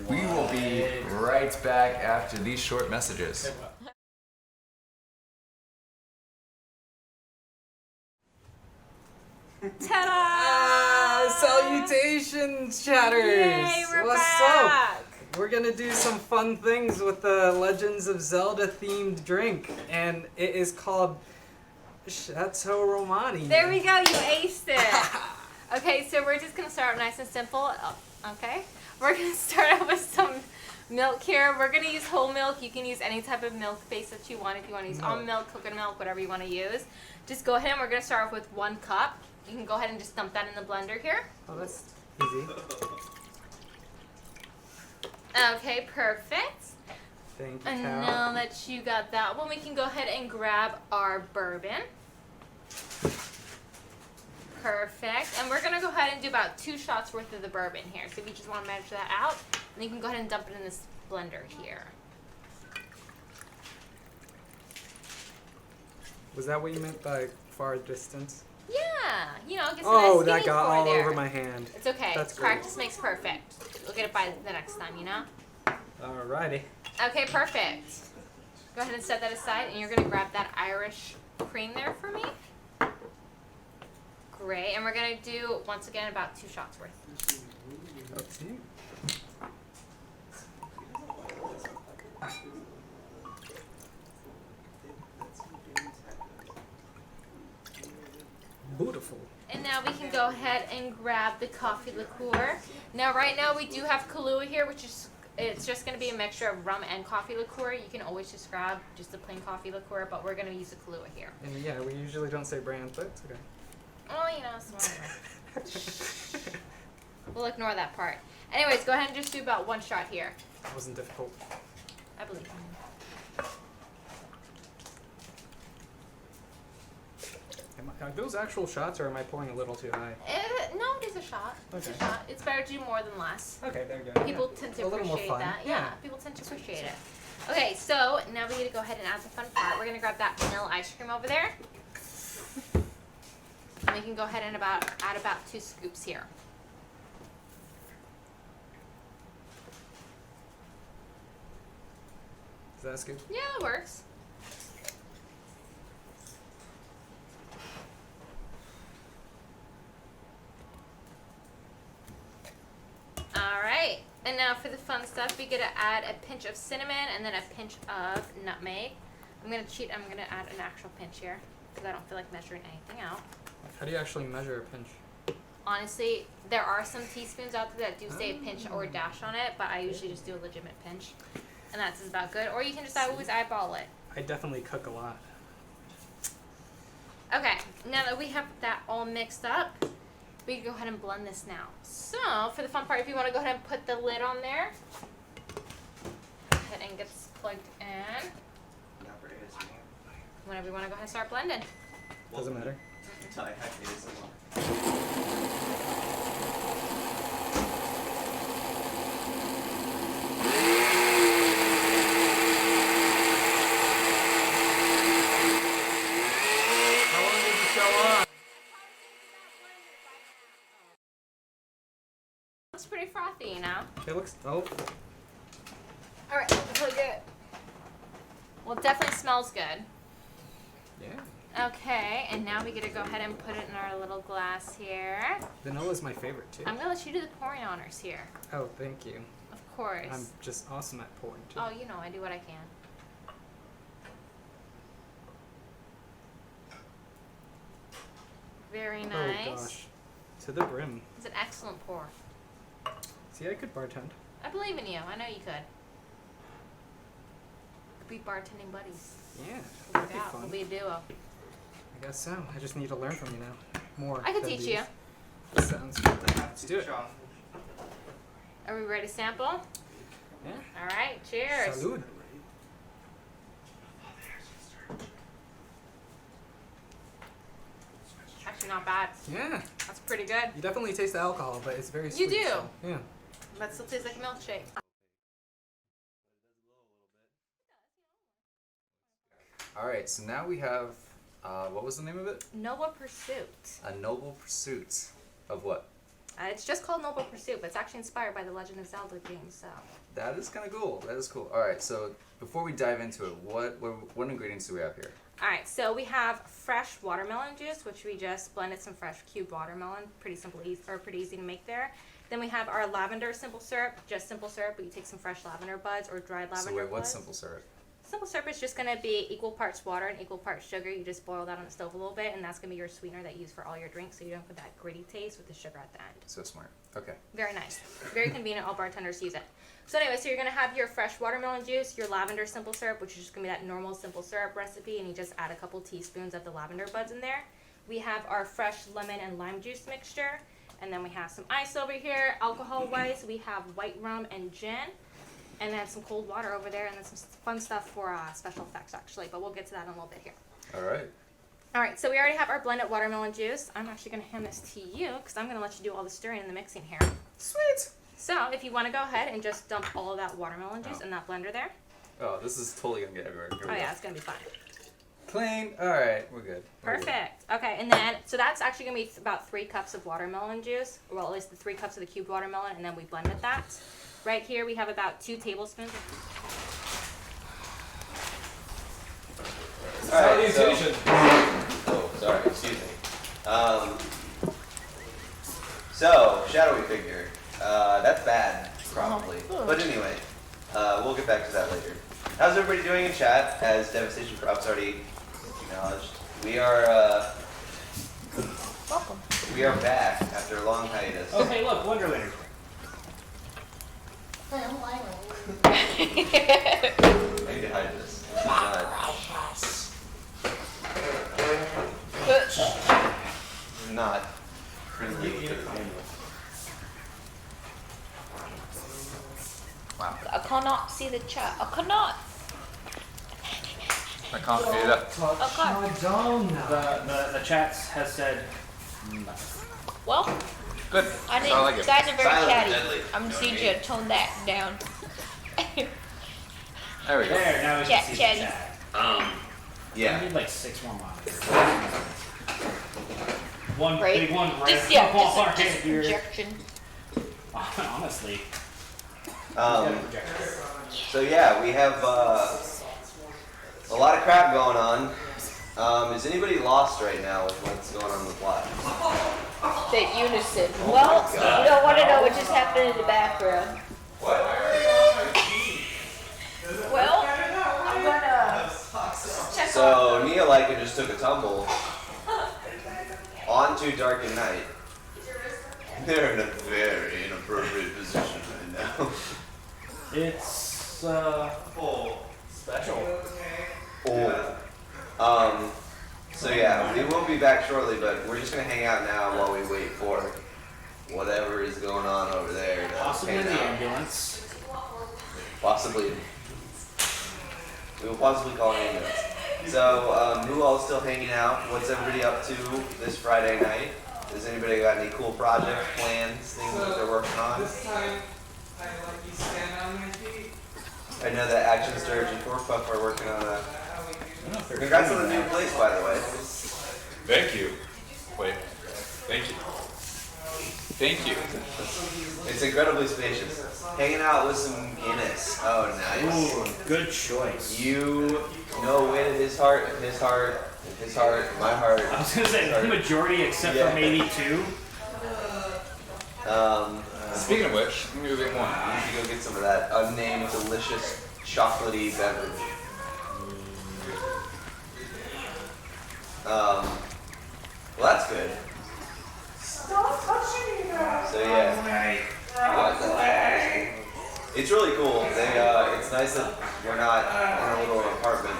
We will be right back after these short messages. Ta-da! Salutations, chatters! Yay, we're What's back! up? We're gonna do some fun things with the Legends of Zelda themed drink, and it is called Chateau Romani. There we go, you aced it. Okay, so we're just gonna start nice and simple. Okay, we're gonna start out with some milk here. We're gonna use whole milk. You can use any type of milk base that you want. If you want to use almond milk, coconut milk, whatever you want to use. Just go ahead and we're gonna start off with 1 cup. You can go ahead and just dump that in the blender here. Oh, that's easy. Okay, perfect. Thank you, And Cal. now that you got that one, we can go ahead and grab our bourbon. Perfect. And we're going to go ahead and do about 2 shots worth of the bourbon here. So if you just want to measure that out, and you can go ahead and dump it in this blender here. Was that what you meant by far distance? Yeah, you know, get some Oh, nice that skinny got pour all there. over my hand. It's okay. That's great. Practice makes perfect. We'll get it by the next time, you know? Alrighty. Okay, perfect. Go ahead and set that aside, and you're going to grab that Irish cream there for me. Great, and we're going to do, once again, about 2 shots worth. Okay. Beautiful. And now we can go ahead and grab the coffee liqueur. Now, right now, we do have Kahlua here, which is, it's just going to be a mixture of rum and coffee liqueur. You can always just grab just the plain coffee liqueur, but we're going to use the Kahlua here. And yeah, we usually don't say brand, but it's okay. Oh, you know, so whatever. We'll ignore that part. Anyways, go ahead and just do about 1 shot here. It wasn't difficult. I believe in you. Are those actual shots, or am I pouring a little too high? No, it is a shot. It's a Okay. shot. It's better to do more than less. Okay, there you go. People tend to A little more appreciate fun. that. Yeah. Yeah, people tend to appreciate it. Okay, so now we need to go ahead and add the fun part. We're gonna grab that vanilla ice cream over there. And we can go ahead and add about 2 scoops here. Is that a scoop? Yeah, that works. Alright, and now for the fun stuff, we get to add a pinch of cinnamon and then a pinch of nutmeg. I'm going to cheat, I'm going to add an actual pinch here because I don't feel like measuring anything out. How do you actually measure a pinch? Honestly, there are some teaspoons out there that do say a pinch or a dash on it, but I usually just do a legitimate pinch. And that's about good. Or you can just always eyeball it. I definitely cook a lot. Okay, now that we have that all mixed up, we can go ahead and blend this now. So, for the fun part, if you want to go ahead and put the lid on there, go ahead and get this plugged in. Whenever you want to go ahead and start blending. Doesn't matter. How long did the show on? Looks pretty frothy, you know? It looks. Oh, Alright, plug it. Well, it definitely smells good. yeah. Okay, and now we get to go ahead and put it in our little glass here. Vanilla's my favorite too. I'm gonna let you do the pouring honors here. Oh, thank you. Of course. I'm just awesome at pouring too. Oh, you know, I do what I can. Very nice. Oh gosh. To the brim. It's an excellent pour. See, I could bartend. I believe in you. I know you could. Could be bartending buddies. Yeah, We'll that'd work be out. fun. We'll be a duo. I guess so. I just need to learn from you now. More. I could than teach you. these. Sounds good. Let's do it. Are we ready to sample? Yeah. All right. Cheers. Salud. Actually, not bad. Yeah. That's pretty good. You definitely taste the alcohol, but it's very You sweet. do. So, yeah. That still tastes like a milkshake. All right, so now we have, what was the name of it? Noble Pursuit. A Noble Pursuit of what? It's just called Noble Pursuit, but it's actually inspired by the Legend of Zelda game. So. That is kind of cool. That is cool. All right, so before we dive into it, what ingredients do we have here? All right, so we have fresh watermelon juice, which we just blended some fresh cubed watermelon. Pretty simple, pretty easy to make there. Then we have our lavender simple syrup, just simple syrup, but you take some fresh lavender buds or dried lavender So wait, what's buds. simple syrup? Simple syrup is just gonna be equal parts water and equal parts sugar. You just boil that on the stove a little bit, and that's gonna be your sweetener that you use for all your drinks, so you don't get that gritty taste with the sugar at the end. So smart. Okay. Very nice. Very convenient. All bartenders use it. So anyway, so you're going to have your fresh watermelon juice, your lavender simple syrup, which is just going to be that normal simple syrup recipe, and you just add a couple teaspoons of the lavender buds in there. We have our fresh lemon and lime juice mixture, and then we have some ice over here. Alcohol-wise, we have white rum and gin, and then some cold water over there, and then some fun stuff for special effects, actually, but we'll get to that in a little bit here. All right. All right, so we already have our blended watermelon juice. I'm actually going to hand this to you because I'm going to let you do all the stirring and the mixing here. Sweet. So if you want to go ahead and just dump all of that watermelon juice in that blender there. Oh, this is totally gonna get everywhere. Here we Oh go. yeah, it's going to be fine. Clean. All right, we're good. We're good. Perfect. Okay, and then, so that's actually going to be about 3 cups of watermelon juice. Well, at least the 3 cups of the cubed watermelon, and then we blended that. Right here we have about 2 tablespoons. Alright, Oh, sorry, excuse me. So, shadowy figure. That's bad, probably. But anyway, we'll get back to that later. How's everybody doing in chat? As Devastation Props already acknowledged, we are Welcome. we are back after a long hiatus. Oh, hey, look, Wonderland. I need to hide this. Not friendly with the camera. Wow. I cannot see the chat. I cannot. I can't do that. Okay. The chat has said nothing. Well, Good. I think I like you it. guys are very Silent chatty. deadly. I'm gonna need you to tone that down. There we go. There, now we Chat, can see chatty. the chat. We Yeah. need like 6 more monitors. One Right? big one right Just yeah, wall just right a here. projection. Honestly. So yeah, we have a lot of crap going on. Is anybody lost right now with what's going on in the plot? That unison. Oh Well, my God. you don't want to know what just happened in the background. Well, I'm gonna check So Neolika just took a tumble onto Dark and Night. They're in a very inappropriate position right now. It's special. So yeah, we will be back shortly, but we're just gonna hang out now while we wait for whatever is going on over there to Possibly pan the out. ambulance. Possibly. We will possibly call an ambulance. So, who all still hanging out? What's everybody up to this Friday night? Does anybody got any cool projects, plans, things that they're working on? This time, I let you stand on my feet. I know that Action Sturge and Pork Puff are working on a... How we do. Congrats on the new place, by the way. Thank you. Wait. Thank you. Thank you. It's incredibly spacious. Hanging out with some Guinness. Oh, nice. Ooh, good choice. You know Win at his heart, my heart. I was gonna say the majority except Yeah. for maybe 2. Speaking of which, let me go get one. You should go get some of that unnamed, delicious, chocolatey beverage. Well, that's good. Stop touching me now. So yeah. It's really cool. It's nice that we're not in a little apartment.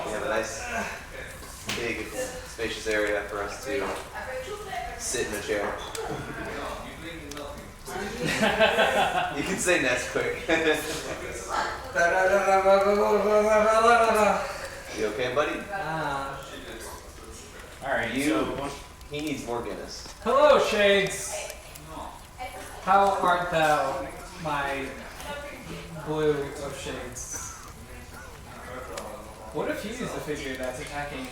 We have a nice, big, spacious area for us to sit in a chair. You can say Nesquik. You okay, buddy? Alright, He needs more Guinness. Hello, Shades. How art thou, my blue of shades? What if he is the figure that's attacking?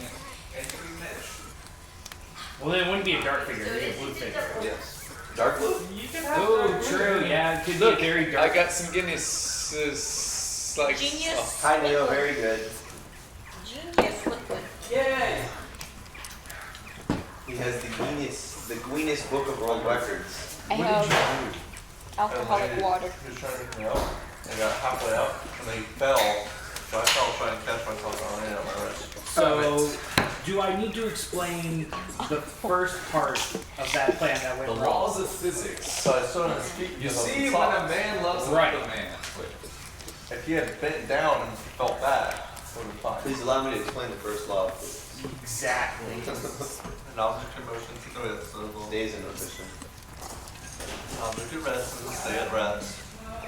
well, then it wouldn't be a dark figure, it'd be a blue figure. Yes. Dark blue? You can have Oh, dark blue. true, yeah, it could Look, be a very I dark. got some Guinness. Like, Genius. Hi, Neo. Very good. Genius liquid. Yay! He has the Guinness Book of World Records. I have alcoholic water. He was trying to get me out, and got halfway up, and then he fell. So I fell trying to catch myself on it on my wrist. So, do I need to explain the first part of that plan that went the wrong? laws of physics. So I stood on his feet. You because I was see, when soft. a man loves Right. another man. Wait. If he had bent down and felt bad, it would have been fine. Please allow me to explain the first law of physics. Exactly. And object in motion to the rest of the Stays in motion. object at rest and stay at rest.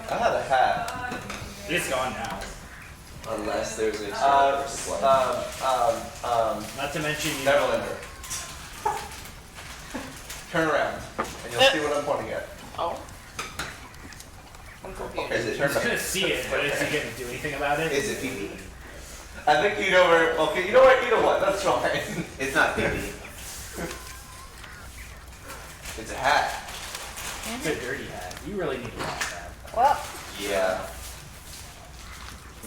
I had a hat. It's gone now. Unless there's an external supply. Not to mention you Never know, let her. Turn around, and you'll see what I'm pointing at. Oh. I'm confused. Is it He's gonna see it, but is he gonna do anything about it? Is it pee-pee? I think you know where. Okay, you know what? You know what? That's fine. It's not pee-pee. It's a hat. It's a dirty hat. You really need to wash that. Well, Yeah.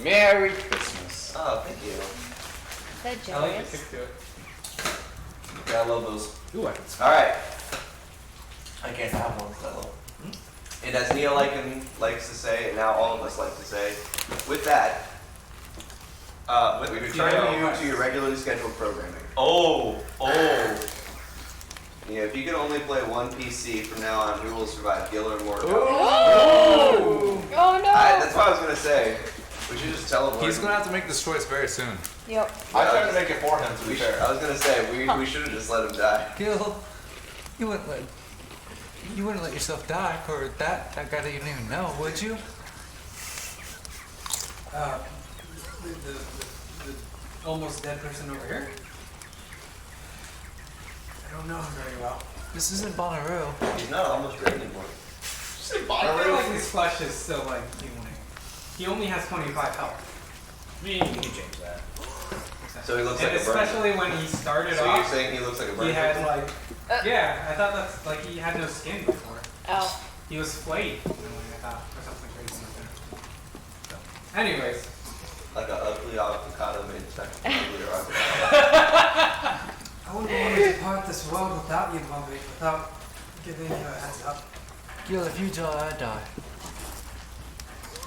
Merry Christmas. Oh, thank you. is that I like the joyous? kick to it. Yeah, I love those. Ooh, I can All right. I can't have one that low. And as Neo likes to say, and now all of us like to say, with that, we return you to your regularly scheduled programming. Oh. Yeah, if you can only play one PC from now on, who will survive, Gil or Mortal? Oh no! That's what I was gonna say. We should just tell him. He's gonna have to make this choice very soon. Yep. I tried to make it for him, to be fair. I was gonna say we should have just let him die. Gil, you wouldn't let yourself die for that guy that you don't even know, would you? The almost dead person over here? I don't know him very well. This isn't Bonnaroo. He's not almost dead anymore. I feel like his flesh is still like healing. He only has 25 health. I mean, you can change that. So he looks And like a burn. especially when he started So you're off, saying he looks like a burn? he had victim? like, yeah, I thought that's like he had no skin before. Oh. He was flayed, I thought, or something crazy like that. So, anyways, Like an ugly avocado made second uglier avocado. I wouldn't want to depart this world without you, Bobby, without giving you a heads up. Gil, if you die, I die.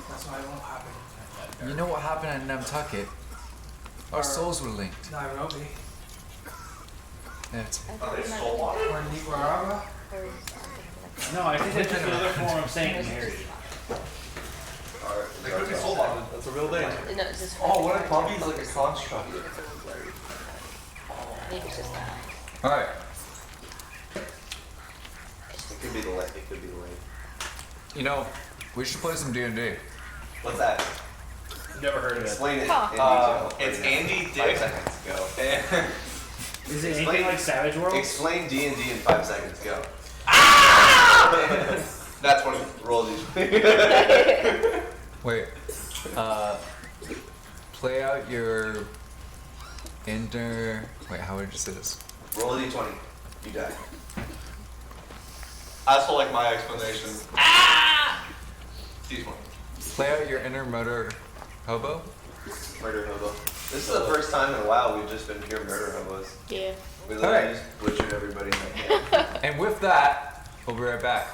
That's why it won't happen. You know what happened in Nantucket? Our souls were linked. Nairobi That's Are they soul water? or Nicaragua. No, I think that's just another form of saying married. They could be soul bonded. That's a real thing. No, it's just Oh, what if Bobby's like a construct? Maybe it's just that. all right. It could be the lake. It could be the lake. You know, we should play some D&D. What's that? Never heard of it. Explain it Huh. in detail. It's Andy 5 Dick. seconds. Go. Is it Explain- anything like Savage World? Explain D&D in 5 seconds. Go. That's what Roll these. Wait. Play out your inner. Wait, how would you say this? Roll a d20. You die. I still like my explanation. D20. Play out your inner motor hobo. Murder hobo. This is the first time in a while we've just been pure murder hobos. Yeah. We literally Alright. just butchered everybody in that game. And with that, we'll be right back.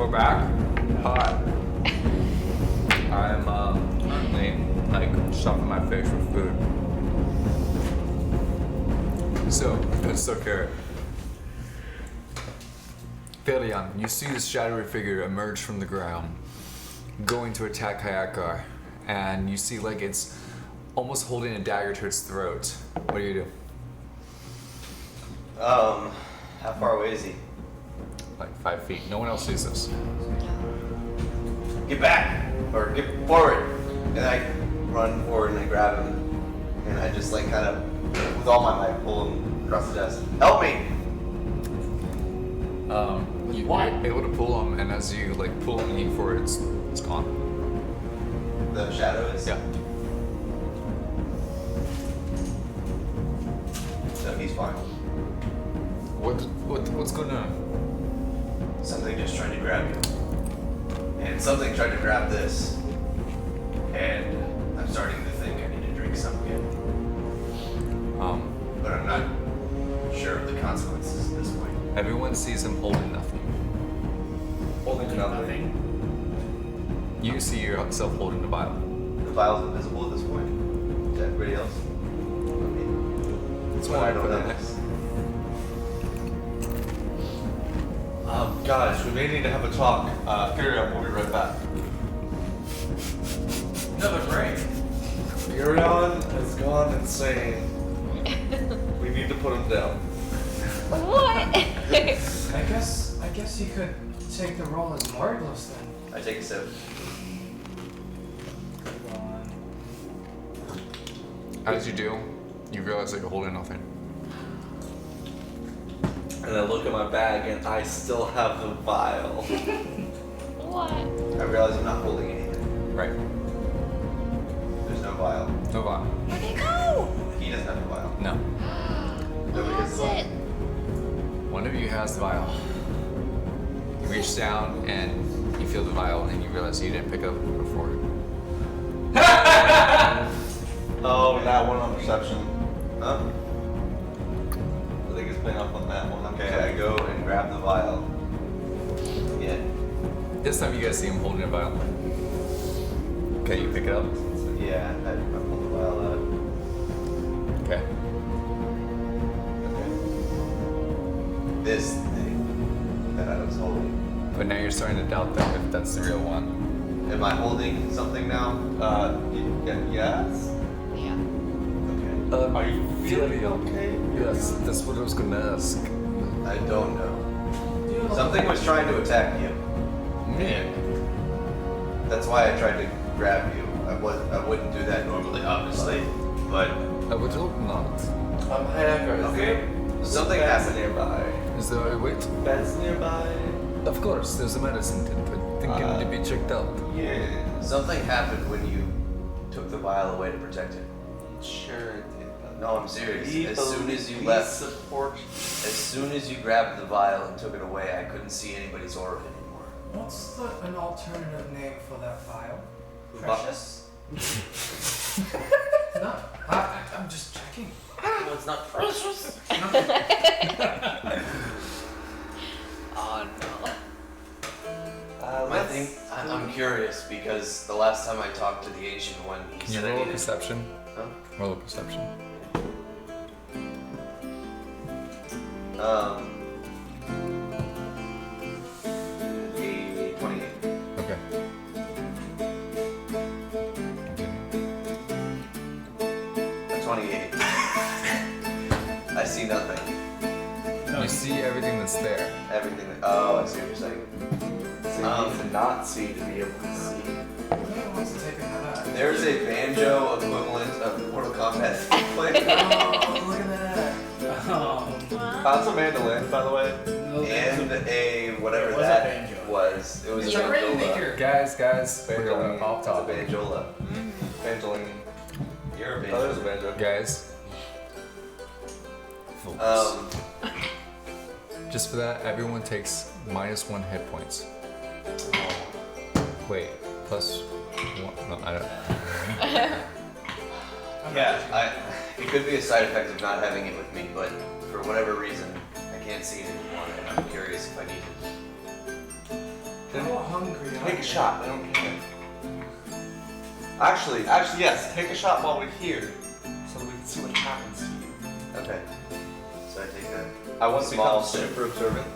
we're back. Hi. I'm currently like stuffing my face with food. So let's look here. Felion, you see this shadowy figure emerge from the ground, going to attack Hayakar, and you see like it's almost holding a dagger to its throat. What do you do? How far away is he? Like 5 feet. No one else sees this. Get back! Or get forward! And I run forward and I grab him. And I just like kind of, with all my might, pull him across the desk. Help me! You're able to pull him, and as you like pull him and aim for it, it's gone. The shadow is? Yeah. So he's fine. What's going on? Something just tried to grab you. And something tried to grab this. And I'm starting to think I need to drink some again. But I'm not sure of the consequences at this point. Everyone sees him holding nothing. Holding nothing. You see yourself holding the vial. The vial's invisible at this point. To everybody else. Okay. That's But why I don't put it know there. this. Guys, we may need to have a talk. Furion, we'll be right back. Another break. Furion has gone insane. We need to put him down. What? I guess you could take the role as Morglos then. I take a sip. As you do, you realize that you're holding nothing. And I look at my bag and I still have the vial. What? I realize I'm not holding anything. Right. There's no vial. No vial. Where'd they go? He doesn't have a vial. No. Nobody has That's the it. vial. One of you has the vial. You reach down and you feel the vial, and you realize you didn't pick up before. Oh, that one on perception. Huh? I think it's paying off on that one. Okay, I go and grab the vial. Yeah. This time you guys see him holding a vial. Okay, you pick it up. So yeah, I pull the vial out. Okay. Okay. This thing that I was holding. But now you're starting to doubt that if that's the real one. Am I holding something now? Yes. Yeah. Okay. Are you feeling okay? Yes, that's what I was gonna ask. I don't know. Something was trying to attack you. Man. That's why I tried to grab you. I wouldn't do that normally, obviously. But I would hope not. Hayakar, is okay. there Something beds happened. nearby? Is there a wait? Beds nearby? Of course, there's a medicine tin, but thinking to be checked out. Yeah. Something happened when you took the vial away to protect it. Sure it did. No, I'm serious. As soon as you we left, support as soon as you grabbed the vial and took it away, I couldn't see anybody's aura anymore. What's an alternative name for that vial? Precious? No, I'm just checking. No, it's not precious. Oh no. I'm curious because the last time I talked to the ancient one, he Can you said I roll a needed. perception? Huh? Roll a perception. A 28. Okay. A 28. I see nothing. You see everything that's there. Everything. Oh, I see what you're saying. So you need to not see to be able to see. Who wants to take another? There's a banjo equivalent of Mortal Kombat play. Oh, look at that. That's a mandolin, by the way. And a whatever It was a that banjo. was. It was It's a a banjola. rainmaker. Guys, we're Banjo. going off It's a topic. banjola. Mandolin. You're a Oh, there's a banjo. banjo. Guys. Focus. Just for that, everyone takes -1 hit points. Wait, plus 1. No, I don't. Yeah, it could be a side effect of not having it with me, but for whatever reason, I can't see it anymore, and I'm curious if I need it. How hungry. Take aren't a you? shot. I don't care. Actually, yes. Take a shot while we're here, so we can see what happens to you. Okay. So I take a I want to small become super observant.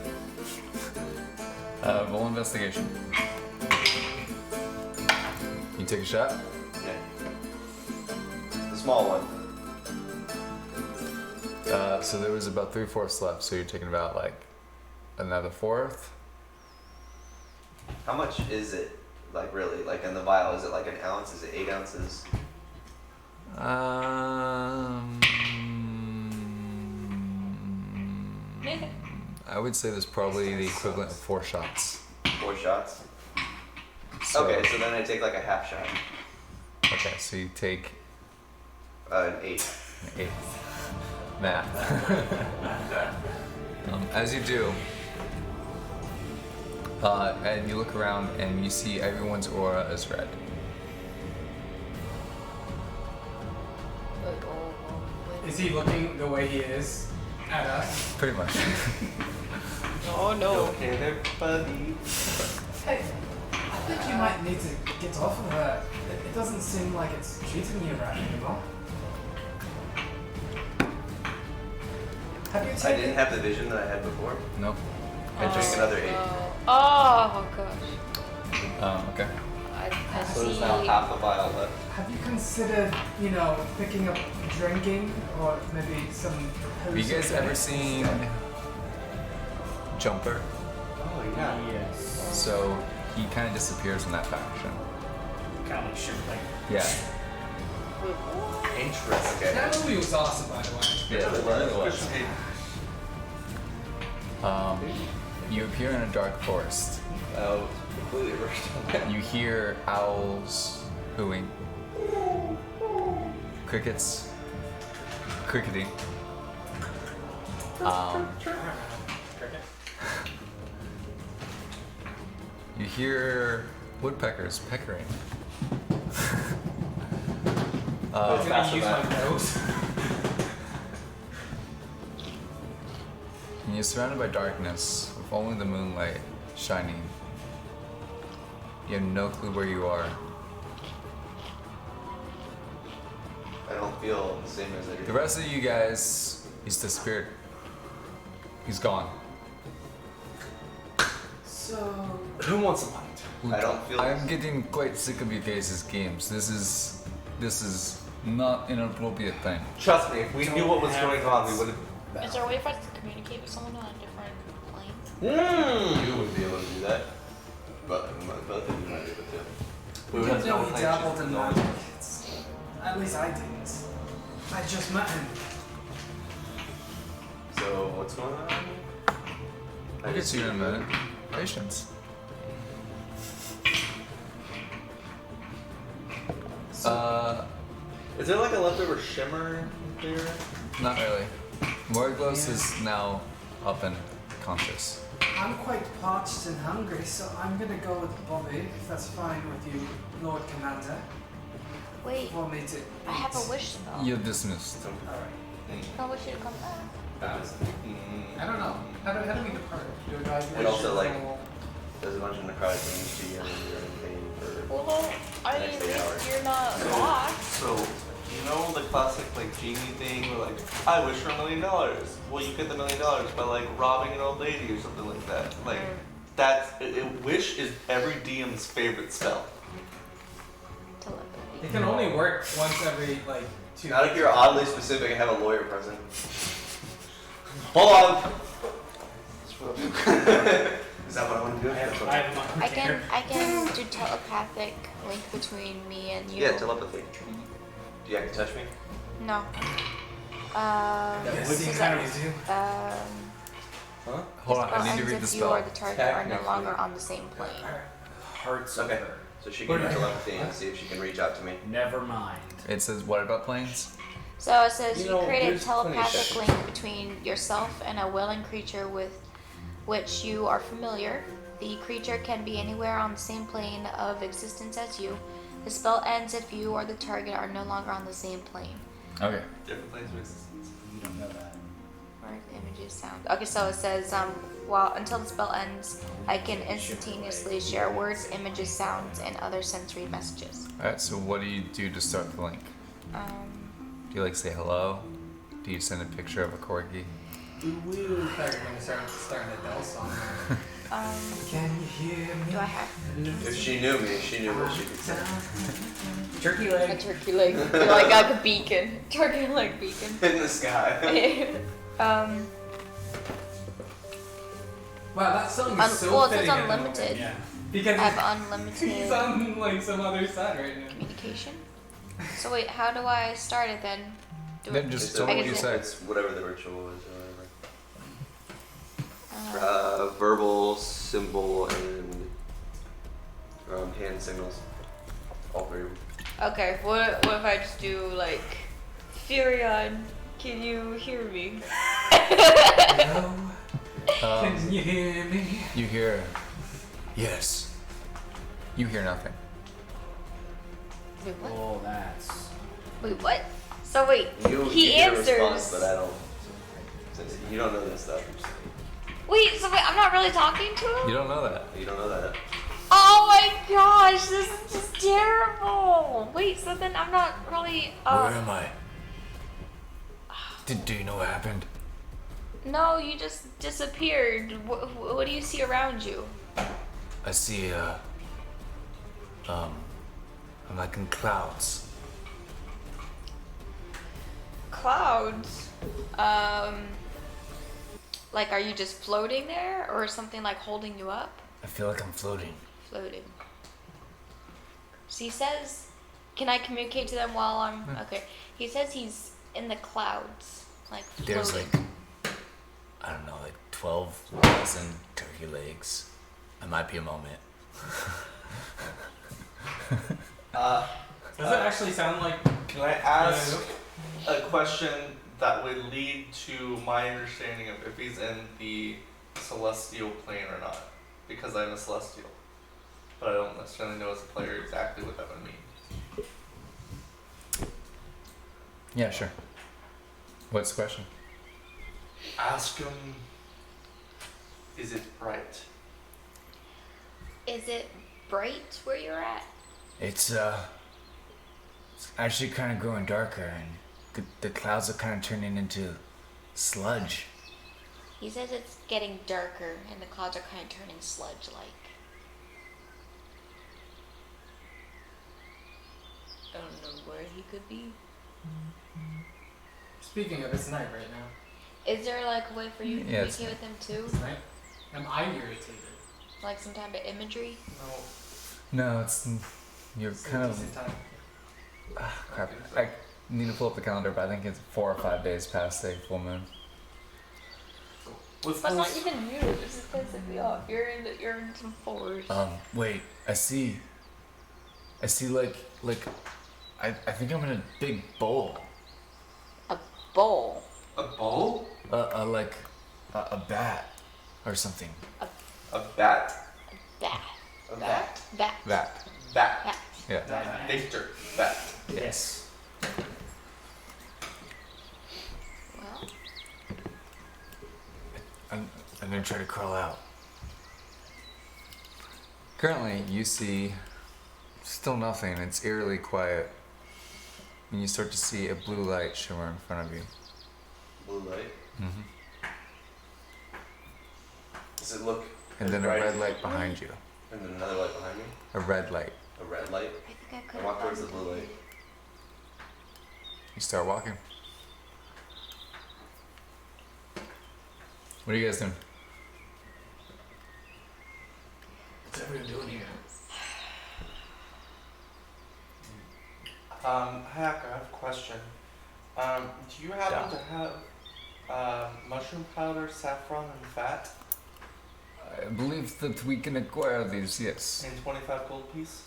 Roll investigation. You take a shot. Yeah. The small one. So there was about 3/4 left, so you're taking about like another fourth. How much is it? Like really? Like in the vial? Is it like an ounce? Is it 8 ounces? I would say there's probably the equivalent of 4 shots. 4 shots. So, Okay, so then I take like a half shot. Okay, so you take An 8. an eighth. Math. As you do, and you look around and you see everyone's aura is red. Is he looking the way he is at us? Pretty much. Oh no. Okay there, buddy. Hey, I think you might need to get off of that. It doesn't seem like it's treating you right anymore. Have you I taken? didn't have the vision that I had before. Nope. I drank another 8. Oh gosh. Okay. I So there's see. now half a vial left. Have you considered, picking up drinking or maybe some? Have you guys ever seen Jumper? Oh yeah. Yes. So he kind of disappears in that faction. Kind of like shit, like Yeah. Interesting. That movie was awesome, by the way. Yeah, it really was. Hey, You appear in a dark forest. Oh, completely rushed on that. You hear owls hooing, crickets cricketing. You hear woodpeckers peckering. I'm gonna use my nose. And you're surrounded by darkness, with only the moonlight shining. You have no clue where you are. I don't feel the same as I do. The rest of you guys, he's disappeared. He's gone. So, who wants a bite? I don't feel. I'm getting quite sick of you guys' games. This is not an appropriate thing. Trust me, if we knew what was going on, we would have. Is there a way for us to communicate with someone on a different plane? You would be able to do that, but both of you might be able to. We would have no he dabbled in intention of magic. knowing. At least I didn't. I just met him. So what's going on? I'll get to you in a minute. Patience. Is there like a leftover shimmer here? Not really. Morglos is now up and conscious. I'm quite parched and hungry, so I'm gonna go with Bobby, if that's fine with you, Lord Commander. Wait, For me to eat. I have a wish spell. You're dismissed. I wish you to come back. I don't know. How do we depart? Do I And wish also, or- like, there's a bunch of necrotic things to you and you're in pain for. Well, I mean, Next at day least hours. you're not lost. So, you know the classic like genie thing where like, I wish for $1 million. Well, you get the $1 million by like robbing an old lady or something like that. Like, wish is every DM's favorite spell. It can only work once every, 2 Not if you're oddly specific and have a lawyer present. Hold on. Is that what I want to do? I have a I can do telepathic link between me and you. Yeah, telepathy. Do you have to touch me? No. That would is seem that- kind of easy. Hold on, spell I need to ends read the if you or spell. the target are no Technically. longer on the same plane. Hearts Okay. over. So she can do telepathy and see if she can reach out to me. Never mind. It says what about planes? So it says You you, know, create a there's plenty of telepathic shit. link between yourself and a willing creature with which you are familiar. The creature can be anywhere on the same plane of existence as you. The spell ends if you or the target are no longer on the same plane. Okay. Different planes of existence. You don't know that. Right? words, images, sounds. Okay, so it says while until the spell ends, I can instantaneously share words, images, sounds, and other sensory messages. Alright, so what do you do to start the link? Do you like say hello? Do you send a picture of a corgi? Woo! I thought you were gonna start an Adele song. Can you hear me? Do I have If she knew me, she knew what she could say. Turkey a leg. turkey leg? Like a beacon. Turkey leg beacon. In the sky. Wow, that song is so well, it fitting says at the moment. unlimited. Yeah. Because I have unlimited he's on like some other side right now. communication. So wait, how do I start it then? Then just It's tell me I what can you say- say. It's whatever the ritual is or whatever. Verbal, symbol, and hand signals. All three of them. Okay, what if I just do like, Furion, can you hear me? Hello? Can you hear me? You hear, yes. You hear nothing. Wait, what? Oh, that's. Wait, what? So wait, You he get a answers. response, but I don't. You don't know this stuff. Wait, so wait, I'm not really talking to him? You don't know that. You don't know that. Oh my gosh, this is just terrible. Wait, so then I'm not really, Where am I? Do you know what happened? No, you just disappeared. What do you see around you? I see, I'm like in clouds. Clouds? Like, are you just floating there, or something like holding you up? I feel like I'm floating. Floating. So he says, can I communicate to them while I'm, okay. He says he's in the clouds, like floating. There's like, I don't know, like 12,000 turkey legs. It might be a moment. Uh, Does it actually sound like? Can I ask a question that would lead to my understanding of if he's in the celestial plane or not? Because I'm a celestial, but I don't necessarily know as a player exactly what that would mean. Yeah, sure. What's the question? Ask him, is it bright? Is it bright where you're at? It's actually kind of growing darker, and the clouds are kind of turning into sludge. He says it's getting darker and the clouds are kind of turning sludge-like. I don't know where he could be. Speaking of, it's night right now. Is there like a way for you to Yeah, it's- communicate with him too? It's night. Am I irritated? Like some type of imagery? No. No, it's you're It's kind a of decent time. crap. I need to pull up the calendar, but I think it's 4 or 5 days past the full moon. With That's not full- even you. This is pissing me off. You're in some forest. Wait, I see like I think I'm in a big bowl. A bowl. a bowl? Like a bat or something. A bat? Bat. A bat? Bat. Bat. Bat. Bat. Yeah. Victor. Bat. Yes. Well, I'm gonna try to crawl out. Currently, you see still nothing. It's eerily quiet. And you start to see a blue light shimmer in front of you. Blue light. Mm-hmm. Does it look? And as then a bright red as- light behind you. And then another light behind me. A red light. A red light. I think I could I have walk towards the gone blue light. You start walking. What are you guys doing? What's everyone doing here? Hack, I have a question. Do you happen to have mushroom powder, saffron, and fat I believe that we can acquire these, yes. in 25 gold piece?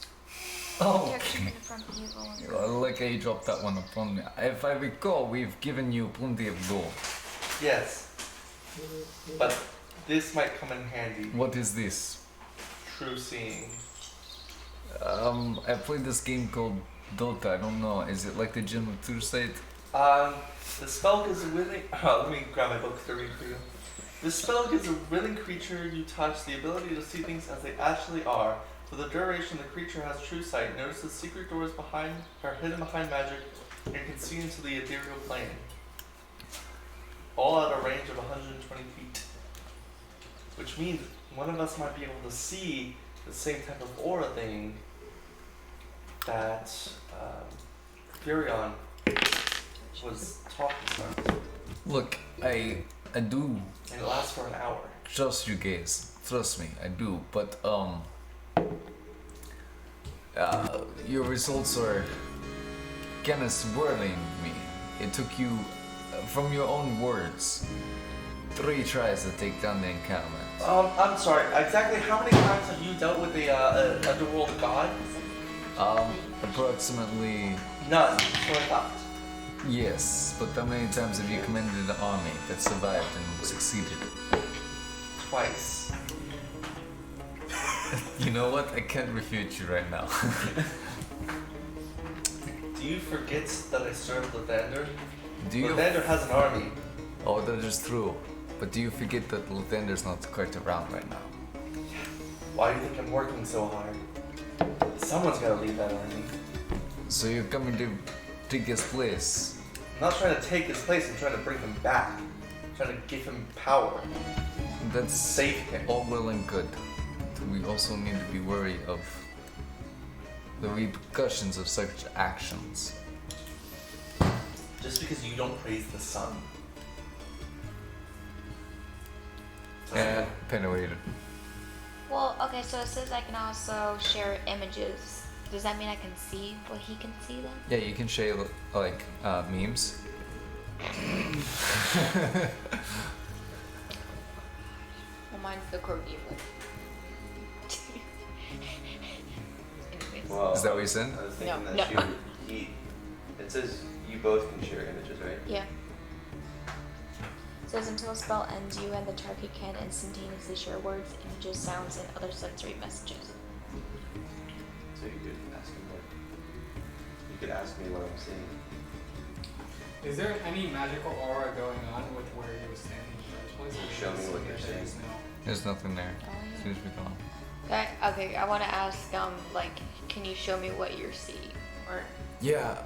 Oh, They're okay. coming from evil. Like I dropped that one upon me. If I recall, we've given you plenty of gold. Yes. But this might come in handy. What is this? True seeing. I played this game called Dota. I don't know. Is it like the Gem of True State? The spell gives a willing. Let me grab my book to read for you. The spell gives a willing creature you touch the ability to see things as they actually are. For the duration, the creature has true sight, notices secret doors behind or hidden behind magic, and can see into the ethereal plane. All at a range of 120 feet. Which means one of us might be able to see the same type of aura thing that Furion was talking about. Look, I do And it lasts for an hour. trust you guys. Trust me, I do. But your results are kind of swirling me. It took you, from your own words, 3 tries to take down the encampment. I'm sorry, exactly how many times have you dealt with the underworld god? Approximately, None. So I thought. yes. But how many times have you commanded an army that survived and succeeded? Twice. You know what? I can't refute you right now. Do you forget that I served Lathander? Do you? Lathander has an army. Oh, that is true. But do you forget that Lathander's not quite around right now? Why do you think I'm working so hard? Someone's gotta lead that army. So you're coming to take his place. I'm not trying to take his place, I'm trying to bring him back. I'm trying to give him power. That's Save him. all well and good. We also need to be wary of the repercussions of such actions. Just because you don't praise the sun. And Penny, Well, okay, so it says I can also share images. Does that mean I can see what he can see then? yeah, you can share like memes. Well, mine's the core evil. Anyways. Well, Is that what you said? I was thinking No, that no. it says you both can share images, right? Yeah. It says until a spell ends, you and the target can instantaneously share words, images, sounds, and other sensory messages. So you could ask him what. You could ask me what I'm seeing. Is there any magical aura going on with where he was standing in the first place? or Show me is what it you're that there's seeing. no- There's nothing there. Oh, As soon as we go. Okay, I want to ask, like, can you show me what you're seeing? Or, Yeah,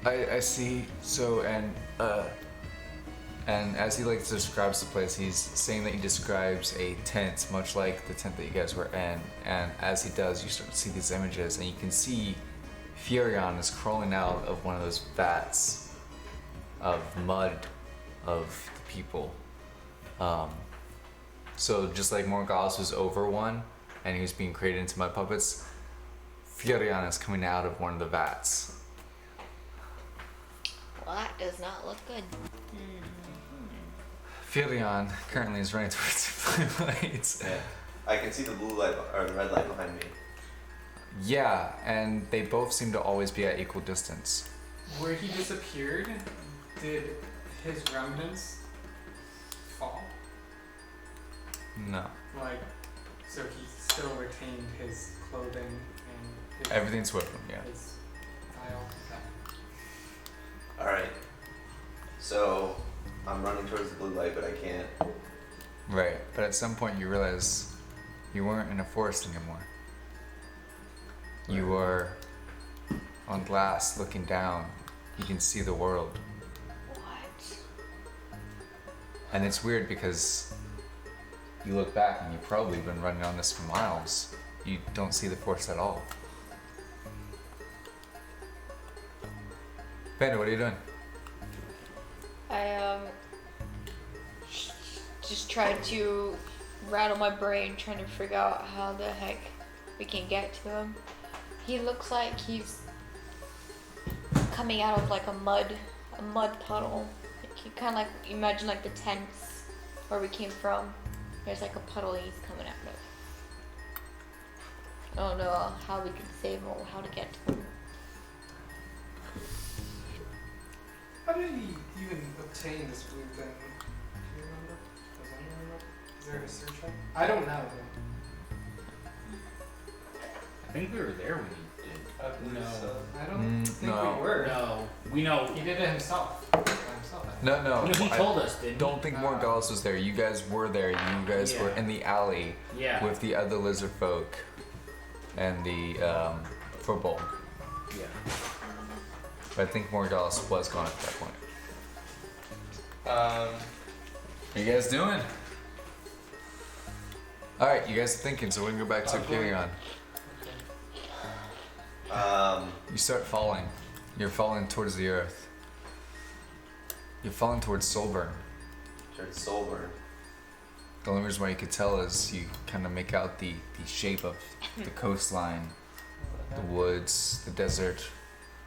I see. So, and as he like describes the place, he's saying that he describes a tent, much like the tent that you guys were in. And as he does, you start to see these images, and you can see Furion is crawling out of one of those vats of mud of the people. So just like Morgause was over one, and he was being created into mud puppets, Furion is coming out of one of the vats. well, that does not look good. Furion currently is running towards the blue lights. Yeah. I can see the blue light or the red light behind me. Yeah, and they both seem to always be at equal distance. Where he disappeared, did his remnants fall? No. Like, so he still retained his clothing and his, Everything's with him, yeah. his style. Okay. Alright. So, I'm running towards the blue light, but I can't. Right, but at some point you realize you weren't in a forest anymore. You are on glass looking down. You can see the world. What? And it's weird because you look back and you've probably been running on this for miles. You don't see the forest at all. Panda, what are you doing? I just tried to rattle my brain trying to figure out how the heck we can get to him. He looks like he's coming out of like a mud puddle. Like you kind of like imagine like the tents where we came from. There's like a puddle he's coming out of. I don't know how we can save him or how to get to him. How did he even obtain this blue thing? Do you remember? Does anyone remember? Is there a search check? I don't know. I think we were there when he did. believe No. so. I don't think no. we were. No, we know. He did it himself. By himself. I think. No, No, he I told us, didn't don't think Morgellus was there. You guys were there. You guys Yeah. were in the alley he? Yeah. with the other lizard folk and the football. Yeah. But I think Morgellus was gone at that point. What you guys doing? Alright, you guys are thinking, so we're gonna go back to Kirion. You start falling. You're falling towards the earth. You're falling towards Solburn. Towards Solburn. The only reason why you could tell is you kind of make out the shape of the coastline, the woods, the desert.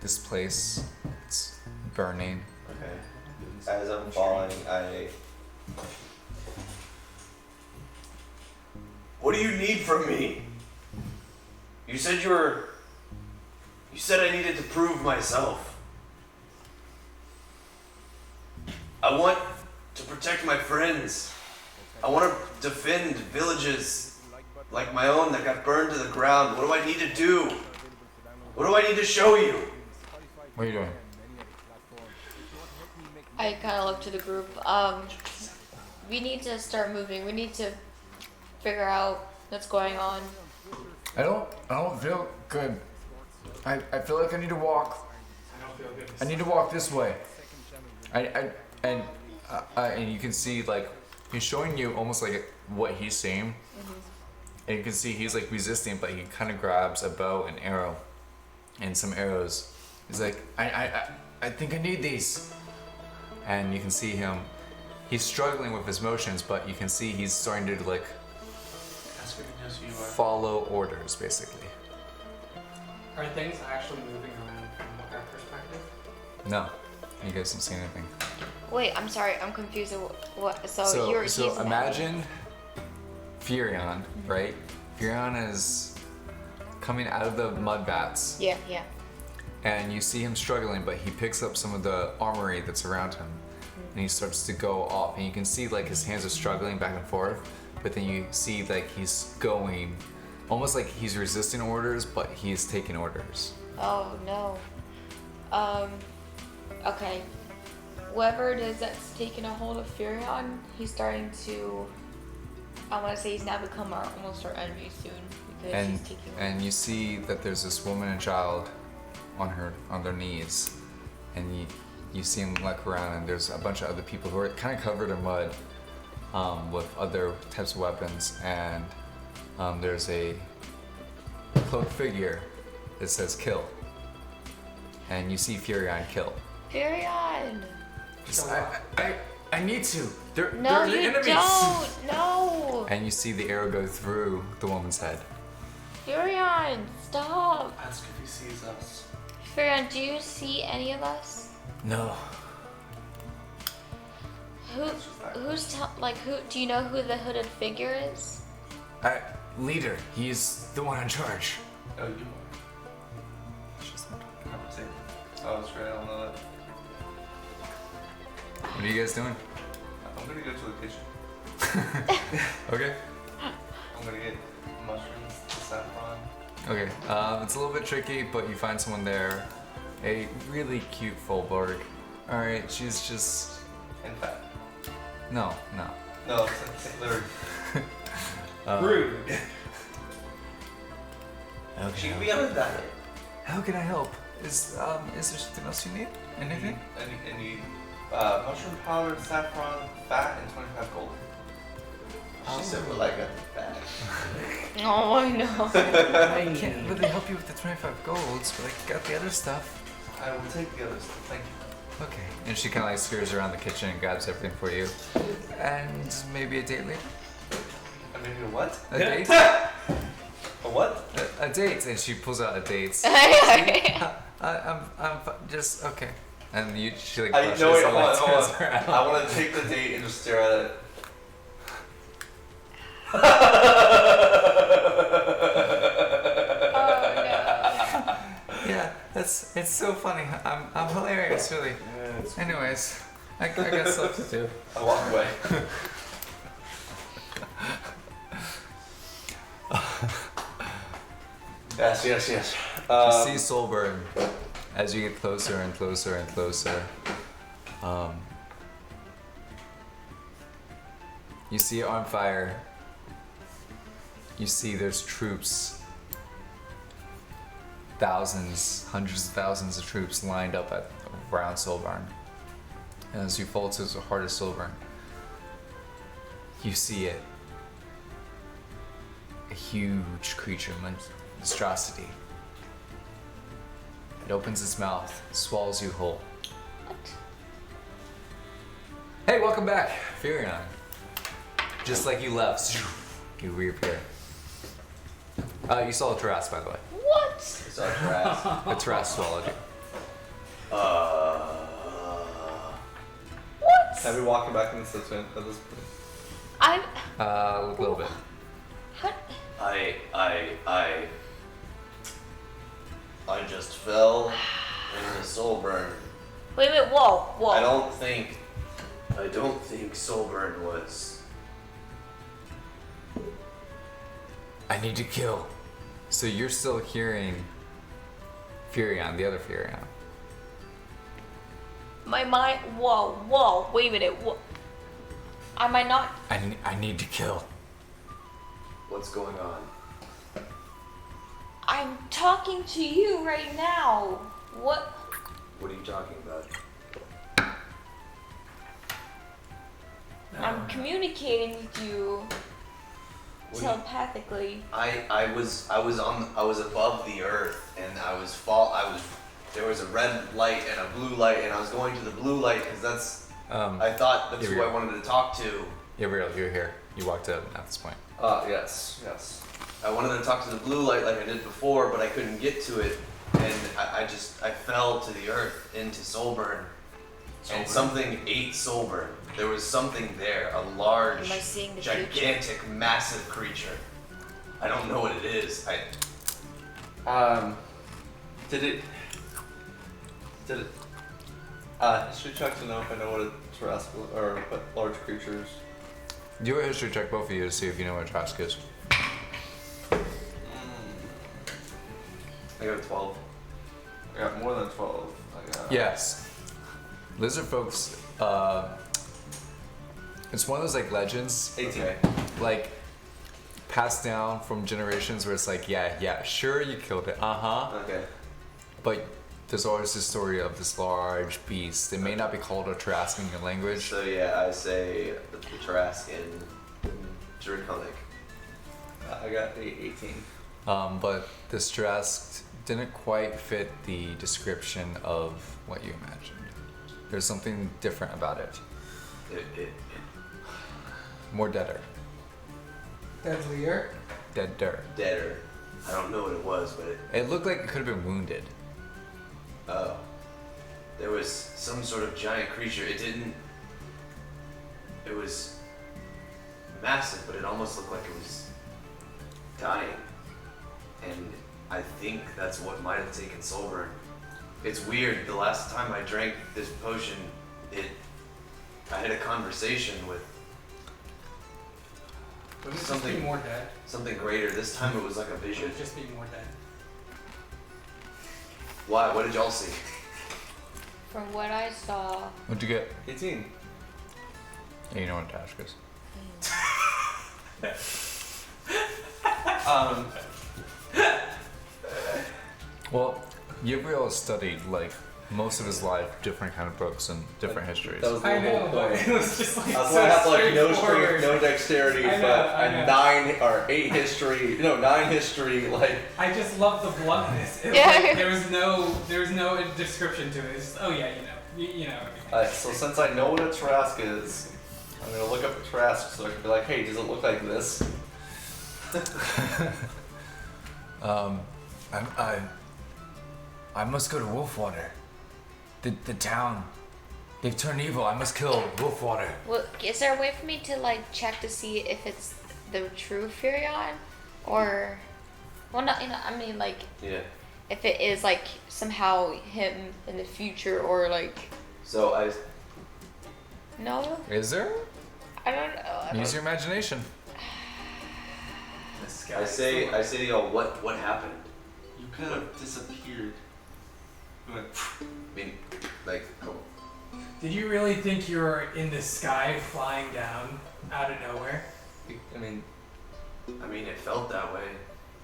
This place, it's burning. Okay. As I'm falling, I. What do you need from me? You said You said I needed to prove myself. I want to protect my friends. I want to defend villages like my own that got burned to the ground. What do I need to do? What do I need to show you? What are you doing? I kind of look to the group. We need to start moving. We need to figure out what's going on. I don't feel good. I feel like I need to walk. I don't feel good. I need to walk this way. And you can see like he's showing you almost like what he's saying, and you can see he's like resisting, but he kind of grabs a bow and arrow, and some arrows. He's like, I think I need these, and you can see him. He's struggling with his motions, but you can see he's starting to like Ask if he knows who you are. follow orders, basically. Are things actually moving around from our perspective? No, you guys don't see anything. Wait, I'm sorry. I'm confused. What? So you're So he's an imagine Furion, right? Furion is coming out of the mud vats, Yeah, yeah. and you see him struggling, but he picks up some of the armory that's around him, and he starts to go off, and you can see like his hands are struggling back and forth, but then you see like he's going, almost like he's resisting orders, but he's taking orders. Oh no. Okay. Whoever it is that's taking a hold of Furion, he's starting to. I want to say he's now become almost our enemy soon because And he's taking. and you see that there's this woman and child on their knees, and you see him look around, and there's a bunch of other people who are kind of covered in mud, with other types of weapons, and there's a cloaked figure that says "kill," and you see Furion kill. Furion! Just, I need to. They're No, the you enemies. don't! No! And you see the arrow go through the woman's head. Furion, stop! Ask if he sees us. Furion, do you see any of us? No. Who? Who? Do you know who the hooded figure is? Leader. He's the one in charge. Oh, you are. Conversation. Oh, that's right. I don't know that. What are you guys doing? I'm gonna go to the kitchen. Okay. I'm gonna get mushrooms, saffron. Okay. It's a little bit tricky, but you find someone there. A really cute Fulborg. All right. She's just And fat. no. No, they're. Rude. She can be on a diet. How can I help? Is there something else you need? Anything? I need mushroom powder, saffron, fat, and 25 gold. She said, "Well, I got the fat." Oh, I know. I can't really help you with the 25 golds, but I got the other stuff. I will take the other stuff. Thank you. Okay. And she kind of like scurries around the kitchen and grabs everything for you. And maybe a date later. And maybe a what? A date? A what? A date. And she pulls out a date. I'm just okay. And she like I brushes know. Wait, and, hold like, on, hold turns on. around. I want to take the date and just stare at it. Yeah, it's so funny. I'm hilarious, really. Anyways, I got stuff to do. I walk away. Yes. You see Soulburn as you get closer and closer and closer. You see it on fire. You see there's troops, thousands, hundreds of thousands of troops lined up around Soulburn. And as you fall to the heart of Soulburn, you see it. A huge creature, monstrosity. It opens its mouth, swallows you whole. What? Hey, welcome back, Furion. Just like you left, you reappear. You saw a Taras, by the way. What? It's our trash. A Taras swallowed you. What? Have we walking back into the tent at this point? I'm. A little bit. What? I just fell into Soulburn. Wait, whoa. I don't think Soulburn was. I need to kill. So you're still hearing Furion, the other Furion. My mind. Whoa. Wait a minute. What? Am I not? I need to kill. What's going on? I'm talking to you right now. What? What are you talking about? I'm communicating with you What do you- telepathically. I was above the earth and there was a red light and a blue light and I was going to the blue light because I thought that's who I wanted to talk to. Gabriel, you're here. You walked in at this point. Yes. I wanted to talk to the blue light like I did before, but I couldn't get to it, and I fell to the earth into Soulburn, and something ate Soulburn. There was something there, a large, Am I seeing the gigantic, massive creature. I don't know what it is. Did it? History check to know if I know what a terrestrial or what large creatures. Do a history check, both of you, to see if you know what a Trask is. I got a 12. I got more than 12. I got. Yes. Lizard folks, it's one of those like legends, 18. Okay. like passed down from generations where it's like, yeah, sure you killed it, Okay. but there's always this story of this large beast. It may not be called a Trask in your language. So yeah, I say the Trask in Draconic. I got 18. But this Trask didn't quite fit the description of what you imagined. There's something different about it. More deader. Deadlier. Deader. Deader. I don't know what it was, but It looked like it could have been wounded. there was some sort of giant creature. It was massive, but it almost looked like it was dying. And I think that's what might have taken Soulburn. It's weird, the last time I drank this potion, I had a conversation with Would it just Something- be more dead? something greater. This time it was like a Should vision. it just be more dead? Why? What did y'all see? From what I saw, What'd you get? 18. Yeah, you know what a Trask is. Well, Gabriel has studied like most of his life different kind of books and different histories. That was the I whole know, but point. it was just like That's so why I have like no straightforward. strength, no dexterity, I know, but I know. a 9 or 8 history, 9 history, like. I just love the bluntness. It was Yeah. like, there was no description to it. It's just, oh yeah, you know everything. So since I know what a Trask is, I'm gonna look up a Trask so I can be like, hey, does it look like this? I must go to Wolfwater. The town. They've turned evil. I must kill Wolfwater. well, is there a way for me to like check to see if it's the true Furion, or, well, not, I mean like Yeah. if it is like somehow him in the future, or like So no, Is there? I don't know. Use your imagination. This I say to y'all, what happened? You could have disappeared. You went. I mean, like, oh, Did you really think you were in the sky flying down out of nowhere? I mean, it felt that way.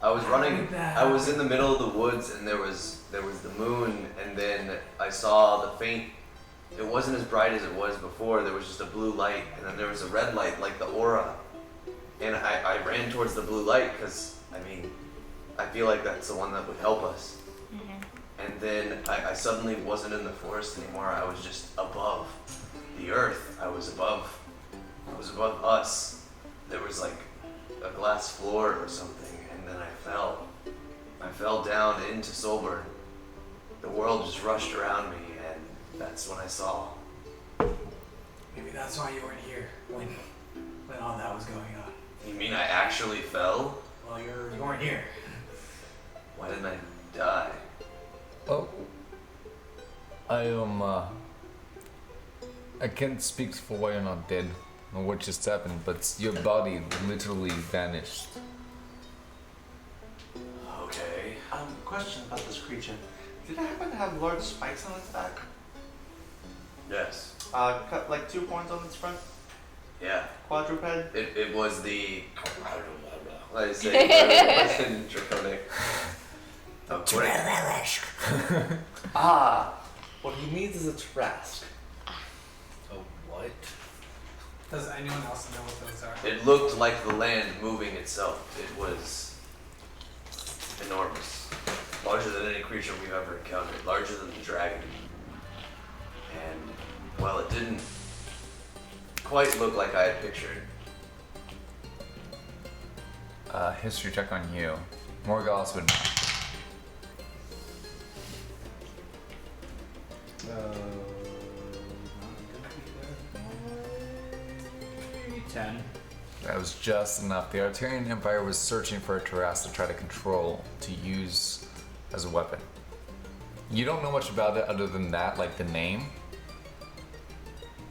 I was How running. did that I was in the middle of the woods, and there was the moon, and then I saw the faint. It wasn't as bright as it was before. There was just a blue light, and then there was a red light, like the aura. And I ran towards the blue light because I feel like that's the one that would help us. And then I suddenly wasn't in the forest anymore. I was just above the earth. I was above us. There was like a glass floor or something, and then I fell. I fell down into Solburn. The world just rushed around me, and that's when I saw. Maybe that's why you weren't here when all that was going on. You mean I actually fell? Well, you weren't here. Why didn't I die? Oh, I can't speak for why you're not dead or what just happened, but your body literally vanished. Okay. Question about this creature. Did it happen to have large spikes on its back? Yes. Cut like 2 points on its front Yeah. quadruped. It was the. I say in Draconic. What he means is a Trask. Oh, what? Does anyone else know what those are? It looked like the land moving itself. It was enormous. Larger than any creature we've ever encountered. Larger than the dragon. And, well, it didn't quite look like I had pictured. History check on you. Morgos would not. 10. That was just enough. The Arturian Empire was searching for a Taras to try to control, to use as a weapon. You don't know much about it other than that, like the name.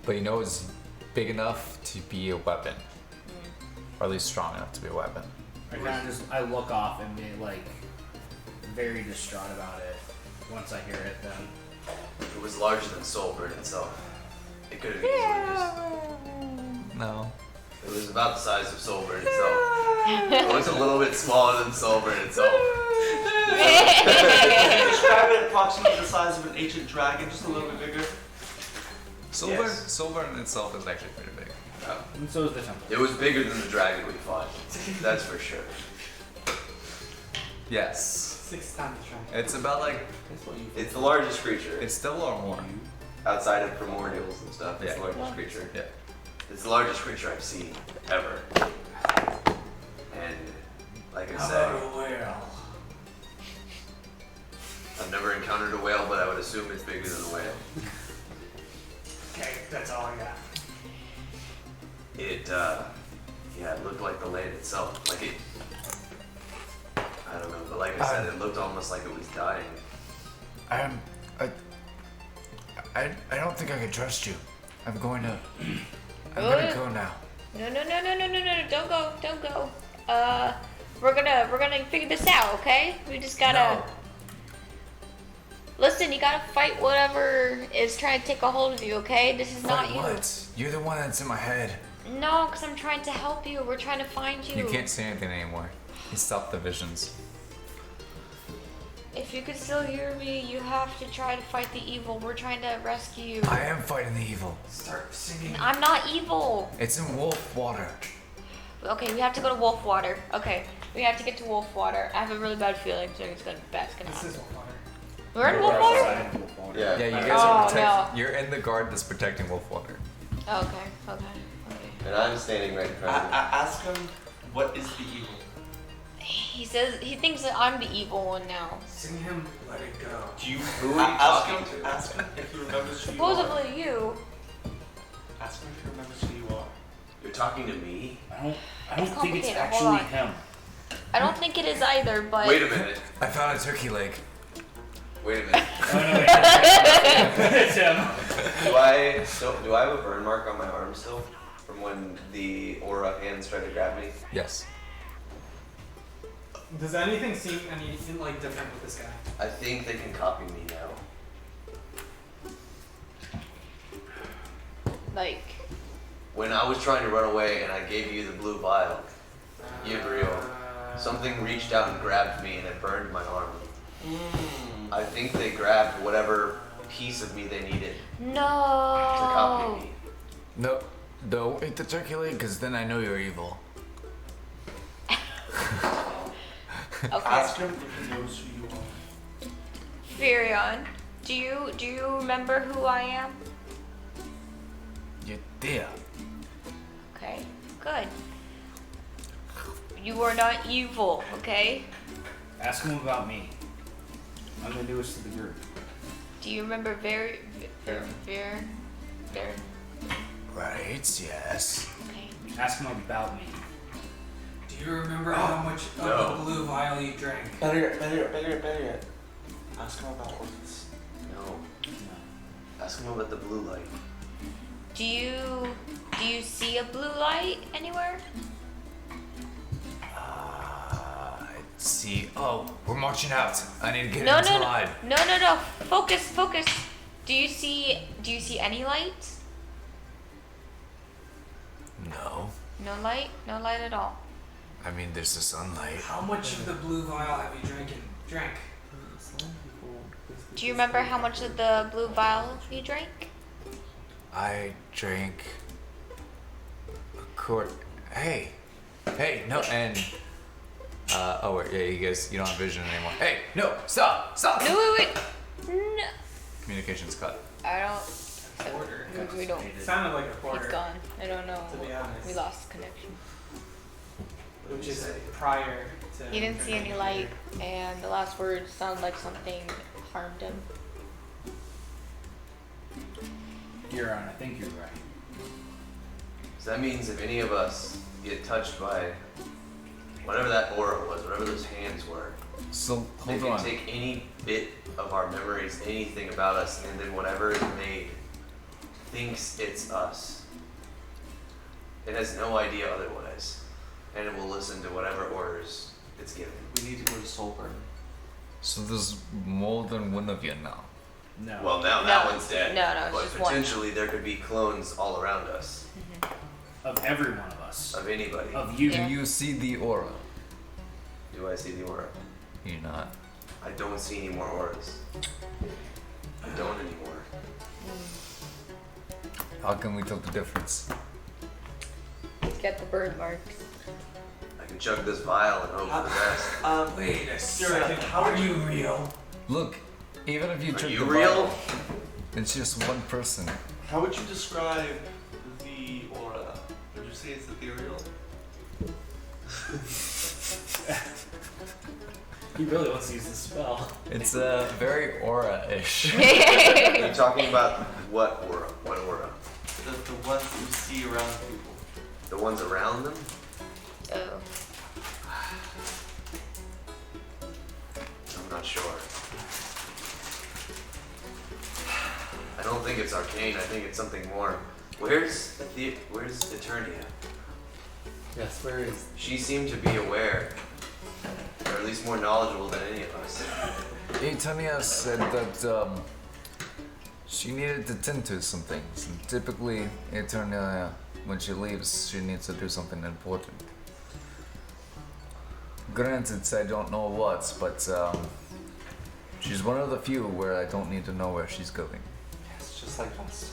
But you know it's big enough to be a weapon. Or at least strong enough to be a weapon. I look off and be like very distraught about it once I hear it then. It was larger than Solburn itself. It could have easily just. No. It was about the size of Solburn itself. It was a little bit smaller than Solburn itself. Describe it approximately the size of an ancient dragon, just a little bit bigger. Solburn itself is actually pretty big. And so is the temple. It was bigger than the dragon we fought. That's for sure. Yes. 6 times strong. It's about like, It's the largest creature. it's still a lot more. Outside of primordials and stuff. It's Yeah. the largest creature. Yeah. It's the largest creature I've seen ever. And like I How said, about a whale? I've never encountered a whale, but I would assume it's bigger than a whale. Okay, that's all I got. It looked like the land itself. Like it, I don't know, but like I said, it looked almost like it was dying. I don't think I can trust you. I'm gonna go now. No, don't go. We're gonna figure this out, okay? We just gotta. No. Listen, you gotta fight whatever is trying to take a hold of you, okay? This is not Fight you. what? You're the one that's in my head. No, because I'm trying to help you. We're trying to find you. You can't see anything anymore. You stopped the visions. If you could still hear me, you have to try to fight the evil. We're trying to rescue you. I am fighting the evil. Start singing. I'm not evil. It's in Wolf Water. Okay, we have to go to Wolfwater. Okay, we have to get to Wolfwater. I have a really bad feeling, so that's gonna This happen. is water. We're in We're Wolfwater? outside of Wolfwater. Yeah. Yeah, you guys Oh, are no. You're in the guard that's protecting Wolf Water. Okay. And I'm standing right in front of him. Ask him what is the evil. He says he thinks that I'm the evil one now. Sing him, let it go. Do you Who are you ask talking him? to? Ask him if he remembers who you are. Supposedly you. Ask him if he remembers who you are. You're talking to me? I don't It's think it's complicated, actually hold on. him. I don't think it is either, but. Wait a minute. I found a turkey leg. Wait a minute. Oh no, wait. It's him. Do I have a burn mark on my arm still? From when the aura hands tried to grab me? Yes. Does anything seem any like different with this guy? I think they can copy me now. Like, When I was trying to run away and I gave you the blue vial, Gabriel, something reached out and grabbed me and it burned my arm. I think they grabbed whatever piece of me they needed to no. copy me. No, don't eat the turkey leg, because then I know you're evil. Okay. Ask him if he knows who you are. Virion, do you remember who I am? You're there. Okay, good. You are not evil, okay? Ask him about me. I'm the newest to the group. Do you remember Ver? Right, yes. Okay. Ask him about me. Do you remember how much of no. the blue vial you drank? Better yet. Ask him about orphans. No. Ask him about the blue light. Do you see a blue light anywhere? Let's see. Oh, we're marching out. I need to get No. inside. No. Focus. Do you see any light? No. No light at all. I mean, there's the sunlight. How much of the blue vial have you drank? Do you remember how much of the blue vial you drank? I drank a quart. Hey, no, and oh wait, yeah, you guys, you don't have vision anymore. Hey, no, stop. No, wait. No. Communication's cut. I don't. Quarter. We don't. It sounded like a quarter. It's gone. I don't know. To be honest. We lost connection. Which is prior to. He didn't see any light, and the last words sound like something harmed him. You're on. I think you're right. So that means if any of us get touched by whatever that aura was, whatever those hands were, So they hold can on. take any bit of our memories, anything about us, and then whatever is made thinks it's us. It has no idea otherwise, and it will listen to whatever orders it's given. We need to go to Soulburn. So there's more than one of you now. No. Well, now that No. one's dead. No, it's But just one. potentially there could be clones all around us Of every one of us. of anybody. Of you. Yeah. Do you see the aura? Do I see the aura? You're not. I don't see any more auras. I don't anymore. How can we tell the difference? Get the bird marks. I can chug this vial and hope for the best. Wait a Siri, second. how Are would you real? Look, even if you Are drink you the real? vial, it's just one person. How would you describe the aura? Would you say it's ethereal? He really wants to use the spell. It's very aura-ish. Are you talking about what aura? What aura? The ones that you see around people. The ones around them? Oh. I'm not sure. I don't think it's arcane. I think it's something more. Where's Eternia? Yes, where is? She seemed to be aware, or at least more knowledgeable than any of us. Tanya said that she needed to tend to some things. And typically, Eternia, when she leaves, she needs to do something important. Granted, I don't know what, but she's one of the few where I don't need to know where she's going. Yes, just like us.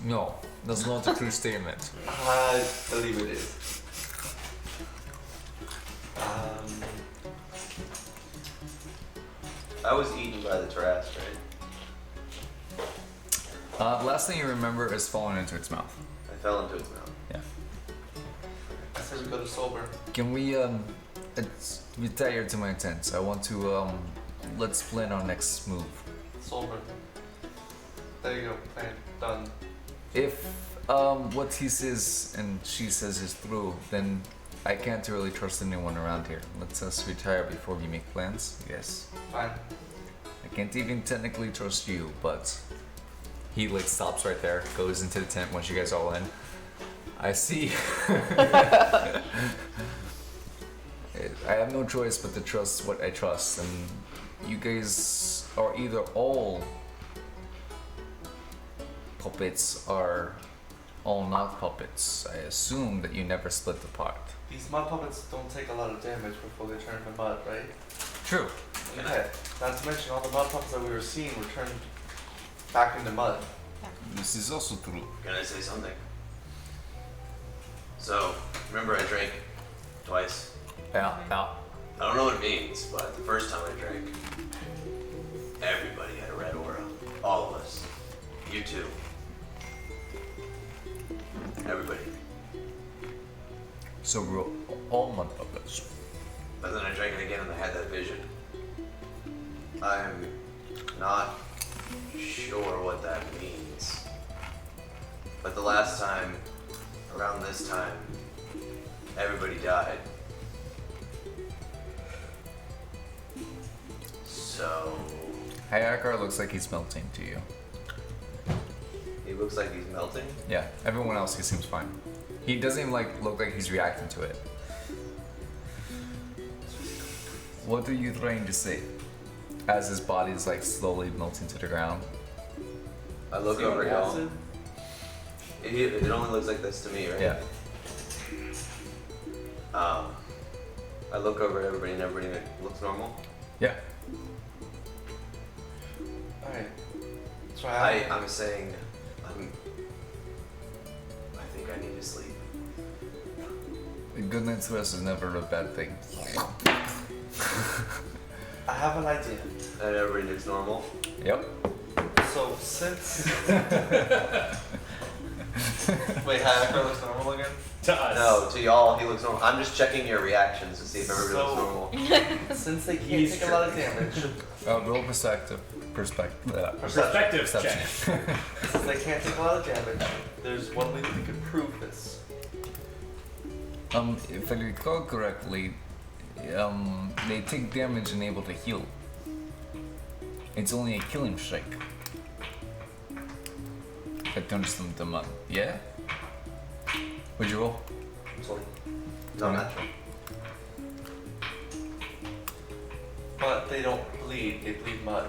No, that's not a true statement. I believe it is. I was eaten by the trash, right? Last thing you remember is falling into its mouth. I fell into its mouth. Yeah. I said we go to Soulburn. Can we retire to my tent? I want to let's plan our next move. Soulburn. There you go. Plan. Done. If what he says and she says is true, then I can't really trust anyone around here. Let's us retire before we make plans. Yes. Fine. I can't even technically trust you, but he like stops right there, goes into the tent once you guys are all in. I see. I have no choice but to trust what I trust, and you guys are either all puppets or all not puppets. I assume that you never split apart. These mud puppets don't take a lot of damage before they turn to mud, right? True. Okay. Not to mention all the mud puppets that we were seeing were turned back into mud. This is also true. Can I say something? So, remember I drank twice? Yeah. I don't know what it means, but the first time I drank, everybody had a red aura. All of us. You too. Everybody. So we're all mud puppets. But then I drank it again and I had that vision. I'm not sure what that means. But the last time, around this time, everybody died. So, Hayakar looks like he's melting to you. he looks like he's melting. Yeah, everyone else, he seems fine. He doesn't even look like he's reacting to it. What are you trying to say? As his body's like slowly melting to the ground. I look See what over y'all. acid? It only looks like this to me, right? Yeah. I look over at everybody and everybody looks normal. Yeah. Alright. Try I'm saying, I think I need to sleep. A good night's rest is never a bad thing. I have an idea. And everybody looks normal. Yep. So since wait, Hacker looks normal again? To us. No, to y'all, he looks normal. I'm just checking your reactions to see if everybody looks So- normal. Since they can't He's take a lot of damage, Roll perspective. Perspective check. since they can't take a lot of damage, there's one way that we could prove this. If I recall correctly, they take damage and able to heal. It's only a killing strike that turns them to mud. Yeah? Would you roll? So, it's unnatural. But they don't bleed, they bleed mud.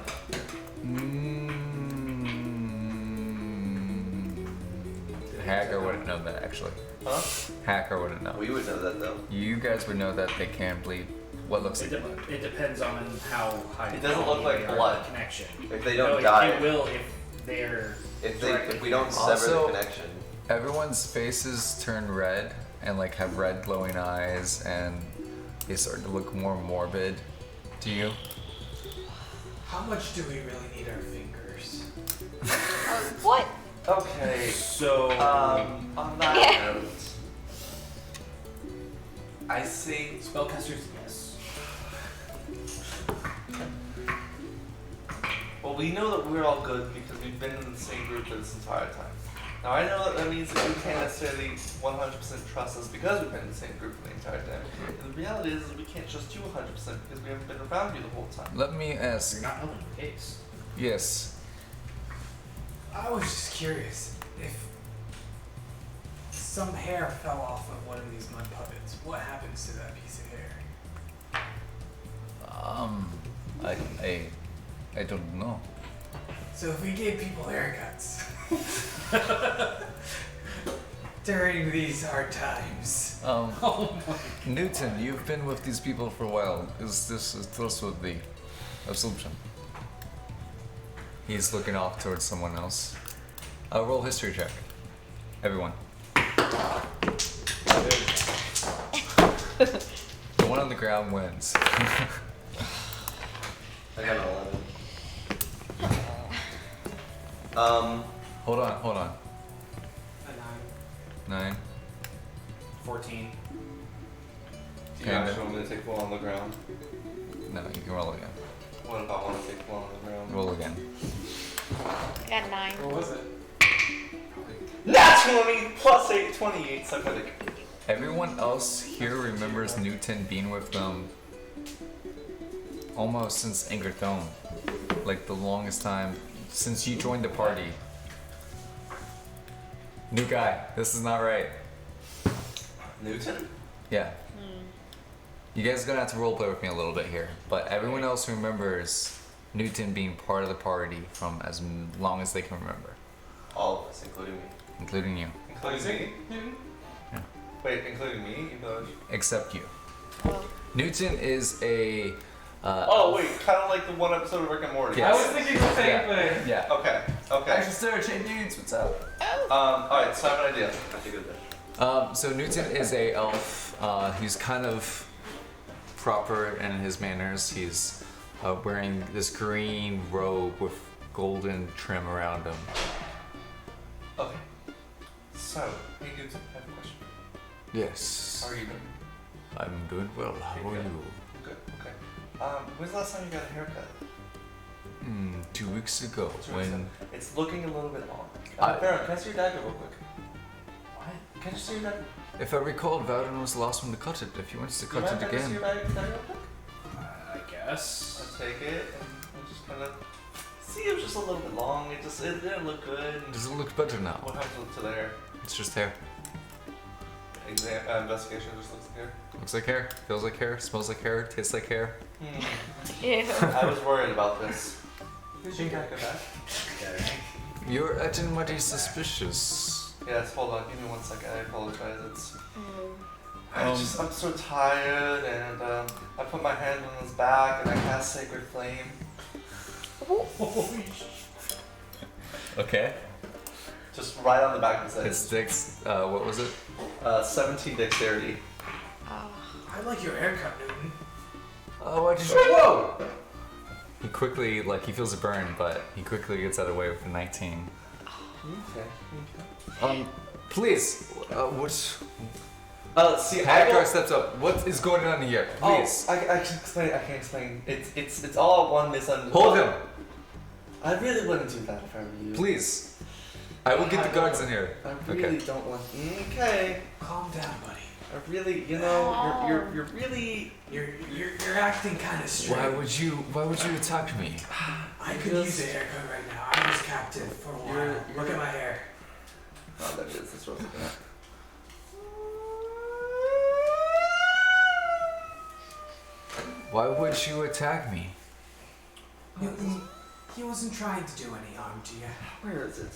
Hacker wouldn't know that actually. Huh? Hacker wouldn't know. We would know that though. You guys would know that they can bleed. What looks It, like blood. it depends on how high. It doesn't look like they are blood. in Connection. If they don't No, die, It will if they're. if we don't sever Also- the connection. Everyone's faces turn red and like have red glowing eyes, and they start to look more morbid to you. How much do we really need our fingers? What? Okay. So. On that note, I say Spellcasters, yes. well, we know that we're all good because we've been in the same group for this entire time. Now I know that means that you can't necessarily 100% trust us because we've been in the same group for the entire time. And the reality is we can't trust you 100% because we haven't been around you the whole time. Let me You're ask. not helping the case. Yes. I was just curious if some hair fell off of one of these mud puppets. What happens to that piece of hair? I don't know. So if we gave people haircuts during these hard times. Oh my. Newton, you've been with these people for a while. Is this with the assumption? He's looking off towards someone else. Roll history check. Everyone. The one on the ground wins. I got an 11. Hold on. A 9. 9. 14. Do you actually want me to take one on the ground? No, you can roll again. What if I want to take one on the ground? Roll again. I got 9. What was it? Nat 20 plus 8, 28. Suck my dick. Everyone else here remembers Newton being with them almost since Angerthome. Like the longest time since you joined the party. New guy, this is not right. Newton? Yeah. You guys are gonna have to roleplay with me a little bit here, but everyone else remembers Newton being part of the party from as long as they can remember, All of us, including me. including you, Including me? Yeah. Wait, including me? except you. Oh. Newton is a. Oh wait, kind of like the one episode of Rick and Morty. Yes. I was thinking the same thing. Yeah. Okay. Action star, chain dudes, what's up? Alright, so I have an idea. I figured that. So Newton is a elf. He's kind of proper in his manners. He's wearing this green robe with golden trim around him. Okay. So, hey dude, I have a question. Yes. How are you doing? I'm doing well. How are you? Good, okay. When's the last time you got a haircut? 2 weeks ago 2 weeks when ago. It's looking a little bit long. I- Baron, can I see your dagger real quick? What? Can you see your dagger? if I recall, Vowden was the last one to cut it. If he wants to Do you cut mind it if I see again. your dagger real quick? I guess. Let's take it and we'll just kind of see. It was just a little bit long. It didn't look good. And Does it look better now? what happens to there? It's just hair. Investigation just looks like hair. Looks like hair, feels like hair, smells like hair, tastes like hair. Ew. I was worried about this. Who's your dagger back? You're acting mighty suspicious. Yes, hold on. Give me 1 second. I apologize. It's. Mm. I'm so tired, and I put my hand on his back, and I cast Sacred Flame. Okay. Just right on the back of his head. It sticks. What was it? 17 dexterity. I like your haircut, Newton. Oh, I just. Whoa! He quickly, he feels a burn, but he quickly gets out of the way with a 19. Okay. Please, which See, Hackar steps up. What is going on here? Please. Oh, I can explain. I can explain. It's all one misunderstanding. Hold him. I really wouldn't do that if I were you. Please. I will get the guards in here. I really don't want. Okay. Calm down, buddy. I really, you're really. You're acting kind of strange. Why would you attack me? I could use a haircut right now. I was captive for a while. Look at my hair. Oh, that is. That's what I was looking at. Why would you attack me? Newton, he wasn't trying to do any harm to you. Where is it?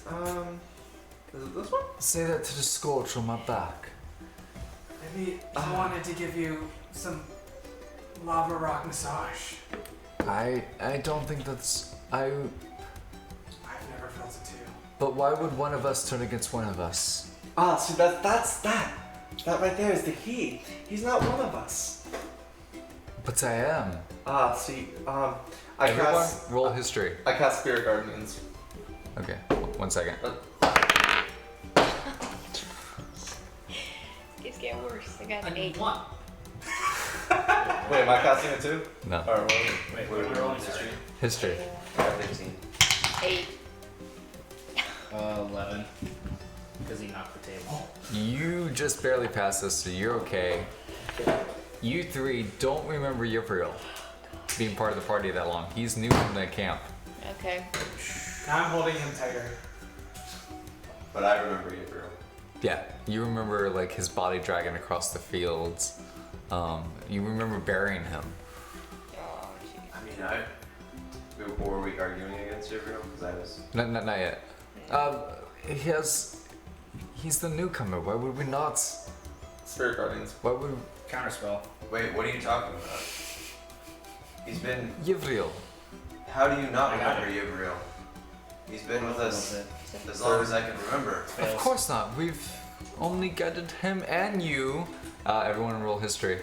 Is it this one? Say that to the scorch on my back. Maybe he wanted to give you some lava rock massage. I don't think that's. I've never felt it too. But why would one of us turn against one of us? See that's that. That right there is the key. He's not one of us. But I am. See, Everyone, roll history. I cast Spirit Guardians. Okay, 1 second. It's getting worse. I got an 8. One. Wait, am I casting it too? No. Alright, well, Wait, what are we rolling history? History. 15. 8. 11. Because he knocked the table. You just barely passed this, so you're okay. You three don't remember Yvril being part of the party that long. He's new from the camp. Okay. I'm holding him tighter. But I remember you, bro. Yeah, you remember his body dragging across the fields. You remember burying him. Oh, jeez. I mean, were we arguing against you, bro? Because I was. Not yet. He's the newcomer. Why would we not? Spirit Guardians. Why would Counterspell. Wait, what are you talking about? He's been. Yvril? How do you not I got remember Yvril? He's been with us That's as long as I can remember. Of course not. We've only gathered him and you. Everyone roll history.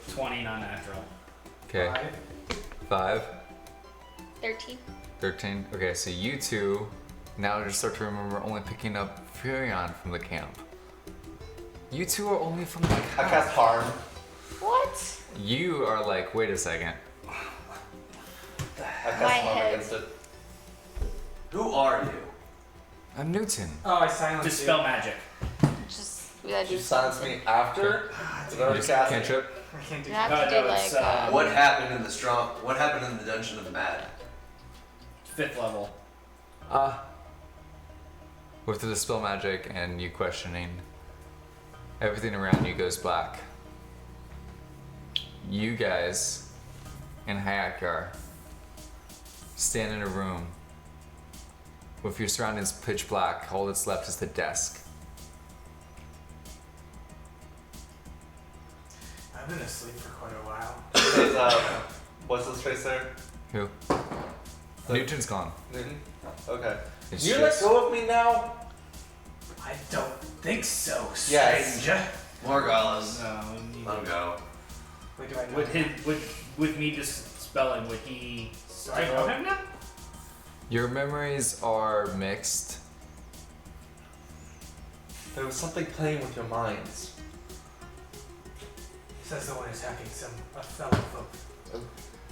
20 non-natural. Okay. 5. 13. 13. Okay, so you two now just start to remember only picking up Furion from the camp. You two are only from the camp. I cast Harm. What? You are like, wait a second. I My cast Harm head. against it. Who are you? I'm Newton. Oh, I silenced Dispel magic. Just, we gotta You do silence me after? Did I already Just cast it? cantrip. I can't do You have No, to no, do it's, like. What happened in the strong? What happened in the dungeon of the mad? 5th level. With the dispel magic and you questioning, Everything around you goes black. You guys and Hayakar stand in a room with your surroundings pitch black. All that's left is the desk. I've been asleep for quite a while. What's his face there? Who? Newton's gone. Newton? Okay. It's Can you let just- go of me now? I don't think so, Yes. stranger. Morgales. No. Let him go. Wait, do I know Would him? with me just spelling, would he Do I know him now? Your memories are mixed. There was something playing with your minds. Says the one attacking a fellow folk.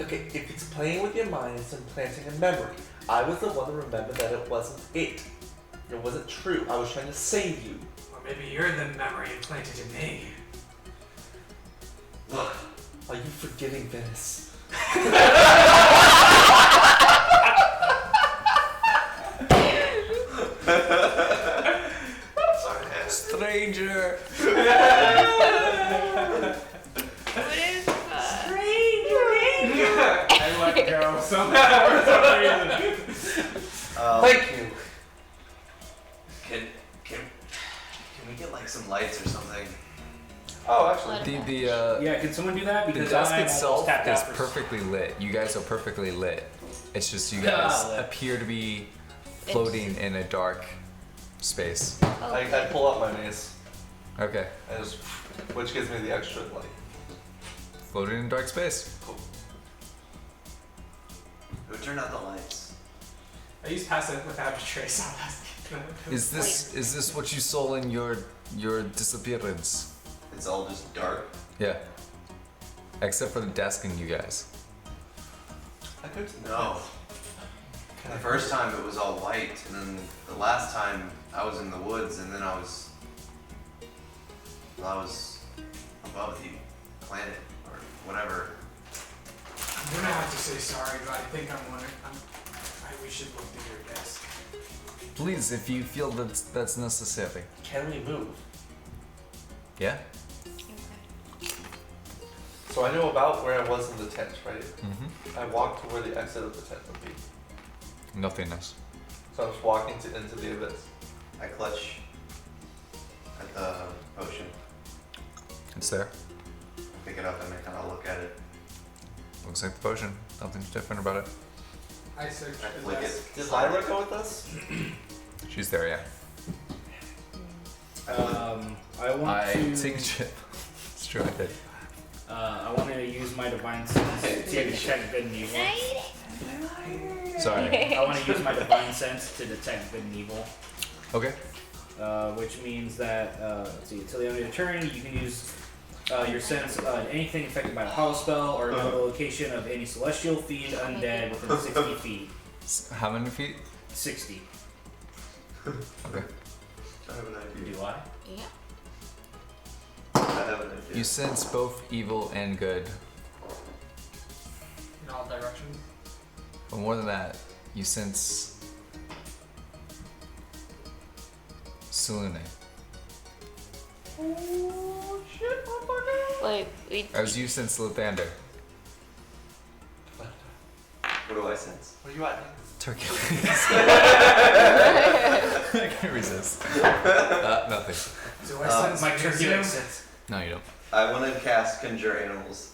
Okay, if it's playing with your mind, it's implanting a memory. I was the one to remember that it wasn't it. It wasn't true. I was trying to save you. Or maybe you're the memory implanted in me. Look, are you forgetting Venice? Stranger! I let go somehow for some reason. Thank you. Can we get like some lights or something? Oh, actually. Yeah, can someone do that? The Because desk I'm itself almost tapped is out for perfectly lit. You guys are perfectly lit. It's just you guys Lit. appear to be floating in a dark space. I pull out my mace, Okay. and just, which gives me the extra light. Floating in dark space. Who turned out the lights? I use passive without a trace on that. Is this what you saw in your disappearance? It's all just dark. Yeah. Except for the desk and you guys. I could No. The first time it was all white, and then the last time I was in the woods, and then I was above the planet or whatever. I'm gonna have to say sorry, but I think we should look through your desk. Please, if you feel that's necessary. Can we move? Yeah? So I know about where I was in the tent, right? Mm-hmm. I walked to where the exit of the tent would be. Nothingness. So I'm just walking into the abyss. I clutch at the potion, It's there. pick it up, and I kind of look at it. Looks like the potion. Nothing's different about it. I searched I the flick desk. it. Did Lyra go with us? She's there, yeah. I want I to. take a chip. It's true, I did. I want to use my divine sense to detect good and evil. Sorry. I want to use my divine sense to detect good and evil, Okay. which means that let's see, until the end of the turn, you can use your sense on anything affected by a hollow spell or know the location of any celestial, fiend, undead within 60 feet. How many feet? 60. Okay. I have an idea. Do I? Yeah. I have an idea. You sense both evil and good. In all directions. But more than that, you sense Selune. Oh shit, motherfucker! Wait, we. As you sense Lathander. What do I sense? Where you at? Turkey. I can't resist. Nothing. Do I sense My turkey museum? makes sense. No, you don't. I want to cast Conjure Animals.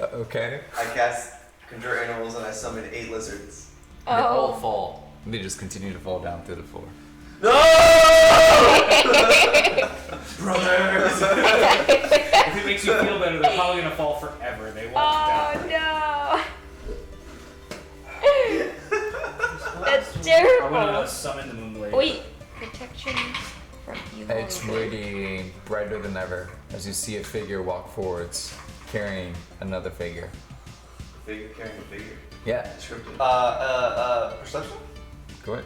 Okay. I cast Conjure Animals and I summon 8 lizards. They all Oh. fall. They just continue to fall down through the floor. No! Brothers! If it makes you feel better, they're probably gonna fall forever. They won't die. Oh no. That's I terrible. wanna summon the Moonblade. Wait, protection from evil. It's radiating brighter than ever as you see a figure walk forwards, carrying another figure. Figure carrying a figure. Yeah. Descriptive. Perception? Go ahead.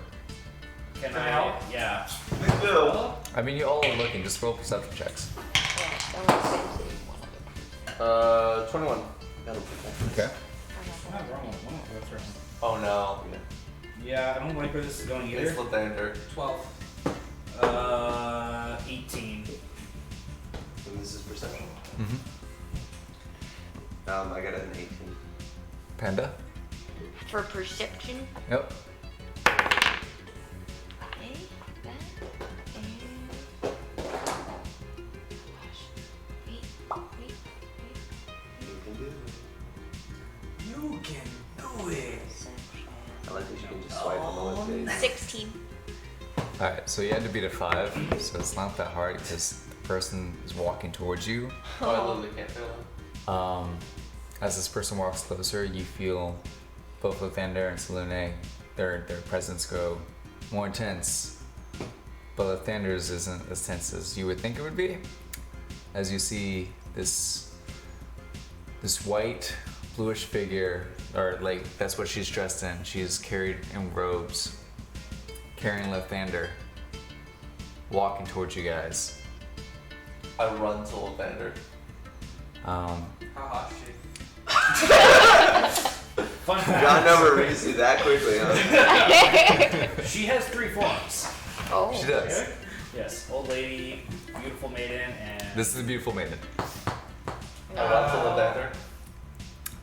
Can I I? help? Yeah. I mean, you all are looking. Just roll perception checks. Yeah, 21. Okay. I'm not wrong. That's right. Oh no. Yeah, I don't like where this is going either. It's Lathander. 12. 18. And this is perception. Mm-hmm. I got an 18. Panda? For perception. Yep. Okay, that and gosh. Wait. You can do it. You can do it. Perception. I like that you can just swipe on the left page. 16. Alright, so you had to beat a 5, so it's not that hard because the person is walking towards you. Oh, I literally can't feel it. As this person walks closer, you feel both Lathander and Salune, their presence grow more intense. But Lathander's isn't as tense as you would think it would be. As you see this white, bluish figure, or like that's what she's dressed in. She is carried in robes, carrying Lathander, walking towards you guys. I run to Lavender. How hot is she? Fun John fact. never reads you that quickly, huh? She has 3 forms. Oh. She does. Yes, old lady, beautiful maiden, and This is a beautiful maiden. I run to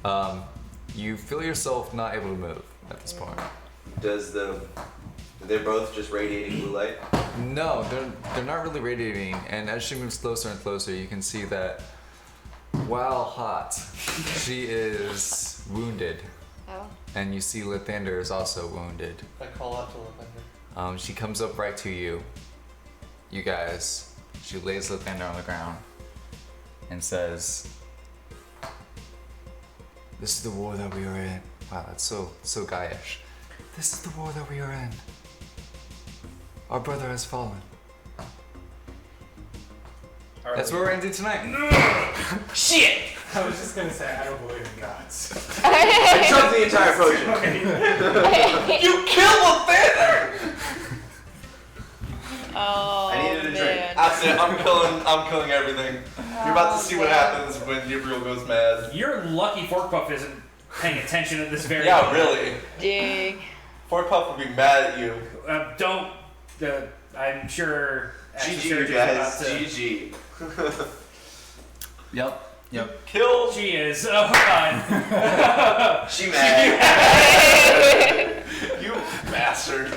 Lavender. You feel yourself not able to move at this point. They're both just radiating blue light? No, they're not really radiating, and as she moves closer and closer, you can see that while hot, she is wounded, Oh. and you see Lathander is also wounded. I call out to Lavender. She comes up right to you guys. She lays Lathander on the ground and says, "This is the war that we are in." Wow, that's so Gaiish. This is the war that we are in. Our brother has fallen. That's what we're gonna do tonight. shit. I was just gonna say, I don't believe in gods. I chugged the entire potion. You kill Lavender! Oh, I needed a drink. man. That's it. I'm killing everything. You're about to see what happens when Gabriel goes mad. Your lucky Fork Puff isn't paying attention at this very Yeah, moment. really. Dang. Fort Puff would be mad at you. Don't. I'm sure. Action GG, you Surgeon's guys. about to- GG. Yep. Kill. She is. Oh god. She mad. You bastard.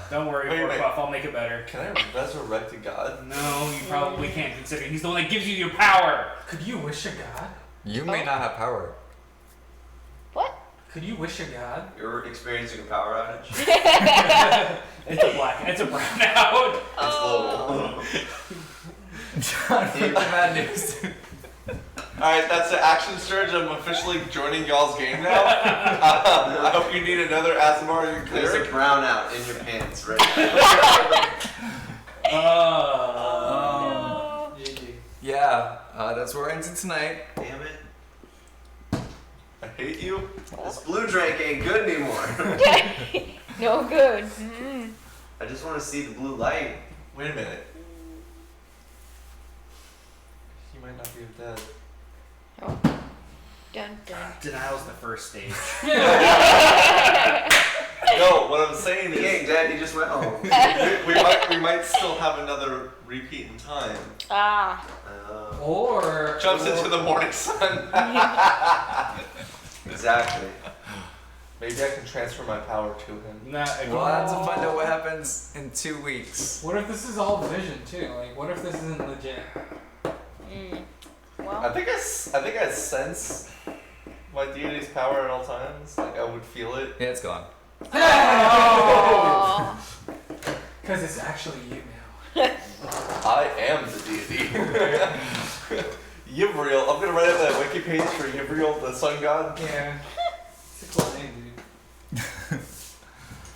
Don't worry, Wait, Fork wait. Puff. I'll make it better. Can I resurrect a god? No, you probably can't, considering he's the one that gives you your power. Could you wish a god? You may not have power. What? Could you wish a god? You're experiencing a power outage. It's a brownout. It's global. John, keep the bad news. Alright, that's the Action Surge. I'm officially joining y'all's game now. I hope you need another Asimar or your There's a cleric. brownout in your pants right GG. Yeah, that's where we're ending tonight. now. Damn it. I hate you. This blue drink ain't good anymore. No good. Mm. I just want to see the blue light. Wait a minute. He might not be dead. Oh. Dun dun. Denial's the first stage. No, what I'm saying He is ain't dead, he just went home. we might still have another repeat in time. Ah. Or Jumps into the morning sun. Exactly. Maybe I can transfer my power to him. Nah, We'll have to find out what happens in 2 weeks. what if this is all vision too? Like, what if this isn't legit? Mm. I Well. think I sense my deity's power at all times. Like I would feel it. Yeah, it's gone. Oh. Because it's actually you now. I am the deity. Yivriel. I'm gonna write up that wiki page for Yivriel, the sun god. Yeah. It's a cool name, dude.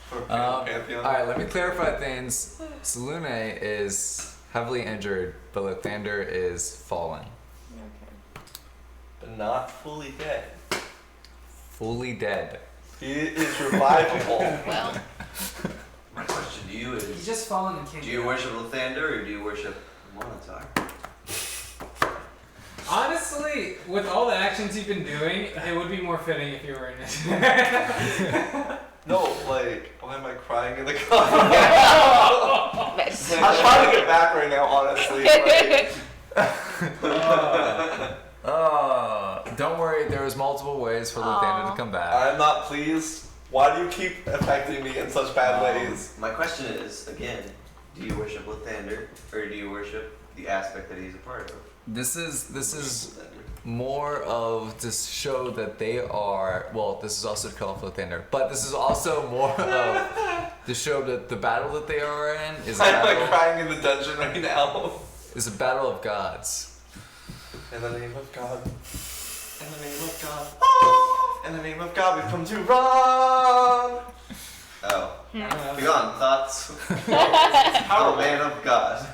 For Pantheon. Alright, let me clarify things. Salune is heavily injured, but Lathander is fallen. But not fully dead. Fully dead. He is revivable. Well. My question to you He's is, just fallen and can't do get you up. worship Lathander or do you worship Monotar? Honestly, with all the actions you've been doing, it would be more fitting if you were in it. No, like, why am I crying in the car? I'm trying to get back right now, honestly. Don't worry, there was multiple ways for Lathander to come back. I'm not pleased. Why do you keep affecting me in such bad ways? My question is, again, do you worship Lathander, or do you worship the aspect that he's a part of? This is more of to show that they are, well, this is also to call for Lathander, but this is also more of to show that the battle that they are in is a I'm like battle, crying in the dungeon right now. is a battle of gods. In the name of God. In the name of God. Oh, in the name of God, we've come to run. Oh. I don't know. Begone, thoughts. Oh, man of God.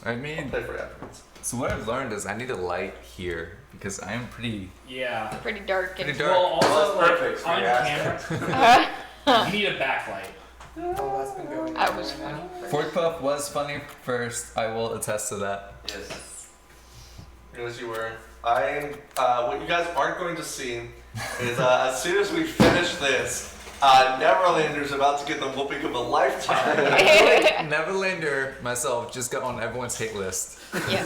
I mean, Play for afterwards. so what I've learned is I need a light here because I am pretty Yeah. Pretty dark. pretty And dark. Well, also, Well, like, that's perfect for on your camera, you need a backlight. Oh, that's been going I on was right now. funny. Fork Puff was funny first. I will attest to that. Yes. Yes, you were. What you guys aren't going to see is as soon as we finish this, Neverlander's about to get the whooping of a lifetime. Neverlander, myself, just got on everyone's hate list. Yeah.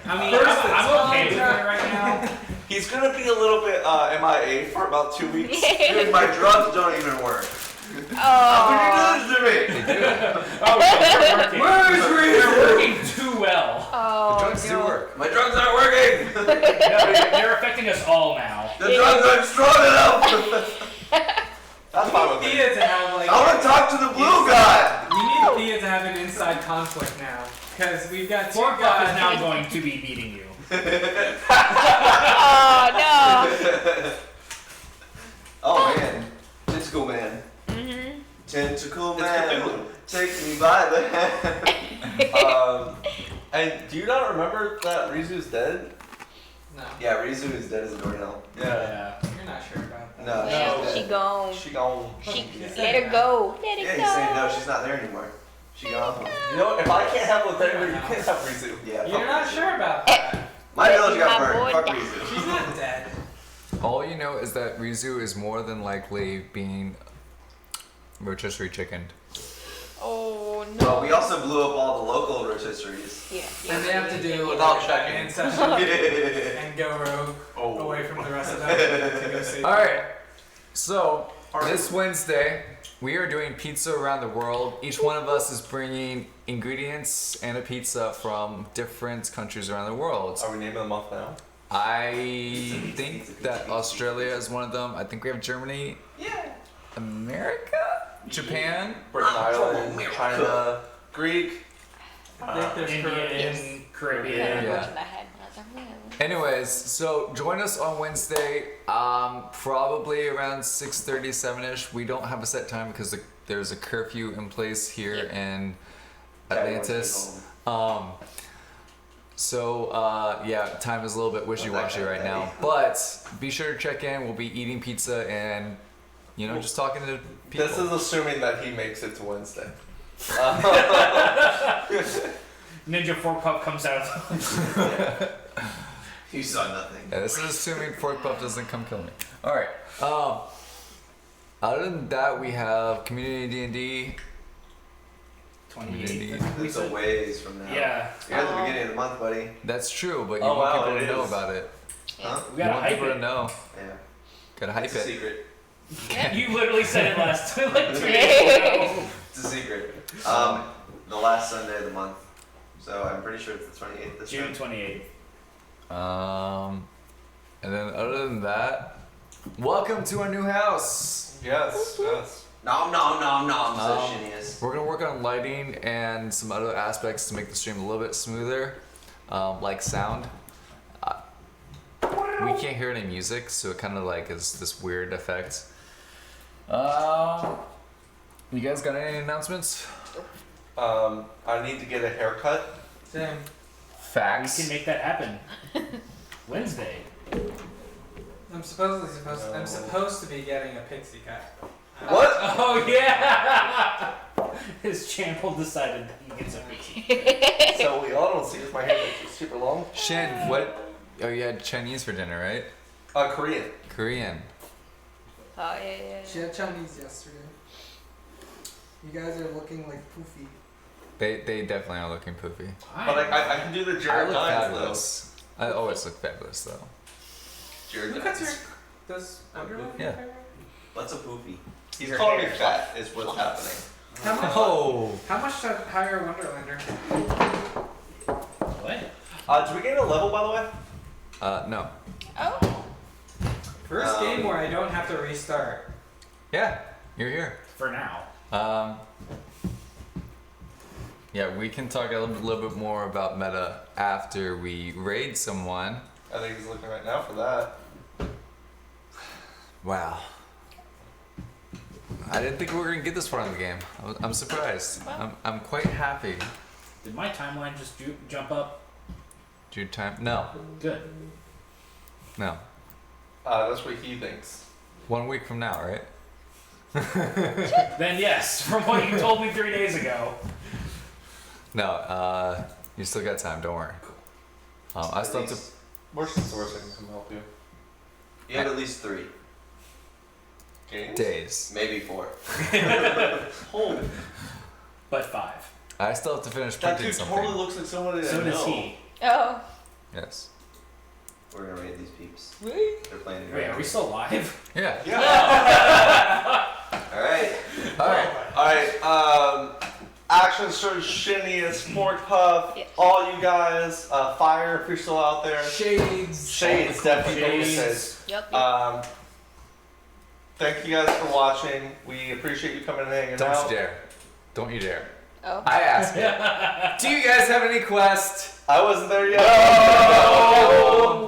I mean, I'm okay with it right now. He's gonna be a little bit MIA for about 2 weeks. Dude, my drugs don't even work. Oh. How can you do this to me? Oh, they're working. They're working too well. Oh. Drugs do no. work. My drugs aren't working. No, they're affecting us all now. The drugs aren't strong enough. That's fine with me. Thea to have like. I want to talk to the blue guy. We need Thea to have an inside conflict now, because we've got two Fork Puff is guys. now going to be beating you. Oh no. Oh man, Tentacle Man. Mhm. Tentacle It's Man, Cthulhu. take me by the hand. And do you not remember that Rizu's dead? No, Yeah, Rizu is dead as a doornail. Yeah. you're not sure about that. No, Yeah, she's she dead. gone. She gone. She You said let her that. go. Let Yeah, it he's saying no, go. she's not there anymore. She gone. You know, if I can't have Lathander, you can't have Rizu. Yeah. You're fuck not Rizu. sure about that. My village got My burned. boy Fuck died. Rizu. She's not dead. All you know is that Rizu is more than likely being rotisserie chickened. Oh no. Well, we also blew up all the local rotisseries. Yeah. And they have to do Without like, checking. an session and go rogue away from the rest of them to go save. All right. So this Wednesday, we are doing pizza around the world. Each one of us is bringing ingredients and a pizza from different countries around the world. Are we naming them off now? I think that Australia is one of them. I think we have Germany, America, Japan. Britain, Ireland, China, Greek. I think there's Caribbean. Indian, Caribbean. Yeah. I had another meal. Anyways, so join us on Wednesday, probably around 6:30, 7ish. We don't have a set time because there's a curfew in place here in Atlantis. Yeah, time is a little bit wishy-washy right now. But be sure to check in. We'll be eating pizza and, just talking to people. This is assuming that he makes it to Wednesday. Ninja Fork Puff comes out. You saw nothing. Yeah, this is assuming Fork Puff doesn't come kill me. All right. Other than that, we have community D&D. 28. It's a ways from now. Yeah. You're at the beginning of the month, buddy. That's true, but you Oh, want wow, people to it know is. about it. Huh? We You gotta want hype people to it. know. Yeah. Gotta hype It's a it. secret. You literally said it last like 2 days ago. It's a secret. The last Sunday of the month. So I'm pretty sure it's the 28th this June time. 28th. And then other than that, welcome to our new house. Yes, yes. Nom nom nom nom, says Um, Shinius. We're gonna work on lighting and some other aspects to make the stream a little bit smoother, like sound. We can't hear any music, so it kind of like is this weird effect. You guys got any announcements? I need to get a haircut. Same. We Facts. can make that happen. Wednesday. I'm supposed to be getting a pixie cut. What? Oh yeah! His channel decided that he gets a pizza. So we all don't see if my hair is super long. Shin, what? Oh, you had Chinese for dinner, right? Korean. Korean. Oh, yeah. She had Chinese yesterday. You guys are looking like poofy. They definitely are looking poofy. But I can do the I Jared look Dines fabulous. I always look fabulous though. Jared Look Dines. at your. Does Wonderland Yeah. have hair? What's a poofy? He's Your calling me hair. fat. Is what's happening. How much? Oh. How much to hire a Wonderlander? What? Did we gain a level, by the way? No. Oh. First game where I don't have to restart. Yeah, you're here. For now. Yeah, we can talk a little bit more about meta after we raid someone. I think he's looking right now for that. Wow. I didn't think we were gonna get this far in the game. I'm surprised. I'm quite happy. Did my timeline just jump up? Due time? No, Good. no. That's what he thinks. 1 week from now, right? Then yes, from what you told me 3 days ago. No, you still got time. Don't worry. I still have to. Where's the source I can come help you? You have at least 3, Games? Days. maybe 4. Holy. But 5. I still have to finish That printing dude something. totally looks like somebody that So I does know. he. Oh. Yes. We're gonna raid these peeps. Really? They're playing Wait, are we still live? Yeah. Alright. All right. Alright, Action Sir Shinny and Sport Puff, Yes. all you guys, Fire if you're still out there. Shades. Shades, definitely Shades. Shades. Yep. Thank you guys for watching. We appreciate you coming and hanging Don't out. you dare. Don't you dare. Oh. I asked it. Do you guys have any quest? I wasn't there yet. No!